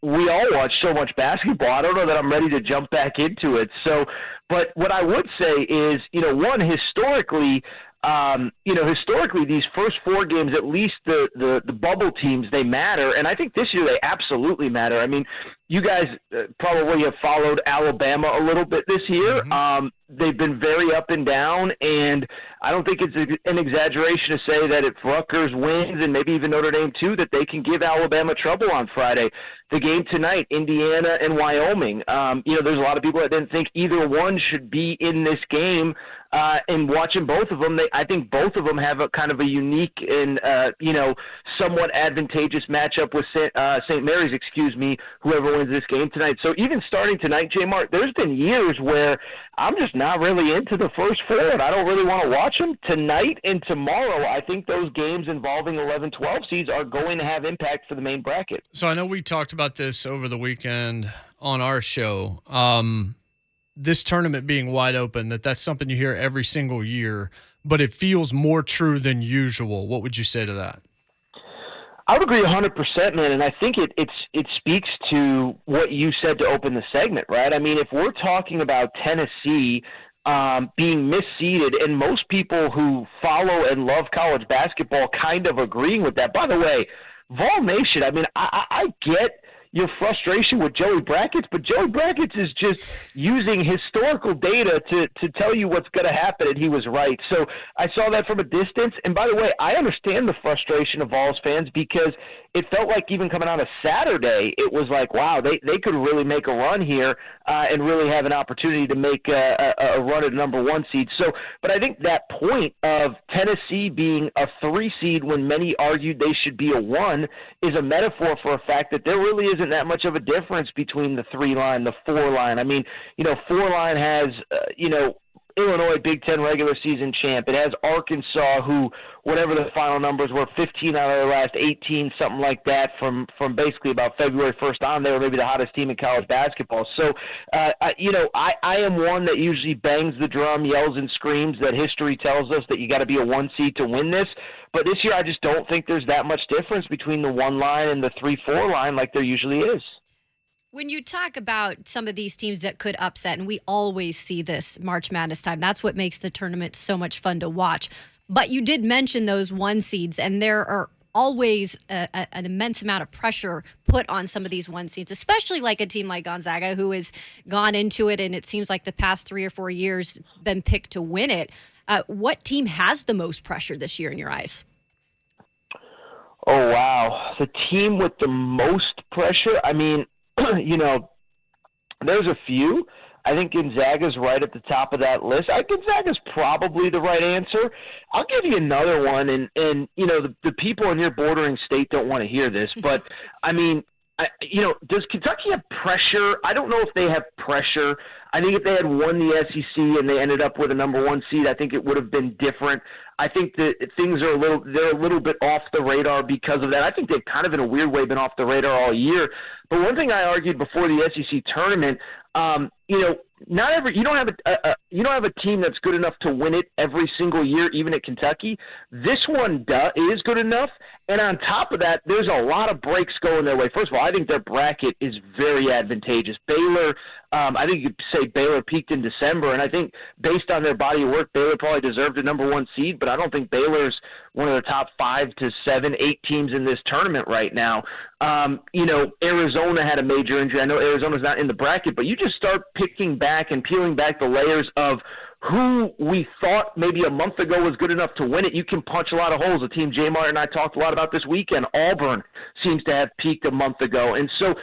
we all watch so much basketball. I don't know that I'm ready to jump back into it. So, but what I would say is, one, historically, these first 4 games, at least the bubble teams, they matter. And I think this year they absolutely matter. I mean, you guys probably have followed Alabama a little bit this year. Mm-hmm. They've been very up and down, and I don't think it's an exaggeration to say that if Rutgers wins, and maybe even Notre Dame too, that they can give Alabama trouble on Friday. The game tonight, Indiana and Wyoming. There's a lot of people that didn't think either one should be in this game. And watching both of them, I think both of them have a kind of a unique and somewhat advantageous matchup with St. Mary's, whoever wins this game tonight. So even starting tonight, JMart, there's been years where I'm just not really into the first 4, and I don't really want to watch them. Tonight and tomorrow, I think those games involving 11, 12 seeds are going to have impact for the main bracket. So I know we talked about this over the weekend on our show. This tournament being wide open, that's something you hear every single year, but it feels more true than usual. What would you say to that? I would agree 100%, man, and I think it speaks to what you said to open the segment, right? I mean, if we're talking about Tennessee being misseeded, and most people who follow and love college basketball kind of agreeing with that. By the way, Vol Nation, I mean, I get your frustration with Joey Brackets, but Joey Brackets is just using historical data to tell you what's going to happen, and he was right. So I saw that from a distance. And by the way, I understand the frustration of Vols fans because it felt like even coming out of Saturday, it was like, wow, they could really make a run here and really have an opportunity to make a run at number 1 seed. So, but I think that point of Tennessee being a 3 seed when many argued they should be a 1 is a metaphor for a fact that there really isn't that much of a difference between the 3 line, the 4 line. I mean, 4 line has, Illinois Big Ten regular season champ. It has Arkansas, who, whatever the final numbers were, 15 out of their last 18, something like that, from basically about February 1st on. They were maybe the hottest team in college basketball. So, I am one that usually bangs the drum, yells and screams that history tells us that you got to be a 1 seed to win this. But this year, I just don't think there's that much difference between the 1 line and the 3-4 line like there usually is. When you talk about some of these teams that could upset, and we always see this March Madness time, that's what makes the tournament so much fun to watch. But you did mention those 1 seeds, and there are always an immense amount of pressure put on some of these 1 seeds, especially like a team like Gonzaga, who has gone into it, and it seems like the past 3 or 4 years been picked to win it. What team has the most pressure this year in your eyes? Oh, wow. The team with the most pressure? I mean, there's a few. I think Gonzaga's right at the top of that list. Gonzaga's probably the right answer. I'll give you another one, and the people in your bordering state don't want to hear this, but I mean, does Kentucky have pressure? I don't know if they have pressure. I think if they had won the SEC and they ended up with a number 1 seed, I think it would have been different. I think that things are they're a little bit off the radar because of that. I think they've kind of in a weird way been off the radar all year. But one thing I argued before the SEC tournament, you don't have a team that's good enough to win it every single year, even at Kentucky. This one is good enough, and on top of that, there's a lot of breaks going their way. First of all, I think their bracket is very advantageous. Baylor, I think you could say Baylor peaked in December, and I think based on their body of work, Baylor probably deserved a number 1 seed, but I don't think Baylor's one of the top 5 to 7, 8 teams in this tournament right now. Arizona had a major injury. I know Arizona's not in the bracket, but you just start picking back and peeling back the layers of who we thought maybe a month ago was good enough to win it. You can punch a lot of holes. The team JMart and I talked a lot about this weekend. Auburn seems to have peaked a month ago. And so,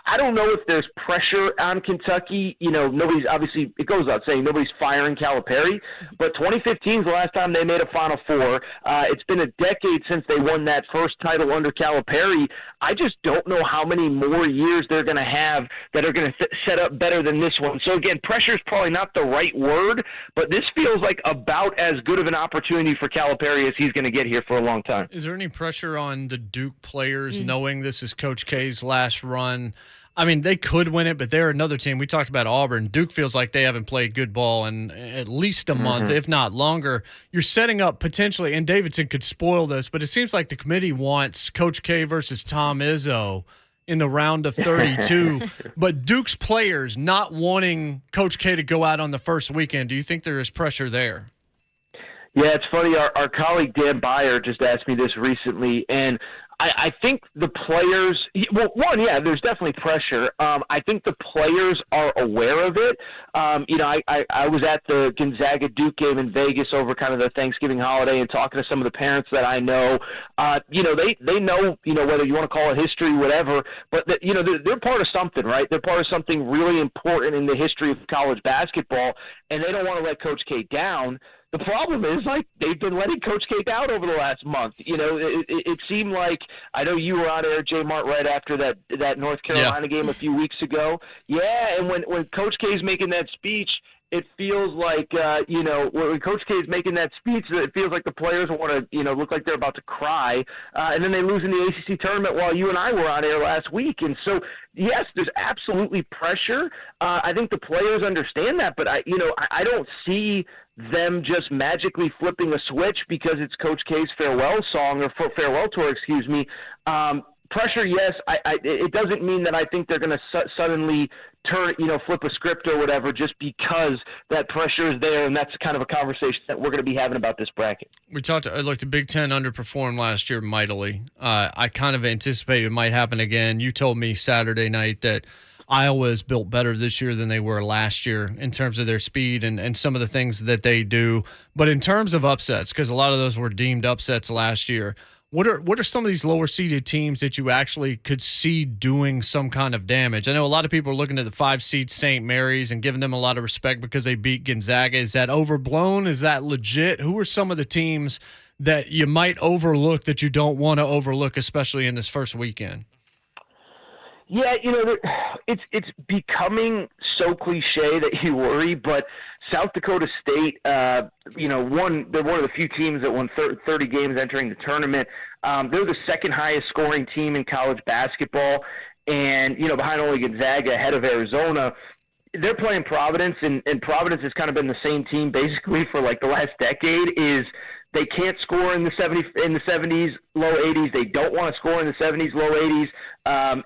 I don't know if there's pressure on Kentucky. Nobody's obviously, it goes without saying, nobody's firing Calipari, but 2015 is the last time they made a Final Four. It's been a decade since they won that first title under Calipari. I just don't know how many more years they're going to have that are going to set up better than this one. So again, pressure is probably not the right word, but this feels like about as good of an opportunity for Calipari as he's going to get here for a long time. Is there any pressure on the Duke players knowing this is Coach K's last run? I mean, they could win it, but they're another team. We talked about Auburn. Duke feels like they haven't played good ball in at least a month, if not longer. You're setting up potentially, and Davidson could spoil this, but it seems like the committee wants Coach K versus Tom Izzo in the round of 32, but Duke's players not wanting Coach K to go out on the first weekend. Do you think there is pressure there? Yeah, it's funny. Our colleague Dan Byer just asked me this recently, and I think the players – well, one, yeah, there's definitely pressure. I think the players are aware of it. I was at the Gonzaga-Duke game in Vegas over kind of the Thanksgiving holiday and talking to some of the parents that I know. They know, whether you want to call it history, whatever, but, they're part of something, right? They're part of something really important in the history of college basketball, and they don't want to let Coach K down. The problem is, they've been letting Coach K down over the last month. It seemed like, I know you were on air, JMart, right after that North Carolina game a few weeks ago. Yeah, and when Coach K is making that speech, it feels like, when Coach K is making that speech, it feels like the players want to, look like they're about to cry. And then they lose in the ACC tournament while you and I were on air last week. And so, yes, there's absolutely pressure. I think the players understand that, but I don't see them just magically flipping a switch because it's Coach K's farewell song or farewell tour, excuse me. Pressure, yes. It doesn't mean that I think they're going to suddenly flip a script or whatever just because that pressure is there, and that's kind of a conversation that we're going to be having about this bracket. We talked, the Big Ten underperformed last year mightily. I kind of anticipate it might happen again. You told me Saturday night that Iowa is built better this year than they were last year in terms of their speed and some of the things that they do. But in terms of upsets, because a lot of those were deemed upsets last year, what are some of these lower-seeded teams that you actually could see doing some kind of damage? I know a lot of people are looking at the 5-seed St. Mary's and giving them a lot of respect because they beat Gonzaga. Is that overblown? Is that legit? Who are some of the teams that you might overlook that you don't want to overlook, especially in this first weekend? Yeah, it's becoming so cliche that you worry, but South Dakota State, they're one of the few teams that won 30 games entering the tournament. They're the second highest scoring team in college basketball, and, behind only Gonzaga, ahead of Arizona. They're playing Providence, and Providence has kind of been the same team basically for the last decade. They can't score in the 70s, low 80s. They don't want to score in the 70s, low 80s.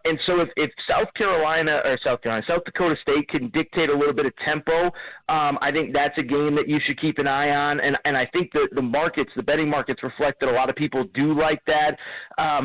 And so if South Dakota State can dictate a little bit of tempo, I think that's a game that you should keep an eye on. And I think that the betting markets reflect that a lot of people do like that. I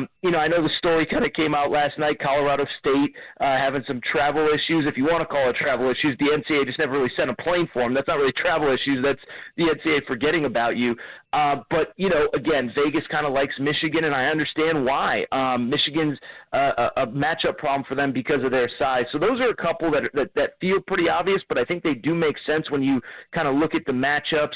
know the story kind of came out last night, Colorado State having some travel issues. If you want to call it travel issues, the NCAA just never really sent a plane for them. That's not really travel issues. That's the NCAA forgetting about you. But, again, Vegas kind of likes Michigan, and I understand why. Michigan's a matchup problem for them because of their size. So those are a couple that feel pretty obvious, but I think they do make sense when you kind of look at the matchups.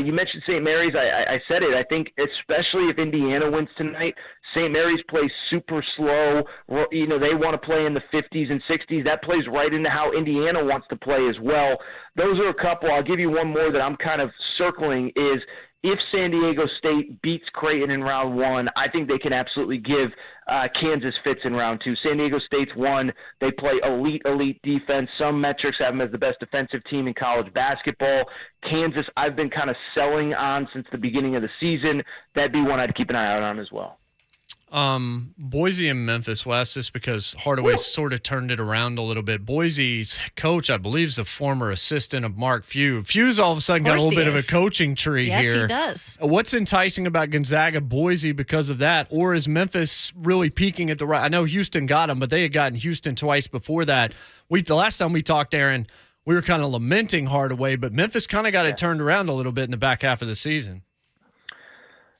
You mentioned St. Mary's. I said it. I think especially if Indiana wins tonight, St. Mary's plays super slow. They want to play in the 50s and 60s. That plays right into how Indiana wants to play as well. Those are a couple. I'll give you one more that I'm kind of circling is if San Diego State beats Creighton in round one, I think they can absolutely give Kansas fits in round two. San Diego State's won. They play elite defense. Some metrics have them as the best defensive team in college basketball. Kansas, I've been kind of selling on since the beginning of the season. That'd be one I'd keep an eye out on as well. Boise and Memphis. Well, that's just because Hardaway sort of turned it around a little bit. Boise's coach, I believe, is the former assistant of Mark Few. Few's all of a sudden got a little bit of a coaching tree here. Yes, he does. What's enticing about Gonzaga, Boise because of that? Or is Memphis really peaking at the right? I know Houston got him, but they had gotten Houston twice before that. The last time we talked, Aaron, we were kind of lamenting Hardaway, but Memphis kind of got it turned around a little bit in the back half of the season.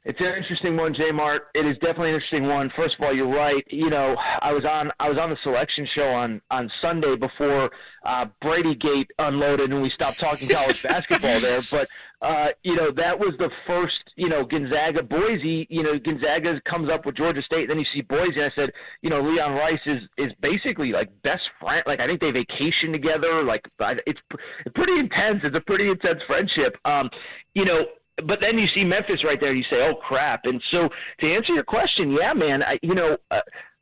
It's an interesting one, JMart. It is definitely an interesting one. First of all, you're right. You know, I was on the selection show on Sunday before Brady Gate unloaded and we stopped talking college basketball there. But you know, that was the first, you know, Gonzaga Boise. You know, Gonzaga comes up with Georgia State, then you see Boise, and I said, you know, Leon Rice is basically like best friend. Like I think they vacation together. Like it's pretty intense. It's a pretty intense friendship. You know. But then you see Memphis right there, and you say, "Oh crap!" And so, to answer your question, yeah, man,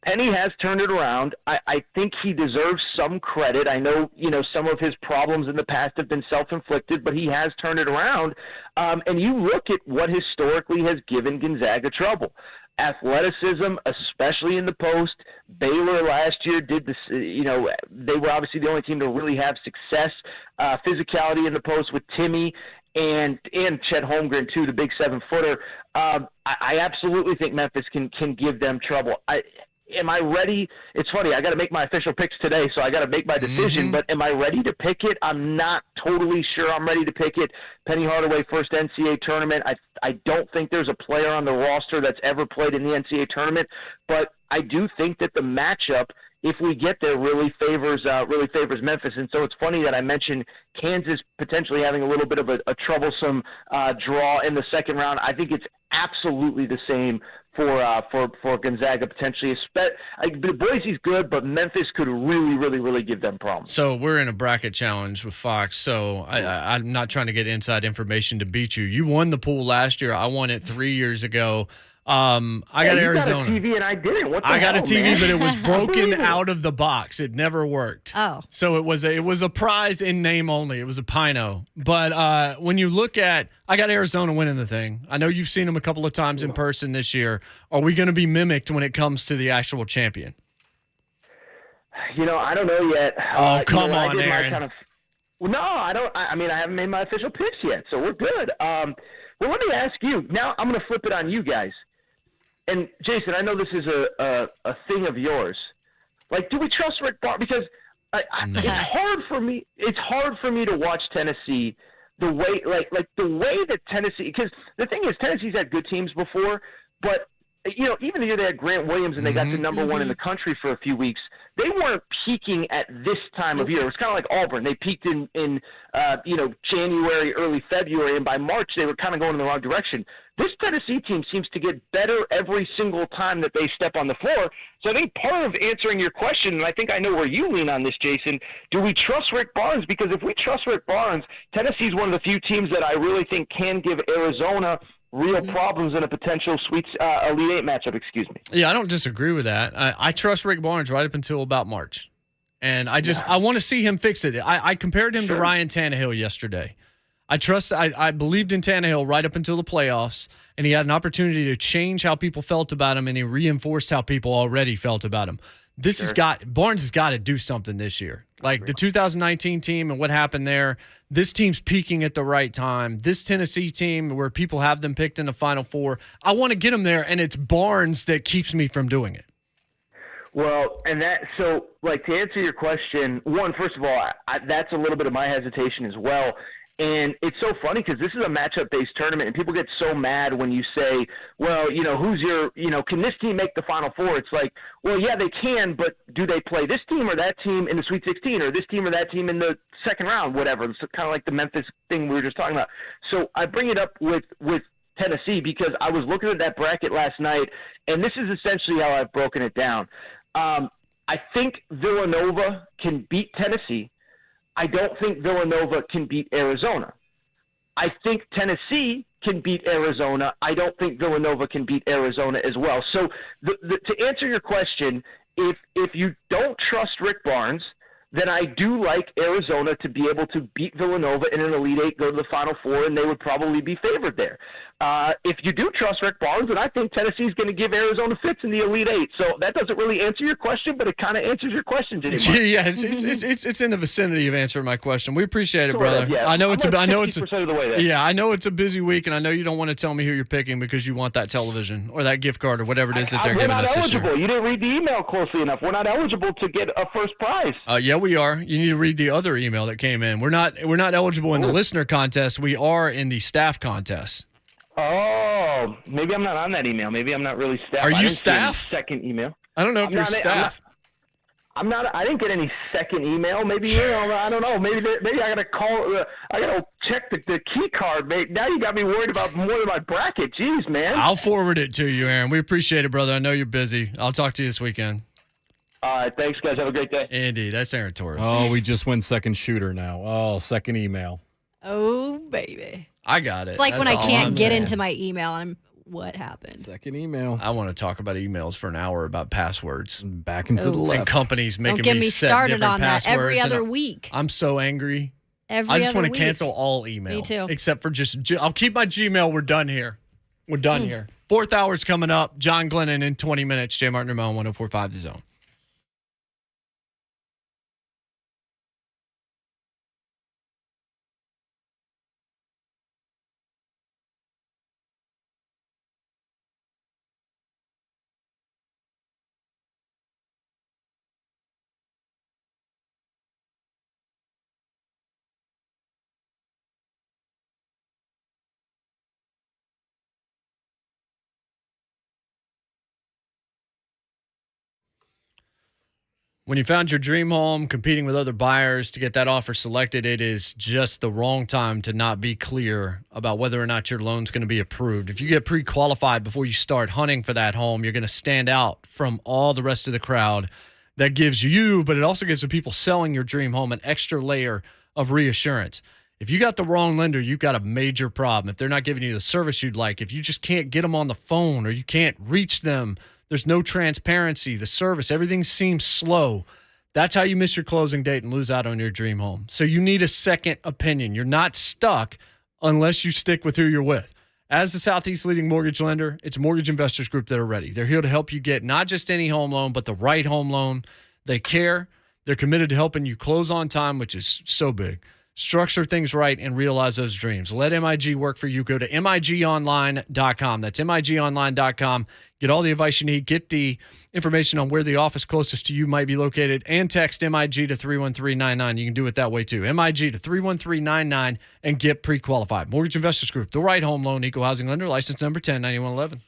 Penny has turned it around. I think he deserves some credit. I know, you know, some of his problems in the past have been self-inflicted, but he has turned it around. And you look at what historically has given Gonzaga trouble. Athleticism, especially in the post. Baylor last year did this, you know, they were obviously the only team to really have success. Physicality in the post with Timmy and Chet Holmgren too, the big 7-footer. I absolutely think Memphis can give them trouble. Am I ready? It's funny. I got to make my official picks today, so I got to make my decision. But am I ready to pick it? I'm not totally sure I'm ready to pick it. Penny Hardaway, first NCAA tournament. I don't think there's a player on the roster that's ever played in the NCAA tournament, but I do think that the matchup, if we get there, really favors Memphis. And so it's funny that I mentioned Kansas potentially having a little bit of a troublesome draw in the second round. I think it's absolutely the same for Gonzaga potentially. Boise's good, but Memphis could really give them problems. So we're in a bracket challenge with Fox. So I'm not trying to get inside information to beat you. You won the pool last year. I won it 3 years ago. I got Arizona. Got a TV and I didn't. What the I got hell, a TV, man? but it was broken out of the box. It never worked. Oh, so it was a prize in name only. It was a Pino. But when you look at, I got Arizona winning the thing. I know you've seen them a couple of times in person this year. Are we going to be mimicked when it comes to the actual champion? You know, I don't know yet. Oh, come on, Aaron. No, I don't. I mean, I haven't made my official picks yet, so we're good. Well, let me ask you. Now I'm going to flip it on you guys. And Jason, I know this is a thing of yours. Like, do we trust Rick Barnes? Because it's hard for me. It's hard for me to watch Tennessee the way, like the way that Tennessee. Because the thing is, Tennessee's had good teams before, but you know, even the year they had Grant Williams and they got to number one in the country for a few weeks, they weren't peaking at this time of year. It was kind of like Auburn. They peaked in you know, January, early February, and by March they were kind of going in the wrong direction. This Tennessee team seems to get better every single time that they step on the floor. So I think part of answering your question, and I think I know where you lean on this, Jason, do we trust Rick Barnes? Because if we trust Rick Barnes, Tennessee's one of the few teams that I really think can give Arizona real problems in a potential Elite Eight matchup, excuse me. Yeah, I don't disagree with that. I trust Rick Barnes right up until about March. And I want to see him fix it. I compared him to Ryan Tannehill yesterday. I believed in Tannehill right up until the playoffs, and he had an opportunity to change how people felt about him, and he reinforced how people already felt about him. Barnes has got to do something this year. Like the 2019 team and what happened there, this team's peaking at the right time. This Tennessee team where people have them picked in the Final Four, I want to get them there, and it's Barnes that keeps me from doing it. Well, and so to answer your question, one, first of all, that's a little bit of my hesitation as well. And it's so funny because this is a matchup-based tournament, and people get so mad when you say, well, you know, can this team make the Final Four? It's like, well, yeah, they can, but do they play this team or that team in the Sweet 16 or this team or that team in the second round, whatever? It's kind of like the Memphis thing we were just talking about. So I bring it up with Tennessee because I was looking at that bracket last night, and this is essentially how I've broken it down. I think Villanova can beat Tennessee. I don't think Villanova can beat Arizona. I think Tennessee can beat Arizona. I don't think Villanova can beat Arizona as well. So to answer your question, if you don't trust Rick Barnes, then I do like Arizona to be able to beat Villanova in an Elite Eight, go to the Final Four, and they would probably be favored there. If you do trust Rick Barnes, then I think Tennessee's going to give Arizona fits in the Elite Eight. So that doesn't really answer your question, but it kind of answers your question, JMart. Yeah, it's in the vicinity of answering my question. We appreciate it, Sort of, brother. yeah. I know it's I'm like I know it's 60% of the way there. Yeah, I know it's a busy week, and I know you don't want to tell me who you're picking because you want that television or that gift card or whatever it is that they're We're giving not us this eligible. year. You didn't read the email closely enough. We're not eligible to get a first prize. Yeah, we are. You need to read the other email that came in. We're not eligible in the listener contest. We are in the staff contest. Oh, maybe I'm not on that email. Maybe I'm not really staff. Are you I didn't see any any second email. I don't know if you're staff. I'm not. I didn't get any second email. Maybe I don't know. Maybe I gotta call. I gotta check the key card. Now you got me worried about more than my bracket. Jeez, man. I'll forward it to you, Aaron. We appreciate it, brother. I know you're busy. I'll talk to you this weekend. All right, thanks, guys. Have a great day. Indeed, that's Aaron Torres. Oh, we just went second shooter now. Oh, second email. Oh, baby. I got it. It's like That's when I all can't I'm get saying. into my email and what happened? Second email. I want to talk about emails for an hour about passwords. Back into the Oh. left. And companies making Don't get me set started different on that passwords. every and other week. I'm so angry. I just want to cancel all email. Me too. Except for just, I'll keep my Gmail. We're done here. We're done here. Fourth hour's coming up. John Glennon in 20 minutes. JMart and Ramon, 104.5 The Zone. When you found your dream home, competing with other buyers to get that offer selected, it is just the wrong time to not be clear about whether or not your loan's going to be approved. If you get pre-qualified before you start hunting for that home, you're going to stand out from all the rest of the crowd. That gives you, but it also gives the people selling your dream home an extra layer of reassurance. If you got the wrong lender, you've got a major problem. If they're not giving you the service you'd like, if you just can't get them on the phone or you can't reach them, there's no transparency, the service, everything seems slow. That's how you miss your closing date and lose out on your dream home. So you need a second opinion. You're not stuck unless you stick with who you're with. As the Southeast leading mortgage lender, it's Mortgage Investors Group that are ready. They're here to help you get not just any home loan, but the right home loan. They care. They're committed to helping you close on time, which is so big. Structure things right and realize those dreams. Let MIG work for you. Go to migonline.com. That's migonline.com. Get all the advice you need. Get the information on where the office closest to you might be located and text MIG to 31399. You can do it that way too. MIG to 31399 and get pre-qualified. Mortgage Investors Group, the right home loan, equal housing lender, license number 109111.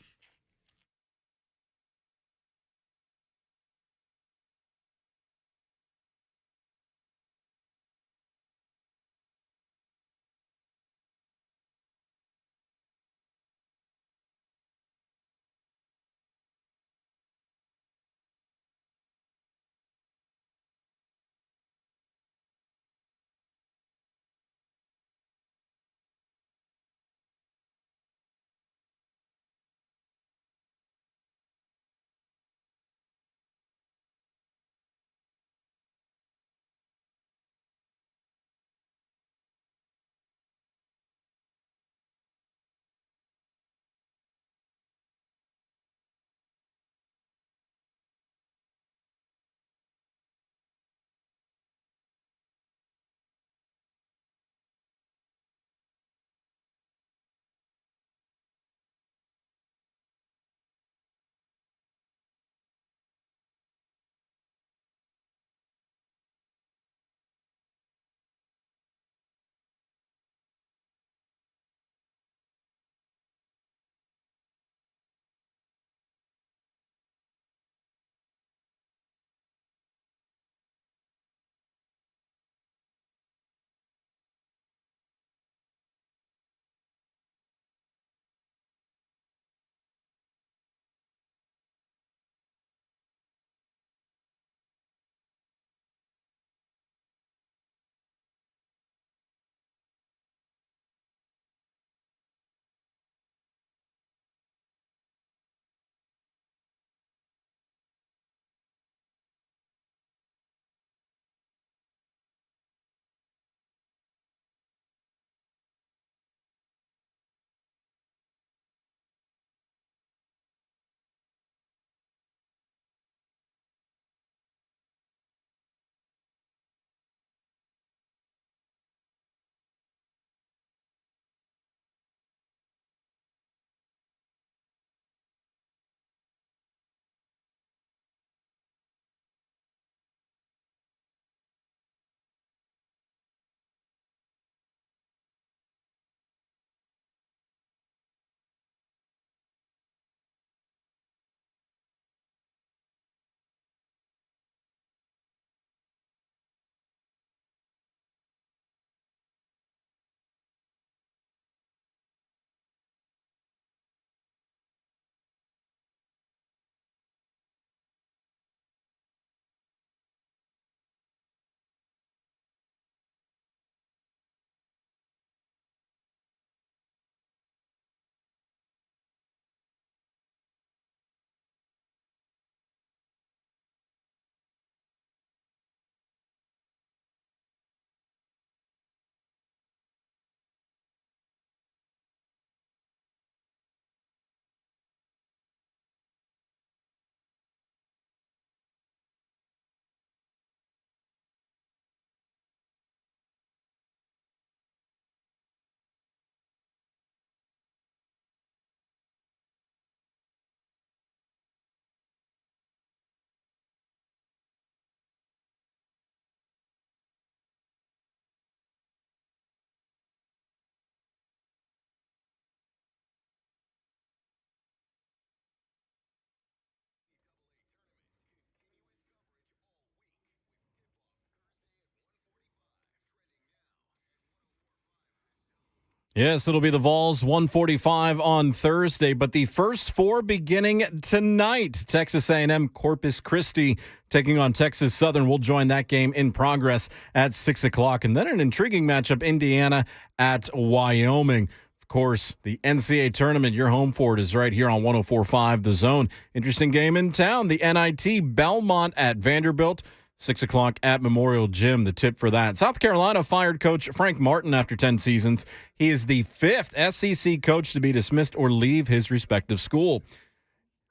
Yes, it'll be the Vols 145 on Thursday, but the first four beginning tonight. Texas A&M Corpus Christi taking on Texas Southern. We'll join that game in progress at 6 o'clock. And then an intriguing matchup, Indiana at Wyoming. Of course, the NCAA tournament, your home for it, is right here on 104.5 The Zone. Interesting game in town, the NIT Belmont at Vanderbilt. 6 o'clock at Memorial Gym, the tip for that. South Carolina fired coach Frank Martin after 10 seasons. He is the fifth SEC coach to be dismissed or leave his respective school.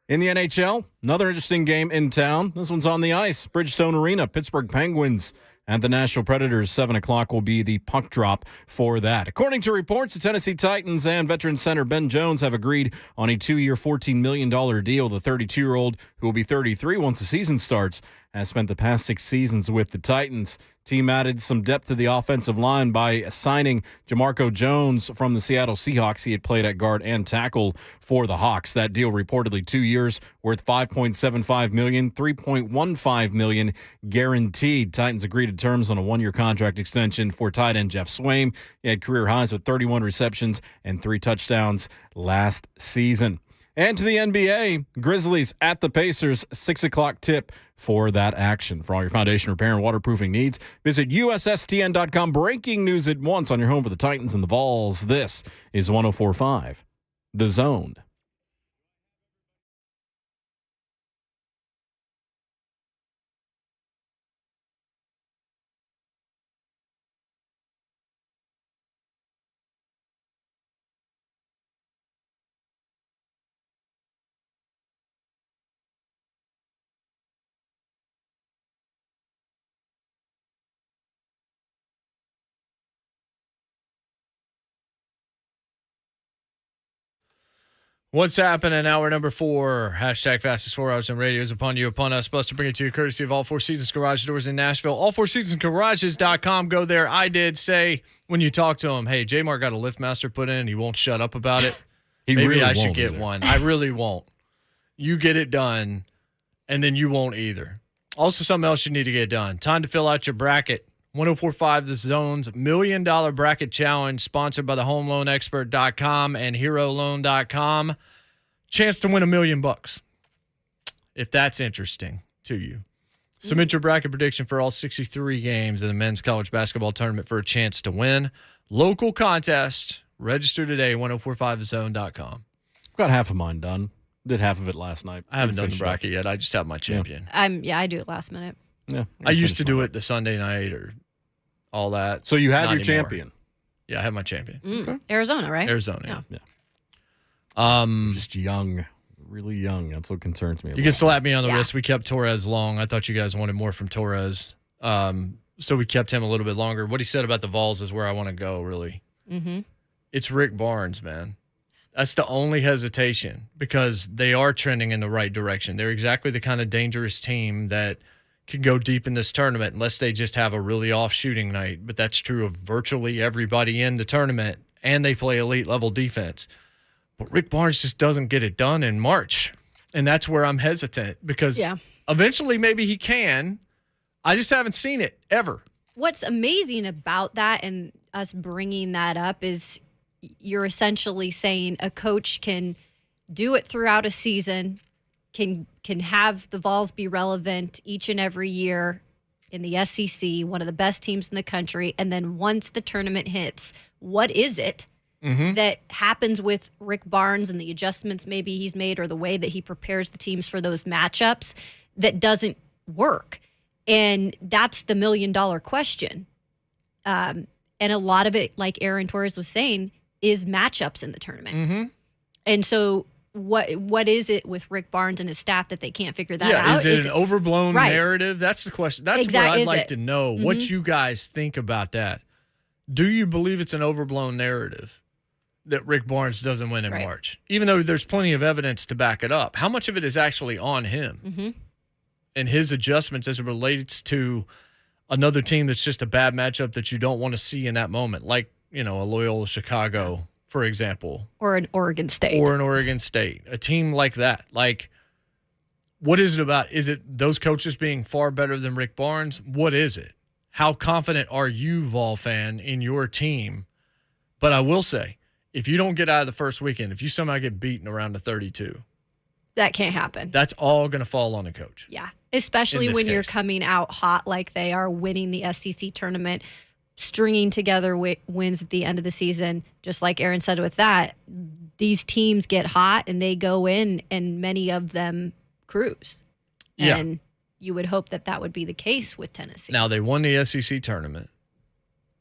In the NHL, another interesting game in town. This one's on the ice. Bridgestone Arena, Pittsburgh Penguins and the Nashville Predators. 7 o'clock will be the puck drop for that. According to reports, the Tennessee Titans and veteran center Ben Jones have agreed on a 2-year, $14 million deal. The 32-year-old, who will be 33 once the season starts, has spent the past 6 seasons with the Titans. Team added some depth to the offensive line by signing Jamarco Jones from the Seattle Seahawks. He had played at guard and tackle for the Hawks. That deal reportedly 2 years, worth $5.75 million, $3.15 million guaranteed. Titans agreed to terms on a 1-year contract extension for tight end Geoff Swaim. He had career highs with 31 receptions and 3 touchdowns last season. And to the NBA, Grizzlies at the Pacers, 6 o'clock tip for that action. For all your foundation repair and waterproofing needs, visit USSTN.com. Breaking news at once on your home for the Titans and the Vols. This is 104.5 The Zone. What's happening? Hour number 4. Hashtag fastest 4 hours in radio is upon you, upon us. Blessed to bring it to you courtesy of All Four Seasons Garage Doors in Nashville. All4seasonsgarages.com. Go there. I did say when you talk to him, hey, JMart got a LiftMaster put in. He won't shut up about it. Maybe really I should won't get either. one. I really won't. You get it done, and then you won't either. Also, something else you need to get done. Time to fill out your bracket. 104.5 The Zone's $1 Million Bracket Challenge, sponsored by the HomeLoanExpert.com and HeroLoan.com. Chance to win $1 million, if that's interesting to you. Submit your bracket prediction for all 63 games in the men's college basketball tournament for a chance to win. Local contest. Register today, 1045thezone.com. I've got half of mine done. Did half of it last night. I haven't done the bracket yet. I just have my champion. I do it last minute. Yeah, I used to do it the Sunday night or all that. So you have Not your anymore. champion. Yeah, I have my champion. Okay. Arizona, right? Arizona, yeah. Just young, really young. That's what concerns me. You can slap me on the wrist. We kept Torres long. I thought you guys wanted more from Torres. So we kept him a little bit longer. What he said about the Vols is where I want to go, really. Mm-hmm. It's Rick Barnes, man. That's the only hesitation because they are trending in the right direction. They're exactly the kind of dangerous team that can go deep in this tournament unless they just have a really off shooting night. But that's true of virtually everybody in the tournament, and they play elite level defense. But Rick Barnes just doesn't get it done in March, and that's where I'm hesitant because eventually maybe he can. I just haven't seen it ever. What's amazing about that and us bringing that up is you're essentially saying a coach can do it throughout a season, can have the Vols be relevant each and every year in the SEC, one of the best teams in the country, and then once the tournament hits, what is it that happens with Rick Barnes and the adjustments maybe he's made or the way that he prepares the teams for those matchups that doesn't work? And that's the $1 million question. And a lot of it, like Aaron Torres was saying, is matchups in the tournament. Mm-hmm. And so what is it with Rick Barnes and his staff that they can't figure that out? Is it an overblown narrative? That's the question. That's what I'd like to know. What you guys think about that. Do you believe it's an overblown narrative that Rick Barnes doesn't win in March? Even though there's plenty of evidence to back it up. How much of it is actually on him and his adjustments as it relates to another team that's just a bad matchup that you don't want to see in that moment? Like, a Loyola Chicago, for example. Or an Oregon State. A team like that. Like, what is it about? Is it those coaches being far better than Rick Barnes? What is it? How confident are you, Vol fan, in your team But I will say, if you don't get out of the first weekend, if you somehow get beaten around the 32, that can't happen. that's all going to fall on the coach. Yeah, especially In this when you're case. coming out hot like they are, winning the SEC tournament, stringing together wins at the end of the season. Just like Aaron said with that, these teams get hot and they go in, and many of them cruise. Yeah. And you would hope that that would be the case with Tennessee. Now, they won the SEC tournament.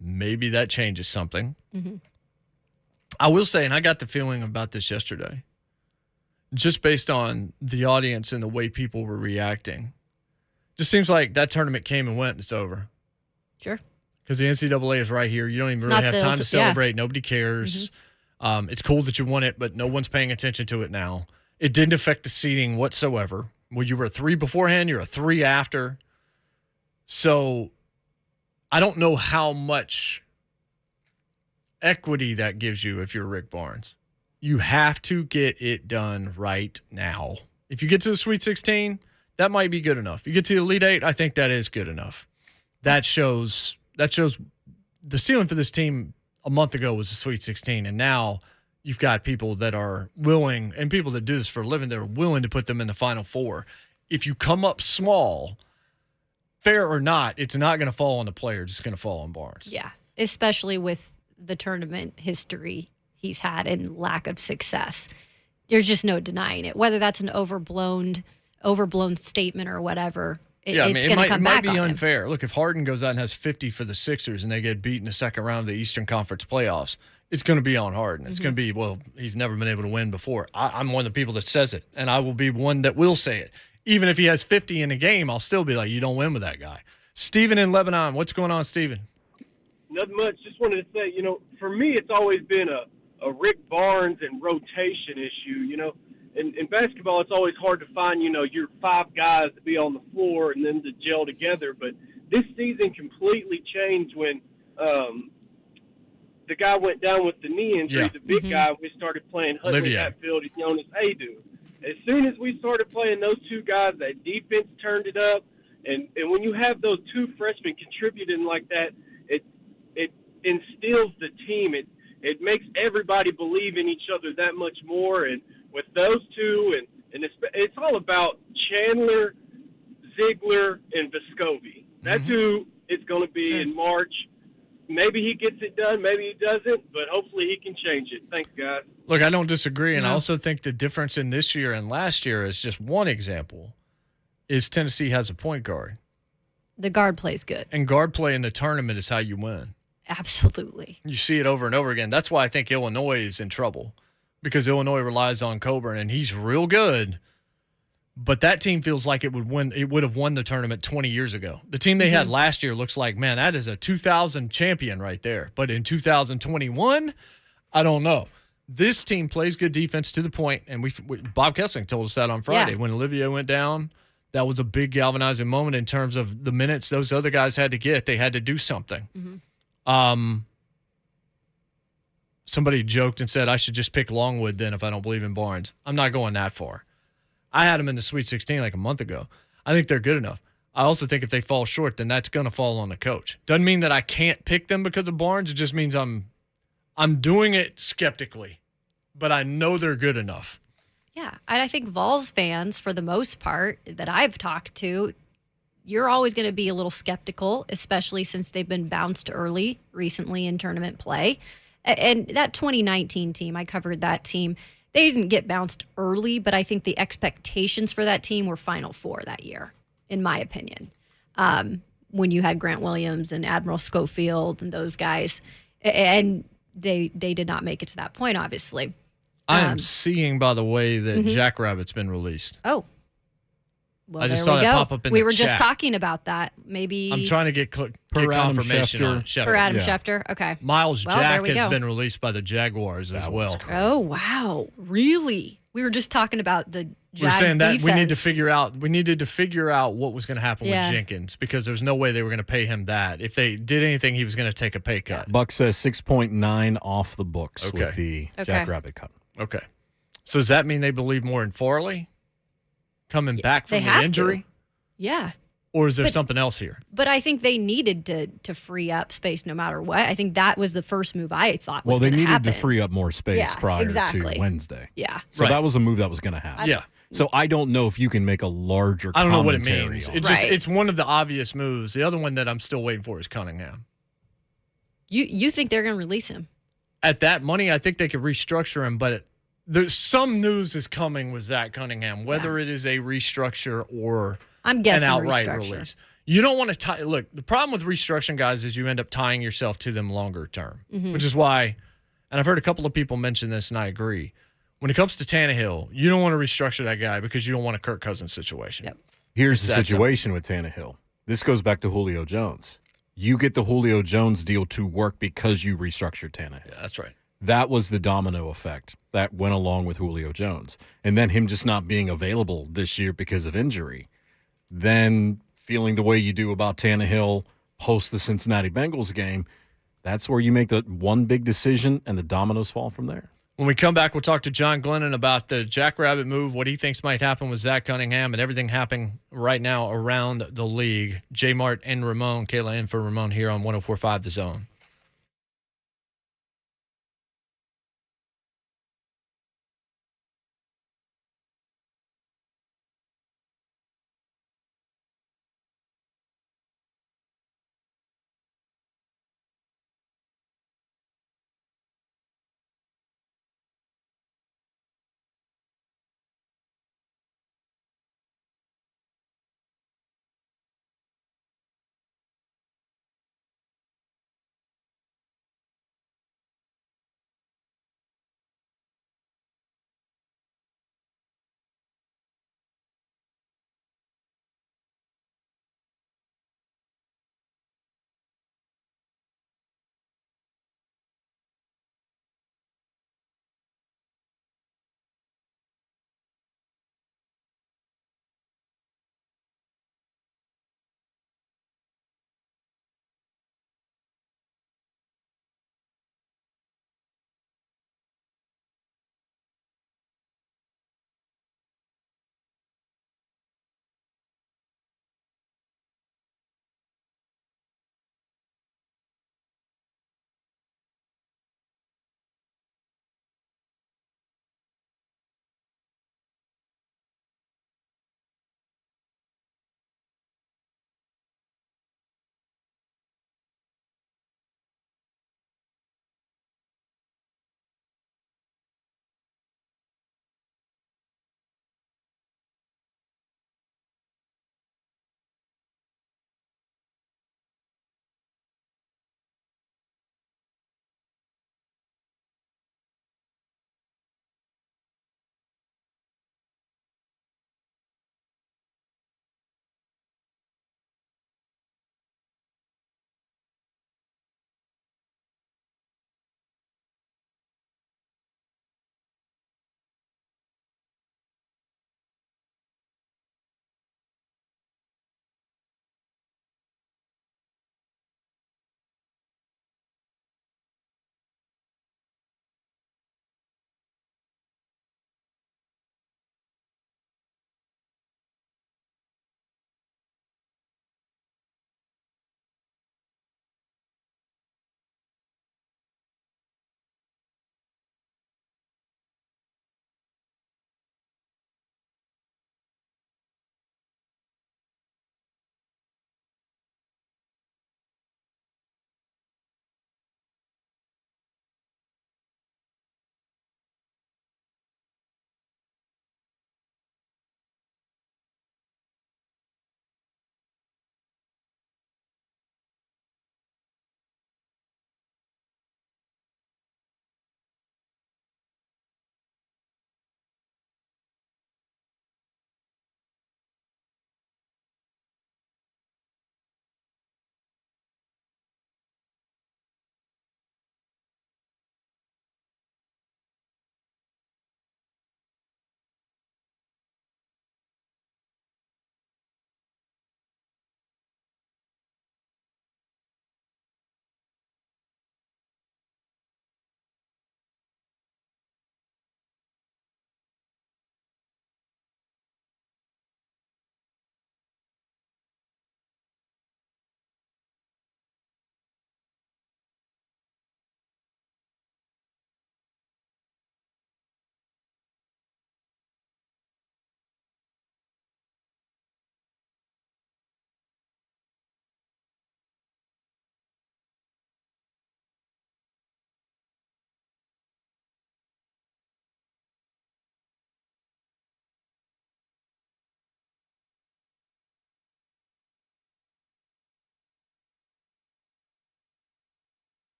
Maybe that changes something. Mm-hmm. I will say, and I got the feeling about this yesterday, just based on the audience and the way people were reacting, just seems like that tournament came and went and it's over. Sure. Because the NCAA is right here. You don't even It's really not have the time to ulti- yeah. celebrate. Nobody cares. It's cool that you won it, but no one's paying attention to it now. It didn't affect the seeding whatsoever. Well, you were a 3 beforehand. You're a 3 after. So I don't know how much equity that gives you if you're Rick Barnes. You have to get it done right now. If you get to the Sweet 16, that might be good enough. You get to the Elite 8, I think that is good enough. That shows the ceiling for this team a month ago was the Sweet 16, and now you've got people that are willing, and people that do this for a living, that are willing to put them in the Final Four. If you come up small, fair or not, it's not going to fall on the player. It's going to fall on Barnes. Yeah, especially with the tournament history he's had and lack of success. There's just no denying it. Whether that's an overblown statement or whatever, it's going to come back on him. It might be unfair. Look, if Harden goes out and has 50 for the Sixers and they get beat in the second round of the Eastern Conference playoffs, it's going to be on Harden. It's going to be, well, he's never been able to win before. I'm one of the people that says it, and I will be one that will say it. Even if he has 50 in a game, I'll still be like, you don't win with that guy. Steven in Lebanon. What's going on, Steven? Nothing much. Just wanted to say, for me, it's always been a Rick Barnes and rotation issue. In basketball, it's always hard to find, your 5 guys to be on the floor and then to gel together. But this season completely changed when the guy went down with the knee injury, Yeah. the big guy. We started playing Hudley Olivier. Hatfield. He's known as Haydu. As soon as we started playing those 2 guys, that defense turned it up. And when you have those 2 freshmen contributing like that, it instills the team. It makes everybody believe in each other that much more. And with those 2, and it's all about Chandler, Ziegler, and Vescovi. That's who it's going to be in March. Maybe he gets it done, maybe he doesn't, but hopefully he can change it. Thanks, guys. Look, I don't disagree, and I also think the difference in this year and last year is just one example is Tennessee has a point guard. The guard plays good. And guard play in the tournament is how you win. Absolutely. You see it over and over again. That's why I think Illinois is in trouble, because Illinois relies on Coburn, and he's real good. But that team feels like it would have won the tournament 20 years ago. The team they had last year looks like, man, that is a 2000 champion right there. But in 2021, I don't know. This team plays good defense to the point, and Bob Kessling told us that on Friday when Olivier went down. That was a big galvanizing moment in terms of the minutes those other guys had to get. They had to do something. Somebody joked and said, I should just pick Longwood then if I don't believe in Barnes. I'm not going that far. I had them in the Sweet 16 like a month ago. I think they're good enough. I also think if they fall short, then that's going to fall on the coach. Doesn't mean that I can't pick them because of Barnes. It just means I'm doing it skeptically, but I know they're good enough. Yeah, and I think Vols fans, for the most part, that I've talked to, you're always going to be a little skeptical, especially since they've been bounced early recently in tournament play. And that 2019 team, I covered that team. They didn't get bounced early, but I think the expectations for that team were Final Four that year, in my opinion. When you had Grant Williams and Admiral Schofield and those guys, and they did not make it to that point, obviously. I am seeing, by the way, that Jackrabbit's been released. Oh. Well, I just there saw we that go. pop up in we the were just chat. talking about that. Maybe I'm trying to get Adam confirmation on Schefter. for Adam Schefter. Okay. Miles Well, there Jack we has go. been released by the Jaguars as well. Oh, wow. Really? We were just talking about the Jazz We're saying that defense. we needed to figure out what was going to happen with Jenkins, because there's no way they were going to pay him that. If they did anything, he was going to take a pay cut. Buck says 6.9 off the books with the Jackrabbit cut. Okay. So does that mean they believe more in Farley coming back from They the have injury? to. Yeah. Or is there something else here? But I think they needed to free up space no matter what. I think that was the first move I thought was Well, they gonna needed happen. to free up more space prior to Wednesday. Yeah. So that was a move that was going to happen. Yeah. So I don't know if you can make a larger I don't know what it commentary means. on It's one of the obvious moves. The other one that I'm still waiting for is Cunningham. You think they're going to release him? At that money, I think they could restructure him, but there's some news is coming with Zach Cunningham, whether it is a restructure or I'm guessing an outright restructure. release. You don't want to tie. Look, the problem with restructuring guys is you end up tying yourself to them longer term, which is why, and I've heard a couple of people mention this, and I agree. When it comes to Tannehill, you don't want to restructure that guy because you don't want a Kirk Cousins situation. Yep. Here's the situation with Tannehill. This goes back to Julio Jones. You get the Julio Jones deal to work because you restructured Tannehill. Yeah, that's right. That was the domino effect that went along with Julio Jones. And then him just not being available this year because of injury. Then feeling the way you do about Tannehill post the Cincinnati Bengals game, that's where you make the one big decision and the dominoes fall from there. When we come back, we'll talk to John Glennon about the Jackrabbit move, what he thinks might happen with Zach Cunningham, and everything happening right now around the league. JMart and Ramon, Kayla in for Ramon here on 104.5 The Zone.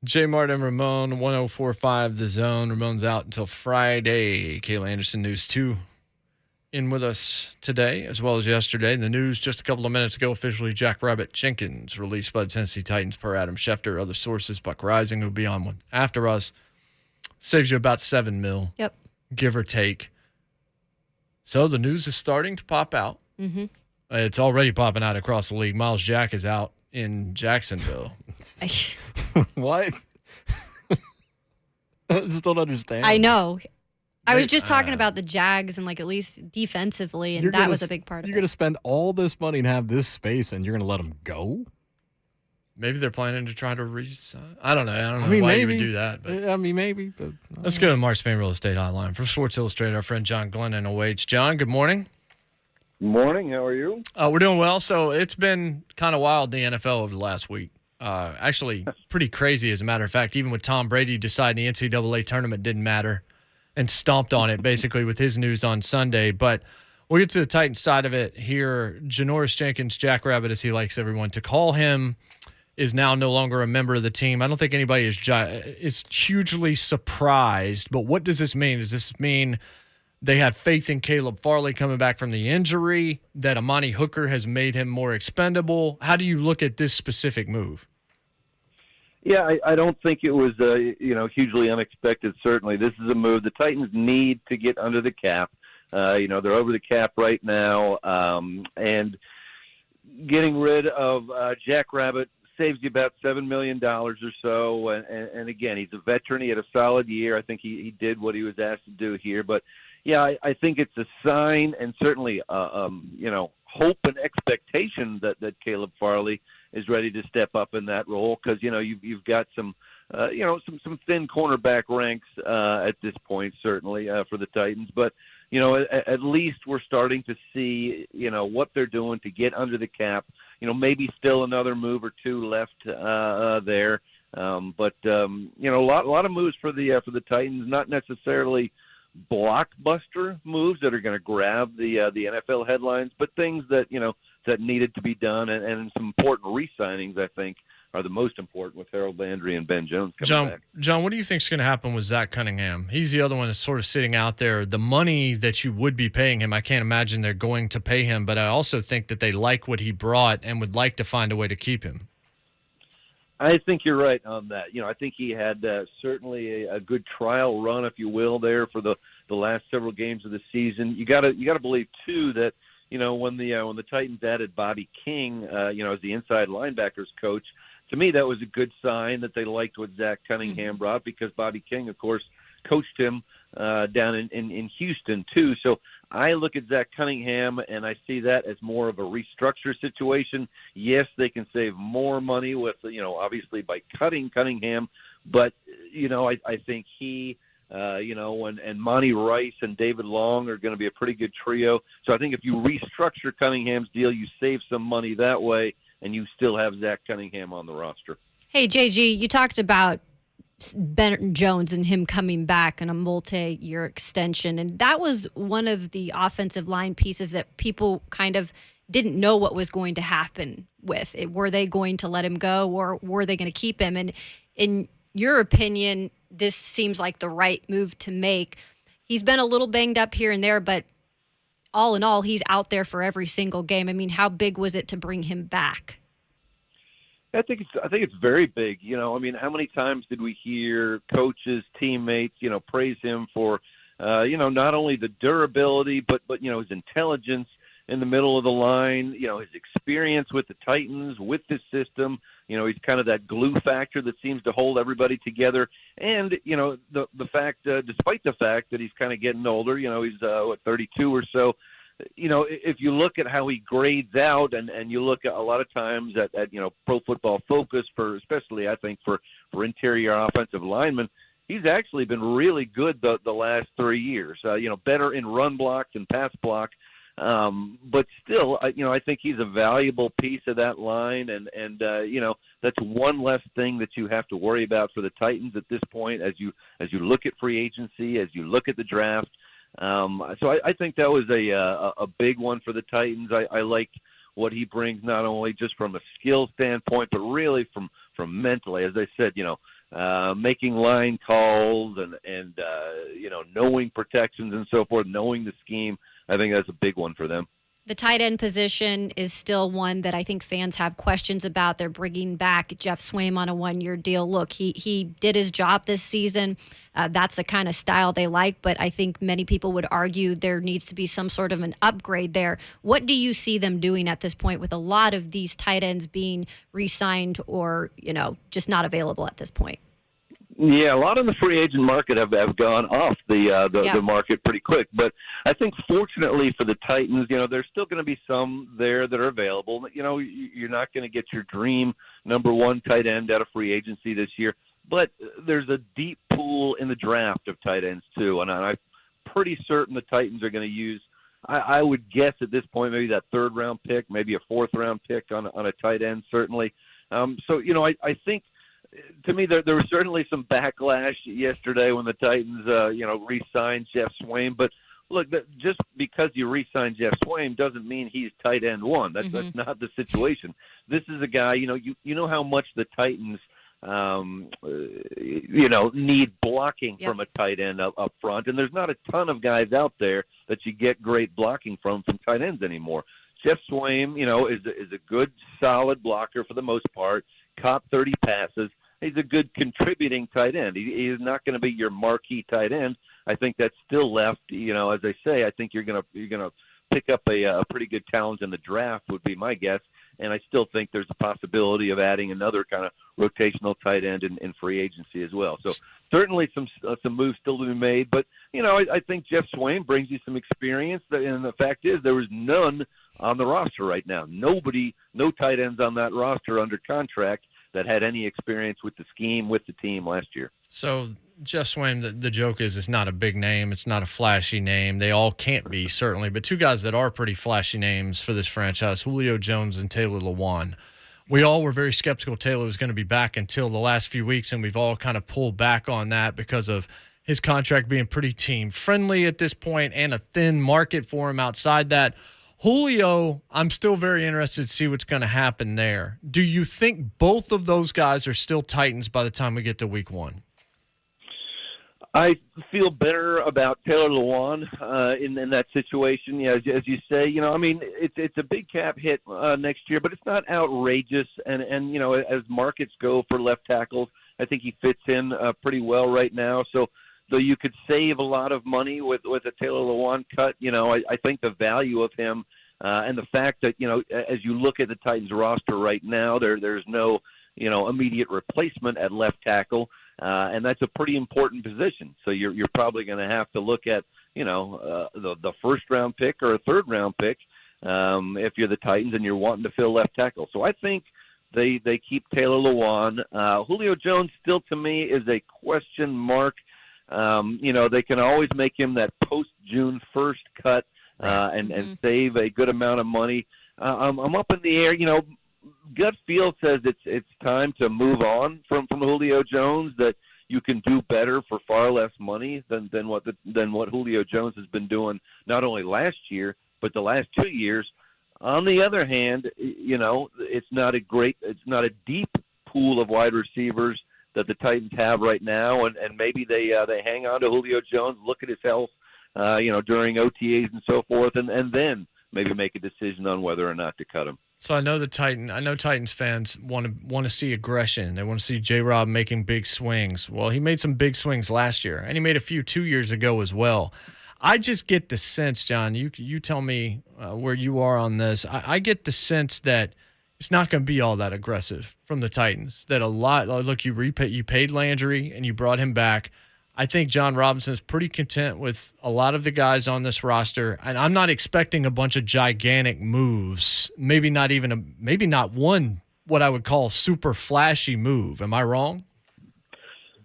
JMart and Ramon, 104.5 The Zone. Ramon's out until Friday. Kayla Anderson, News 2, in with us today as well as yesterday. In the news just a couple of minutes ago, officially Jackrabbit Jenkins released by the Tennessee Titans per Adam Schefter. Other sources, Buck Rising, who'll be on one after us. Saves you about $7 million. Yep. Give or take. So the news is starting to pop out. Mm-hmm. It's already popping out across the league. Miles Jack is out in Jacksonville. What? I just don't understand. I know. I was just talking about the Jags and like at least defensively, and that was a big part of it. You're going to spend all this money and have this space, and you're going to let them go? Maybe they're planning to try to resign. I don't know. I don't know why maybe. you would do that. But. I mean, maybe. But let's go to Mark Spain Real Estate Hotline from Sports Illustrated. Our friend John Glennon awaits. John, good morning. Morning. How are you? We're doing well. So it's been kind of wild in the NFL over the last week. Actually, pretty crazy, as a matter of fact. Even with Tom Brady deciding the NCAA tournament didn't matter and stomped on it, basically, with his news on Sunday. But we'll get to the Titans side of it here. Janoris Jenkins, Jackrabbit, as he likes everyone to call him, is now no longer a member of the team. I don't think anybody is hugely surprised. But what does this mean? Does this mean they have faith in Caleb Farley coming back from the injury, that Amani Hooker has made him more expendable? How do you look at this specific move? Yeah, I don't think it was hugely unexpected. Certainly, this is a move the Titans need to get under the cap. They're over the cap right now, and getting rid of Jackrabbit saves you about $7 million or so. And again, he's a veteran. He had a solid year. I think he did what he was asked to do here. But yeah, I think it's a sign, and certainly hope and expectation that Caleb Farley is ready to step up in that role, because you've got some thin cornerback ranks at this point, certainly for the Titans. But at least we're starting to see what they're doing to get under the cap. Maybe still another move or two left there, but a lot of moves for the Titans, not necessarily blockbuster moves that are going to grab the NFL headlines, but things that that needed to be done, and some important re-signings, I think, are the most important, with Harold Landry and Ben Jones coming back. John, what do you think is going to happen with Zach Cunningham? He's the other one that's sort of sitting out there. The money that you would be paying him, I can't imagine they're going to pay him, but I also think that they like what he brought and would like to find a way to keep him. I think you're right on that. I think he had certainly a good trial run, if you will, there for the last several games of the season. You got to believe too that when the Titans added Bobby King, as the inside linebackers coach, to me that was a good sign that they liked what Zach Cunningham brought, because Bobby King, of course, coached him down in Houston too. So I look at Zach Cunningham and I see that as more of a restructure situation. Yes, they can save more money with, obviously by cutting Cunningham, but, I think he, and Monty Rice and David Long are going to be a pretty good trio. So I think if you restructure Cunningham's deal, you save some money that way, and you still have Zach Cunningham on the roster. Hey, JG, you talked about Ben Jones and him coming back on a multi-year extension, and that was one of the offensive line pieces that people kind of didn't know what was going to happen with. Were they going to let him go, or were they going to keep him? And in your opinion, this seems like the right move to make. He's been a little banged up here and there, but all in all, he's out there for every single game. I mean, how big was it to bring him back? I think it's very big. How many times did we hear coaches, teammates, praise him for, not only the durability, but his intelligence in the middle of the line, his experience with the Titans, with this system. He's kind of that glue factor that seems to hold everybody together. And, the fact, despite the fact that he's kind of getting older, he's 32 or so, if you look at how he grades out, and you look at a lot of times at Pro Football Focus, especially I think for interior offensive linemen, he's actually been really good the last 3 years, better in run block than pass block. But still, I think he's a valuable piece of that line, and that's one less thing that you have to worry about for the Titans at this point as you look at free agency, as you look at the draft. So I think that was a big one for the Titans. I like what he brings, not only just from a skill standpoint, but really from mentally. As I said, making line calls and knowing protections and so forth, knowing the scheme. I think that's a big one for them. The tight end position is still one that I think fans have questions about. They're bringing back Geoff Swaim on a one-year deal. Look, he did his job this season. That's the kind of style they like, but I think many people would argue there needs to be some sort of an upgrade there. What do you see them doing at this point with a lot of these tight ends being re-signed or, just not available at this point? Yeah, a lot of the free agent market have gone off the market pretty quick. But I think fortunately for the Titans, there's still going to be some there that are available. You're not going to get your dream number one tight end out of free agency this year. But there's a deep pool in the draft of tight ends too. And I'm pretty certain the Titans are going to use, I would guess at this point, maybe that third-round pick, maybe a fourth-round pick on a tight end, certainly. I think – to me, there was certainly some backlash yesterday when the Titans, re-signed Geoff Swaim. But look, just because you re-signed Geoff Swaim doesn't mean he's tight end one. That's not the situation. This is a guy, you know how much the Titans, need blocking from a tight end up front, and there's not a ton of guys out there that you get great blocking from tight ends anymore. Geoff Swaim, is a good, solid blocker for the most part. Caught 30 passes. He's a good contributing tight end. He is not going to be your marquee tight end. I think that's still left. As I say, I think you're gonna pick up a pretty good talent in the draft would be my guess. And I still think there's a possibility of adding another kind of rotational tight end in free agency as well. So certainly some moves still to be made. But I think Geoff Swaim brings you some experience. And the fact is, there was none on the roster right now. No tight ends on that roster under contract that had any experience with the scheme with the team last year. So Geoff Swaim, the joke is it's not a big name. It's not a flashy name. They all can't be, certainly. But two guys that are pretty flashy names for this franchise, Julio Jones and Taylor Lewan. We all were very skeptical Taylor was going to be back until the last few weeks, and we've all kind of pulled back on that because of his contract being pretty team-friendly at this point and a thin market for him outside that. Julio, I'm still very interested to see what's going to happen there. Do you think both of those guys are still Titans by the time we get to week one? I feel better about Taylor Lewan in that situation. As you say, it's a big cap hit next year, but it's not outrageous. And as markets go for left tackles, I think he fits in pretty well right now. So you could save a lot of money with a Taylor Lewan cut. I think the value of him and the fact that as you look at the Titans roster right now, there's no immediate replacement at left tackle. And that's a pretty important position. So you're probably going to have to look at, the first-round pick or a third-round pick if you're the Titans and you're wanting to fill left tackle. So I think they keep Taylor Lewan. Julio Jones still, to me, is a question mark. They can always make him that post-June 1st cut and save a good amount of money. I'm up in the air. Gut feel says it's time to move on from Julio Jones, that you can do better for far less money than what Julio Jones has been doing not only last year but the last 2 years. On the other hand, it's not a deep pool of wide receivers that the Titans have right now, and maybe they hang on to Julio Jones, look at his health, during OTAs and so forth, and then maybe make a decision on whether or not to cut him. So I know Titans fans want to see aggression. They want to see J-Rob making big swings. Well, he made some big swings last year, and he made a few 2 years ago as well. I just get the sense, John, you tell me where you are on this. I get the sense that it's not going to be all that aggressive from the Titans. That a lot, look, you paid Landry and you brought him back. I think John Robinson is pretty content with a lot of the guys on this roster, and I'm not expecting a bunch of gigantic moves. Maybe not one what I would call super flashy move. Am I wrong?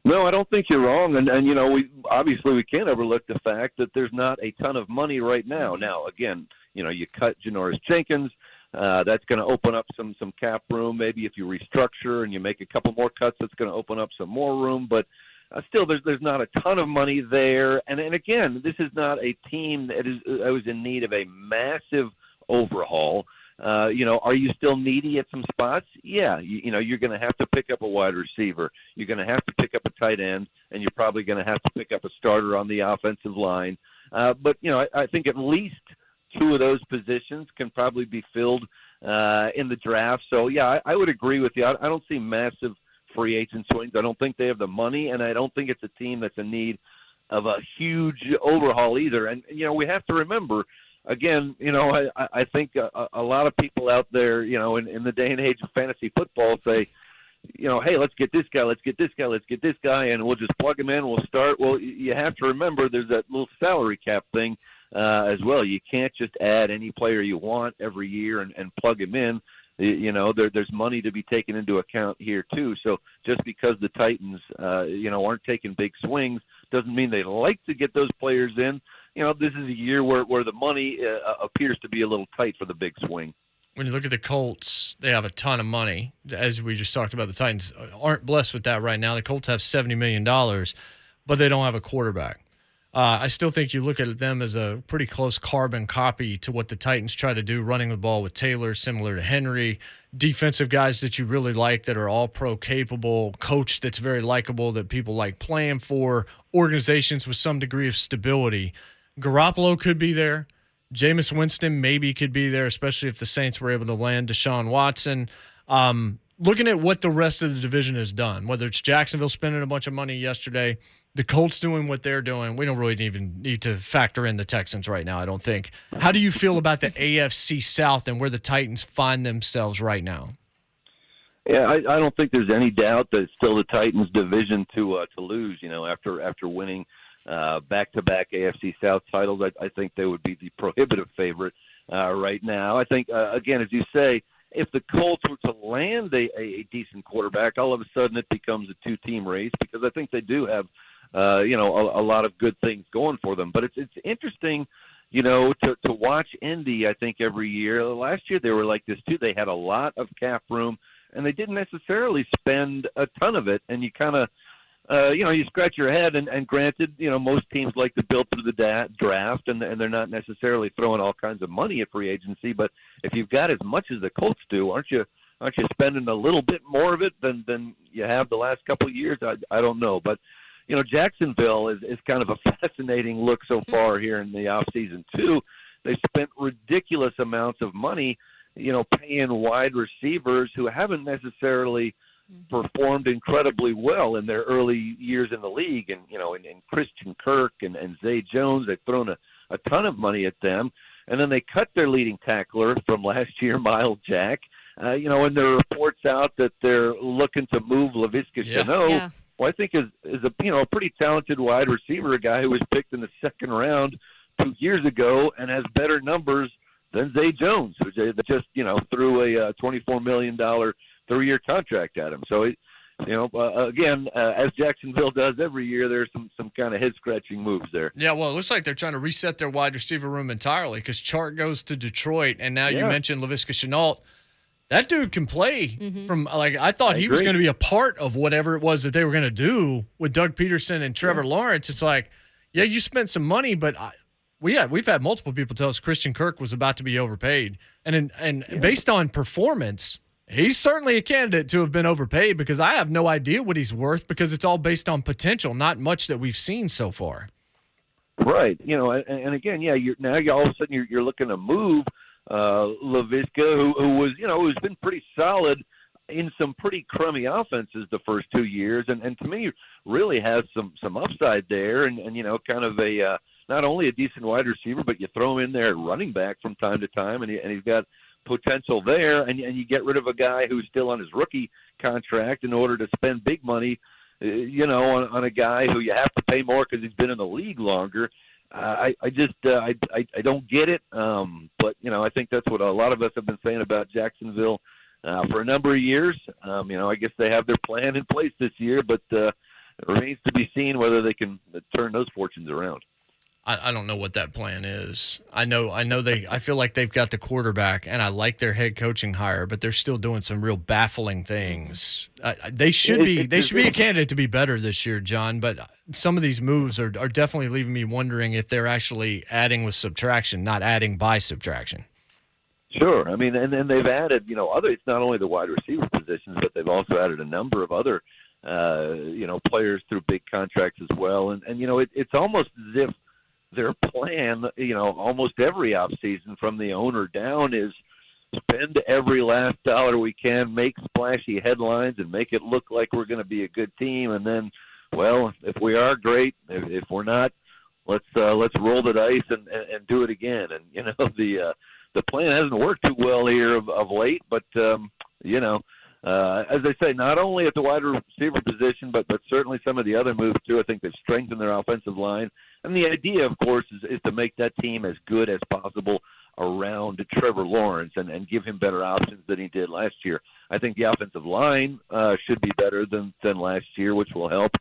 No, I don't think you're wrong, and we can't overlook the fact that there's not a ton of money right now. Now, again, you cut Janoris Jenkins. That's going to open up some cap room. Maybe if you restructure and you make a couple more cuts, that's going to open up some more room. But still, there's not a ton of money there. And again, this is not a team that was in need of a massive overhaul. Are you still needy at some spots? Yeah, you're going to have to pick up a wide receiver. You're going to have to pick up a tight end, and you're probably going to have to pick up a starter on the offensive line. But I think at least two of those positions can probably be filled in the draft. So, yeah, I would agree with you. I don't see massive free agent swings. I don't think they have the money, and I don't think it's a team that's in need of a huge overhaul either. And, we have to remember, again, I think a lot of people out there, in the day and age of fantasy football say, hey, let's get this guy, let's get this guy, and we'll just plug him in, we'll start. Well, you have to remember there's that little salary cap thing as well. You can't just add any player you want every year and plug him in. There's money to be taken into account here too. So just because the Titans, aren't taking big swings doesn't mean they like to get those players in. This is a year where the money appears to be a little tight for the big swing. When you look at the Colts, they have a ton of money. As we just talked about, the Titans aren't blessed with that right now. The Colts have $70 million, but they don't have a quarterback. I still think you look at them as a pretty close carbon copy to what the Titans try to do, running the ball with Taylor, similar to Henry, defensive guys that you really like that are all pro capable, coach that's very likable that people like playing for, organizations with some degree of stability. Garoppolo could be there. Jameis Winston maybe could be there, especially if the Saints were able to land Deshaun Watson. Looking at what the rest of the division has done, whether it's Jacksonville spending a bunch of money yesterday, the Colts doing what they're doing, we don't really even need to factor in the Texans right now, I don't think. How do you feel about the AFC South and where the Titans find themselves right now? Yeah, I don't think there's any doubt that it's still the Titans' division to lose. After winning back-to-back AFC South titles, I think they would be the prohibitive favorite right now. I think, again, as you say, if the Colts were to land a decent quarterback, all of a sudden it becomes a two-team race because I think they do have, a lot of good things going for them. But it's interesting, to watch Indy, I think, every year. Last year they were like this too. They had a lot of cap room, and they didn't necessarily spend a ton of it. And you kind of, you scratch your head, and granted, most teams like to build through the draft, and they're not necessarily throwing all kinds of money at free agency. But if you've got as much as the Colts do, aren't you spending a little bit more of it than you have the last couple of years? I don't know. But, Jacksonville is kind of a fascinating look so far here in the offseason, too. They spent ridiculous amounts of money, paying wide receivers who haven't necessarily performed incredibly well in their early years in the league. And, in Christian Kirk and Zay Jones, they've thrown a ton of money at them. And then they cut their leading tackler from last year, Miles Jack. And there are reports out that they're looking to move Laviska Shenault, who I think is a pretty talented wide receiver, a guy who was picked in the second round 2 years ago and has better numbers than Zay Jones, who just, threw a $24 million 3-year contract at him. So, again, as Jacksonville does every year, there's some kind of head-scratching moves there. Yeah, well, it looks like they're trying to reset their wide receiver room entirely because Chark goes to Detroit, and now you mentioned Laviska Shenault. That dude can play from, I thought he was going to be a part of whatever it was that they were going to do with Doug Peterson and Trevor Lawrence. It's like, yeah, you spent some money, but we've had multiple people tell us Christian Kirk was about to be overpaid. And based on performance, he's certainly a candidate to have been overpaid because I have no idea what he's worth because it's all based on potential, not much that we've seen so far. Right. And again, now all of a sudden you're looking to move Laviska, who was, who's been pretty solid in some pretty crummy offenses the first 2 years, and to me really has some upside there, and kind of a not only a decent wide receiver, but you throw him in there at running back from time to time, and he's got potential there, and you get rid of a guy who's still on his rookie contract in order to spend big money, on a guy who you have to pay more because he's been in the league longer. I don't get it, but I think that's what a lot of us have been saying about Jacksonville for a number of years. I guess they have their plan in place this year, but it remains to be seen whether they can turn those fortunes around. I don't know what that plan is. I feel like they've got the quarterback, and I like their head coaching hire, but they're still doing some real baffling things. They should be a candidate to be better this year, John. But some of these moves are definitely leaving me wondering if they're actually adding with subtraction, not adding by subtraction. Sure. I mean, and they've added, it's not only the wide receiver positions, but they've also added a number of other, players through big contracts as well. And it's almost as if their plan, almost every offseason from the owner down is spend every last dollar we can, make splashy headlines, and make it look like we're going to be a good team. And then, well, if we are, great. If we're not, let's roll the dice and do it again. And the plan hasn't worked too well here of late, but as I say, not only at the wide receiver position, but certainly some of the other moves too. I think they've strengthened their offensive line, and the idea, of course, is to make that team as good as possible around Trevor Lawrence and give him better options than he did last year. I think the offensive line should be better than last year, which will help.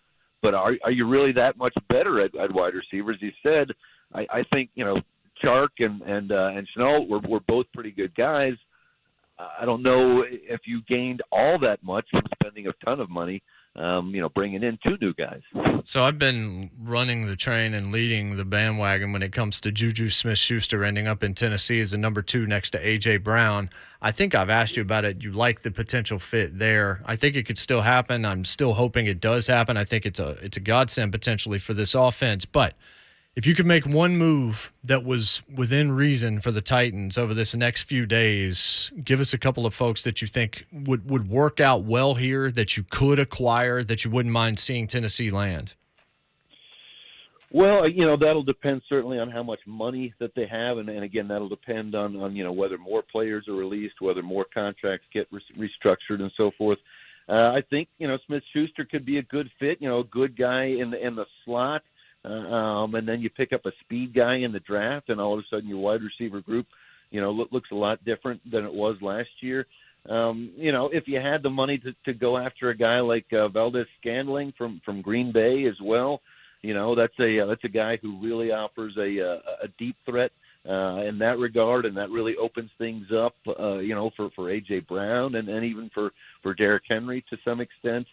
But are you really that much better at wide receivers? You said, I think Chark and Chenault were both pretty good guys. I don't know if you gained all that much from spending a ton of money, bringing in two new guys. So I've been running the train and leading the bandwagon when it comes to Juju Smith-Schuster ending up in Tennessee as a number 2 next to A.J. Brown. I think I've asked you about it. You like the potential fit there. I think it could still happen. I'm still hoping it does happen. I think it's a godsend potentially for this offense. But if you could make one move that was within reason for the Titans over this next few days, give us a couple of folks that you think would work out well here, that you could acquire, that you wouldn't mind seeing Tennessee land. Well, that'll depend certainly on how much money that they have, and again, that'll depend on whether more players are released, whether more contracts get restructured, and so forth. I think Smith-Schuster could be a good fit, a good guy in the slot. And then you pick up a speed guy in the draft, and all of a sudden your wide receiver group, looks a lot different than it was last year. If you had the money to go after a guy like Valdez-Scantling from Green Bay as well, that's a guy who really offers a deep threat in that regard, and that really opens things up, for A.J. Brown and even for Derrick Henry to some extent.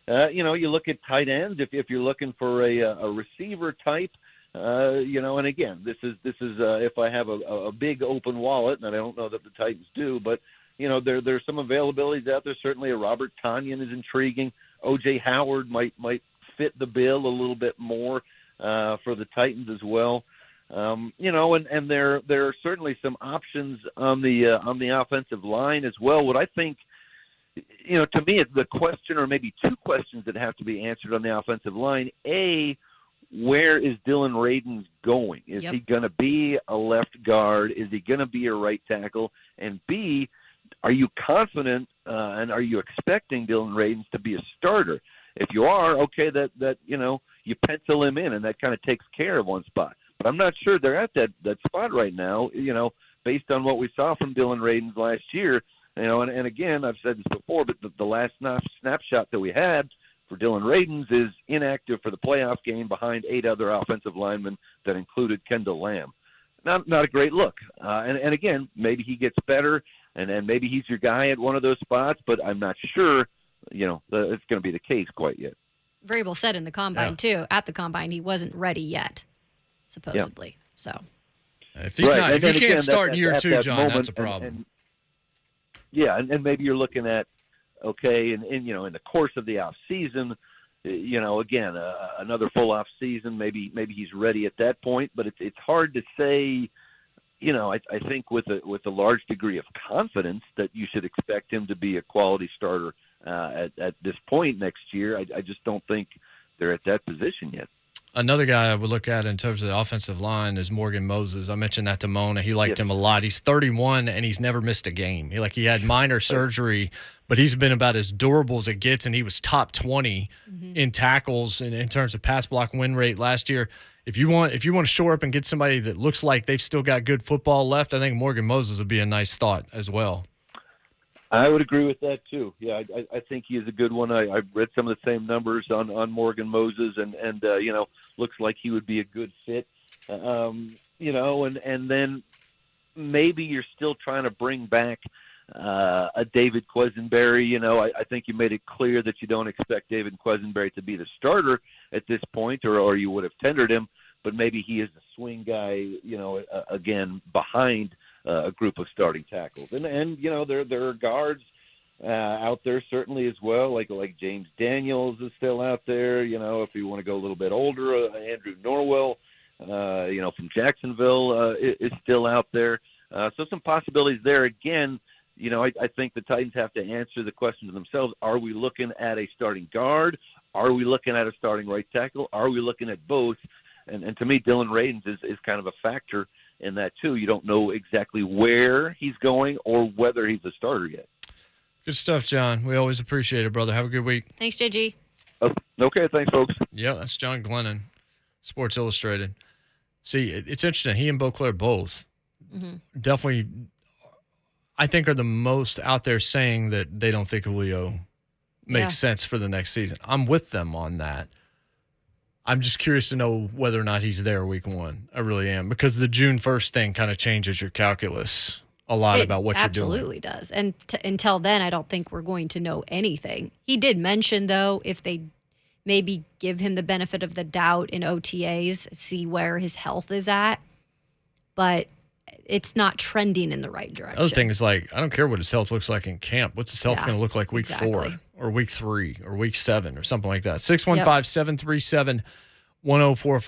You look at tight ends if you're looking for a receiver type, and again, this is if I have a big open wallet, and I don't know that the Titans do, but there's some availabilities out there. Certainly, a Robert Tonyan is intriguing. O.J. Howard might fit the bill a little bit more for the Titans as well. And there are certainly some options on the offensive line as well. What I think. To me, it's the question, or maybe two questions that have to be answered on the offensive line. A, where is Dylan Radins going? Is he going to be a left guard? Is he going to be a right tackle? And B, are you confident and are you expecting Dylan Radins to be a starter? If you are, okay, that you pencil him in, and that kind of takes care of one spot. But I'm not sure they're at that spot right now, based on what we saw from Dylan Radins last year. And again, I've said this before, but the last snapshot that we had for Dylan Radins is inactive for the playoff game behind 8 other offensive linemen that included Kendall Lamb. Not a great look. And again, maybe he gets better, and maybe he's your guy at one of those spots, but I'm not sure, it's going to be the case quite yet. Vrabel said in the Combine, too, at the Combine, he wasn't ready yet, supposedly. So if he's not, if he can't start in year 2, John, moment, that's a problem. And maybe you're looking at, okay, in the course of the off season, again, another full off season, maybe he's ready at that point, but it's hard to say. I think with a large degree of confidence that you should expect him to be a quality starter at this point next year. I just don't think they're at that position yet. Another guy I would look at in terms of the offensive line is Morgan Moses. I mentioned that to Mona. He liked him a lot. He's 31, and he's never missed a game. He had minor surgery, but he's been about as durable as it gets, and he was top 20 in tackles in terms of pass block win rate last year. If you want to shore up and get somebody that looks like they've still got good football left, I think Morgan Moses would be a nice thought as well. I would agree with that too. Yeah, I think he is a good one. I read some of the same numbers on Morgan Moses, and looks like he would be a good fit. And then maybe you're still trying to bring back a David Quesenberry. I think you made it clear that you don't expect David Quesenberry to be the starter at this point, or you would have tendered him. But maybe he is the swing guy, again, behind a group of starting tackles. And you know, there are guards out there certainly as well, like James Daniels is still out there. You know, if you want to go a little bit older, Andrew Norwell, you know, from Jacksonville is still out there. So some possibilities there. Again, you know, I think the Titans have to answer the question to themselves. Are we looking at a starting guard? Are we looking at a starting right tackle? Are we looking at both? And to me, Dylan Radins is kind of a factor in that too. You don't know exactly where he's going or whether he's a starter yet. Good stuff, John. We always appreciate it, brother. Have a good week. Thanks, JG. Okay, thanks, folks. Yeah, that's John Glennon, Sports Illustrated. See, it's interesting. He and Beauclair both definitely, I think, are the most out there saying that they don't think Julio makes sense for the next season. I'm with them on that. I'm just curious to know whether or not he's there week one. I really am, because the June 1st thing kind of changes your calculus a lot about what you're doing. It absolutely does. And until then, I don't think we're going to know anything. He did mention, though, if they maybe give him the benefit of the doubt in OTAs, see where his health is at. But it's not trending in the right direction. The other thing is, like, I don't care what his health looks like in camp. What's his health going to look like week 4 or week 3 or week 7 or something like that? 615-737-1045.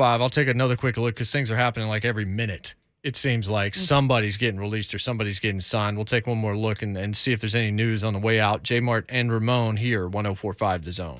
I'll take another quick look because things are happening like every minute. It seems like somebody's getting released or somebody's getting signed. We'll take one more look and see if there's any news on the way out. JMart and Ramon here, 104.5 The Zone.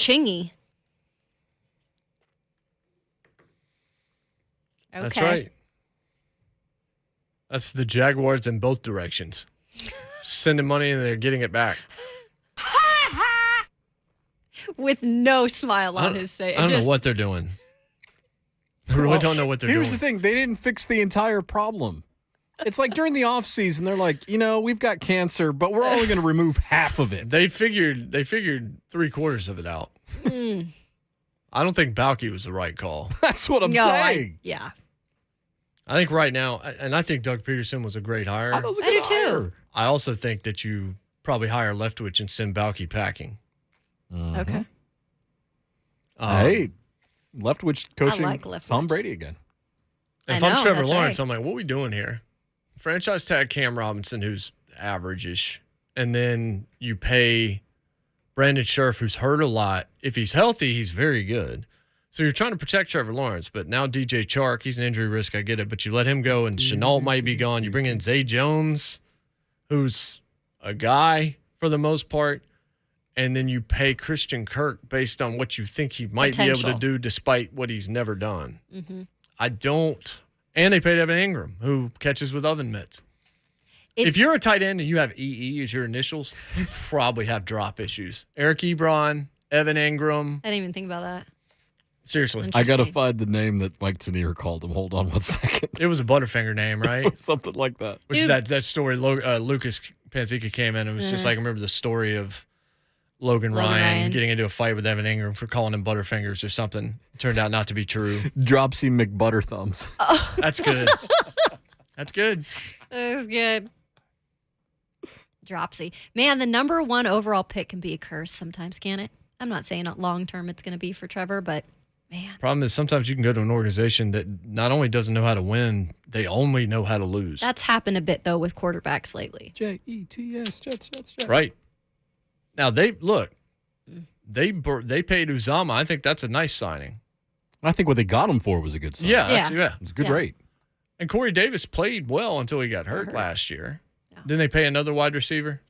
Chingy. Okay. That's right. That's the Jaguars in both directions. Sending money and they're getting it back. With no smile on his face. I don't know what they're doing. I really don't know what they're doing. Here's the thing. They didn't fix the entire problem. It's like during the off season, they're like, we've got cancer, but we're only going to remove half of it. They figured 3/4 of it out. I don't think Balky was the right call. That's what I'm saying. Yeah. I think right now, and I think Doug Peterson was a great hire. I do too. I also think that you probably hire Leftwich and send Balky packing. Okay. Hey, Leftwich coaching I like Leftwich. Tom Brady again. If I'm Trevor Lawrence, I'm like, what are we doing here? Franchise tag Cam Robinson, who's average-ish, and then you pay Brandon Scherf, who's hurt a lot. If he's healthy, he's very good. So you're trying to protect Trevor Lawrence, but now DJ Chark, he's an injury risk, I get it, but you let him go, and Chenault might be gone. You bring in Zay Jones, who's a guy for the most part, and then you pay Christian Kirk based on what you think he might be able to do despite what he's never done. And they paid Evan Ingram, who catches with oven mitts. If you're a tight end and you have EE as your initials, you probably have drop issues. Eric Ebron, Evan Ingram. I didn't even think about that. Seriously. I got to find the name that Mike Tanier called him. Hold on one second. It was a Butterfinger name, right? Something like that. Which is that story. Lucas Panzika came in and was just like, I remember the story of Logan Ryan getting into a fight with Evan Ingram for calling him Butterfingers or something. It turned out not to be true. Dropsy McButterthumbs. Oh. That's good. That's good. That's good. Dropsy. Man, the number 1 overall pick can be a curse sometimes, can't it? I'm not saying long term it's going to be for Trevor, but man. Problem is sometimes you can go to an organization that not only doesn't know how to win, they only know how to lose. That's happened a bit, though, with quarterbacks lately. Jets. Right. Now, they paid Uzama. I think that's a nice signing. I think what they got him for was a good sign. Yeah. It was a good rate. And Corey Davis played well until he got hurt last year. Yeah. Didn't they pay another wide receiver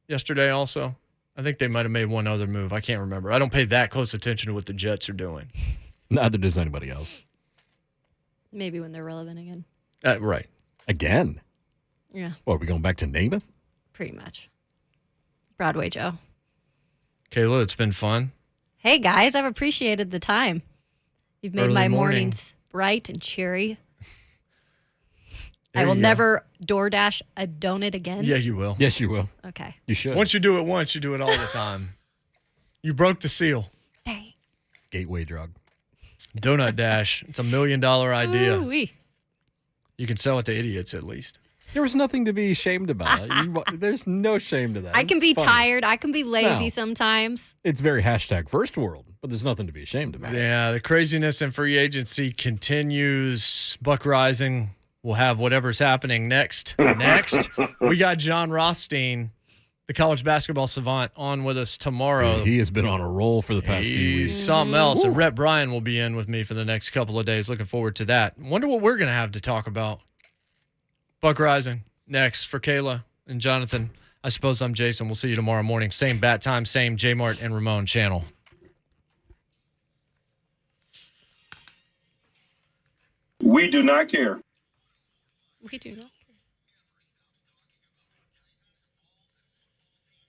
yesterday also? I think they might have made one other move. I can't remember. I don't pay that close attention to what the Jets are doing. Neither does anybody else. Maybe when they're relevant again. Right. Again? Yeah. What, are we going back to Namath? Pretty much. Broadway Joe. Kayla, it's been fun. Hey, guys, I've appreciated the time. You've made my mornings bright and cheery. I will never DoorDash a donut again. Yeah, you will. Yes, you will. Okay. You should. Once you do it once, you do it all the time. You broke the seal. Dang. Gateway drug. Donut Dash. It's $1 million idea. Ooh-wee. You can sell it to idiots at least. There was nothing to be ashamed about. There's no shame to that. I can It's be funny. tired. I can be lazy sometimes. It's very #first world, but there's nothing to be ashamed about. Yeah, the craziness in free agency continues. Buck Rising will have whatever's happening next. We got John Rothstein, the college basketball savant, on with us tomorrow. Dude, he has been on a roll for the past few weeks. Something else. And Rhett Bryan will be in with me for the next couple of days. Looking forward to that. Wonder what we're going to have to talk about. Buck Rising next for Kayla and Jonathan. I suppose I'm Jason. We'll see you tomorrow morning. Same bat time, same JMart and Ramon channel. We do not care. We do not.